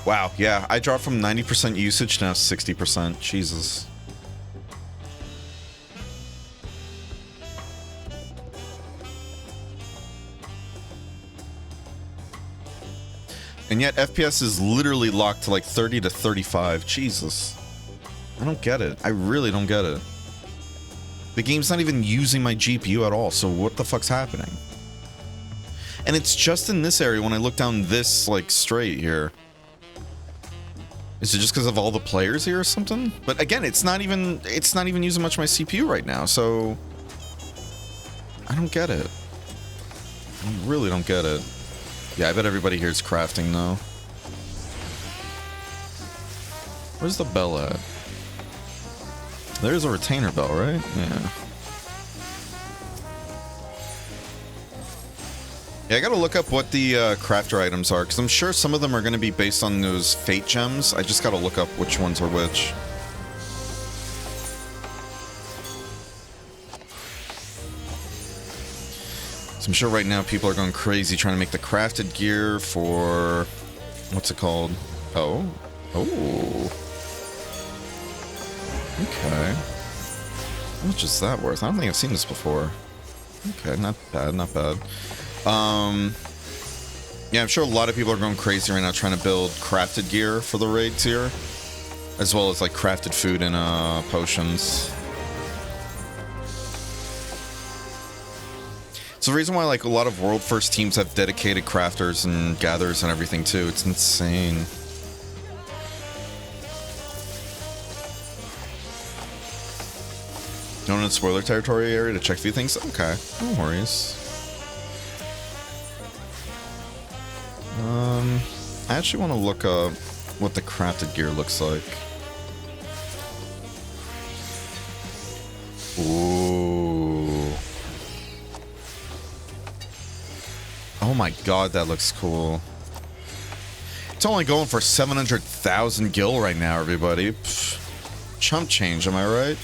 Wow, yeah, I dropped from 90% usage to now 60%. Jesus. And yet FPS is literally locked to 30 to 35. Jesus. I don't get it. I really don't get it. The game's not even using my GPU at all, so what the fuck's happening? And it's just in this area when I look down this, like, straight here. Is it just because of all the players here or something? But again, it's not even using much of my CPU right now, so I don't get it. I really don't get it. Yeah, I bet everybody here is crafting though. Where's the bell at? There's a retainer bell, right? Yeah. Yeah, I gotta look up what the crafter items are, because I'm sure some of them are going to be based on those fate gems. I just gotta look up which ones are which. So I'm sure right now people are going crazy trying to make the crafted gear for... what's it called? Oh. Oh. Okay. How much is that worth? I don't think I've seen this before. Okay, not bad, not bad. Yeah, I'm sure a lot of people are going crazy right now trying to build crafted gear for the raids here, as well as like crafted food and potions. It's the reason why like a lot of world first teams have dedicated crafters and gatherers and everything too. It's insane. Going in spoiler territory area to check a few things? Okay, no worries. I actually want to look up what the crafted gear looks like. Ooh. Oh my god, that looks cool. It's only going for 700,000 gil right now, everybody. Pfft. Chump change, am I right?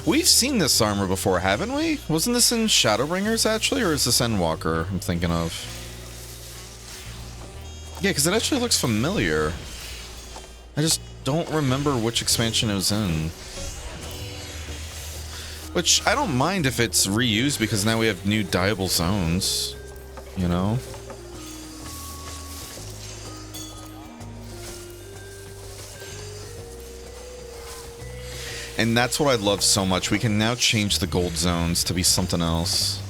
We've seen this armor before, haven't we? Wasn't this in Shadowbringers, actually? Or is this Endwalker I'm thinking of? Yeah, because it actually looks familiar. I just don't remember which expansion it was in. Which, I don't mind if it's reused, because now we have new dyeable zones. You know? And that's what I love so much. We can now change the gold zones to be something else.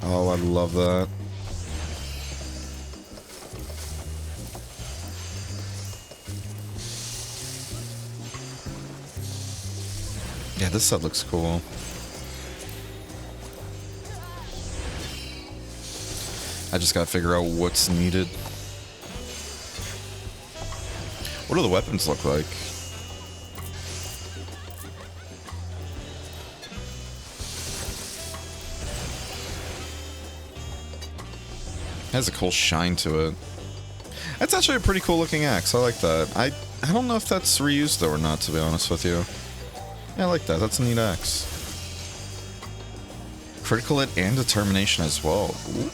Oh, I love that. Yeah, this set looks cool. I just gotta figure out what's needed. What do the weapons look like? Has a cool shine to it. That's actually a pretty cool looking axe. I like that. I don't know if that's reused though or not, to be honest with you. Yeah, I like that. That's a neat axe. Critical hit and determination as well. Ooh.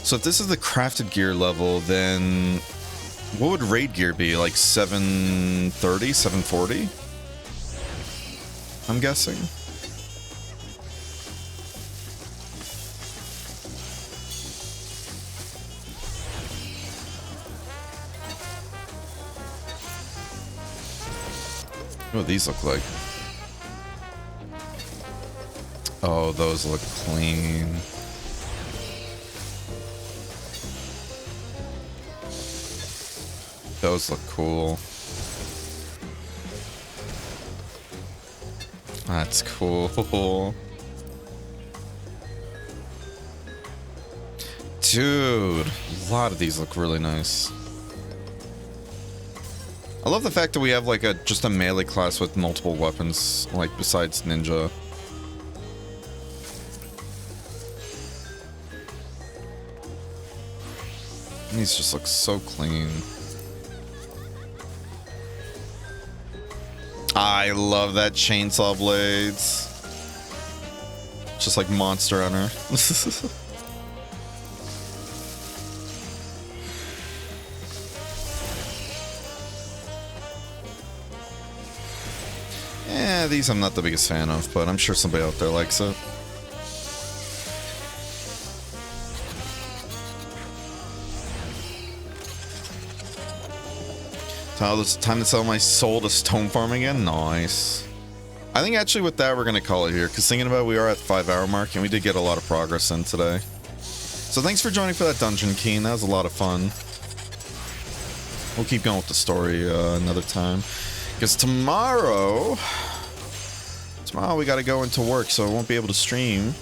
So if this is the crafted gear level, then what would raid gear be? Like 730, 740? I'm guessing. What do these look like? Oh, those look clean. Those look cool. That's cool. Dude, a lot of these look really nice. I love the fact that we have like just a melee class with multiple weapons, like besides ninja. And these just look so clean. I love that chainsaw blades. Just like Monster Hunter. Yeah, these I'm not the biggest fan of, but I'm sure somebody out there likes it. Time to sell my soul to stone farm again. Nice. I think actually with that we're gonna call it here, because thinking about it, we are at the 5-hour mark and we did get a lot of progress in today. So thanks for joining for that dungeon, Keen. That was a lot of fun. We'll keep going with the story another time, because tomorrow we got to go into work, so I won't be able to stream.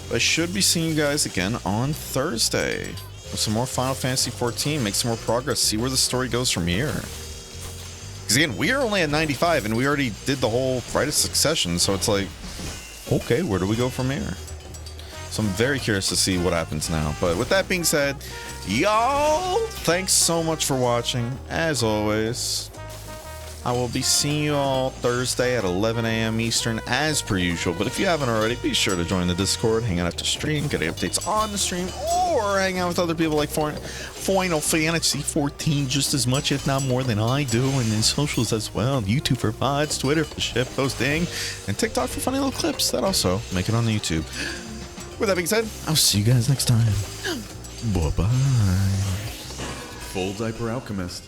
But I should be seeing you guys again on Thursday with some more Final Fantasy XIV, make some more progress, see where the story goes from here. Because again, we are only at 95 and we already did the whole Rite of Succession, so it's like, okay, where do we go from here? So I'm very curious to see what happens now. But with that being said, y'all, thanks so much for watching. As always, I will be seeing you all Thursday at 11 a.m. Eastern as per usual. But if you haven't already, be sure to join the Discord, hang out after stream, get updates on the stream, or hang out with other people like Final Fantasy 14 just as much, if not more than I do, and then socials as well. YouTube for VODs, Twitter for shit posting, and TikTok for funny little clips that also make it on the YouTube. With that being said, I'll see you guys next time. Bye-bye. Full Diaper Alchemist.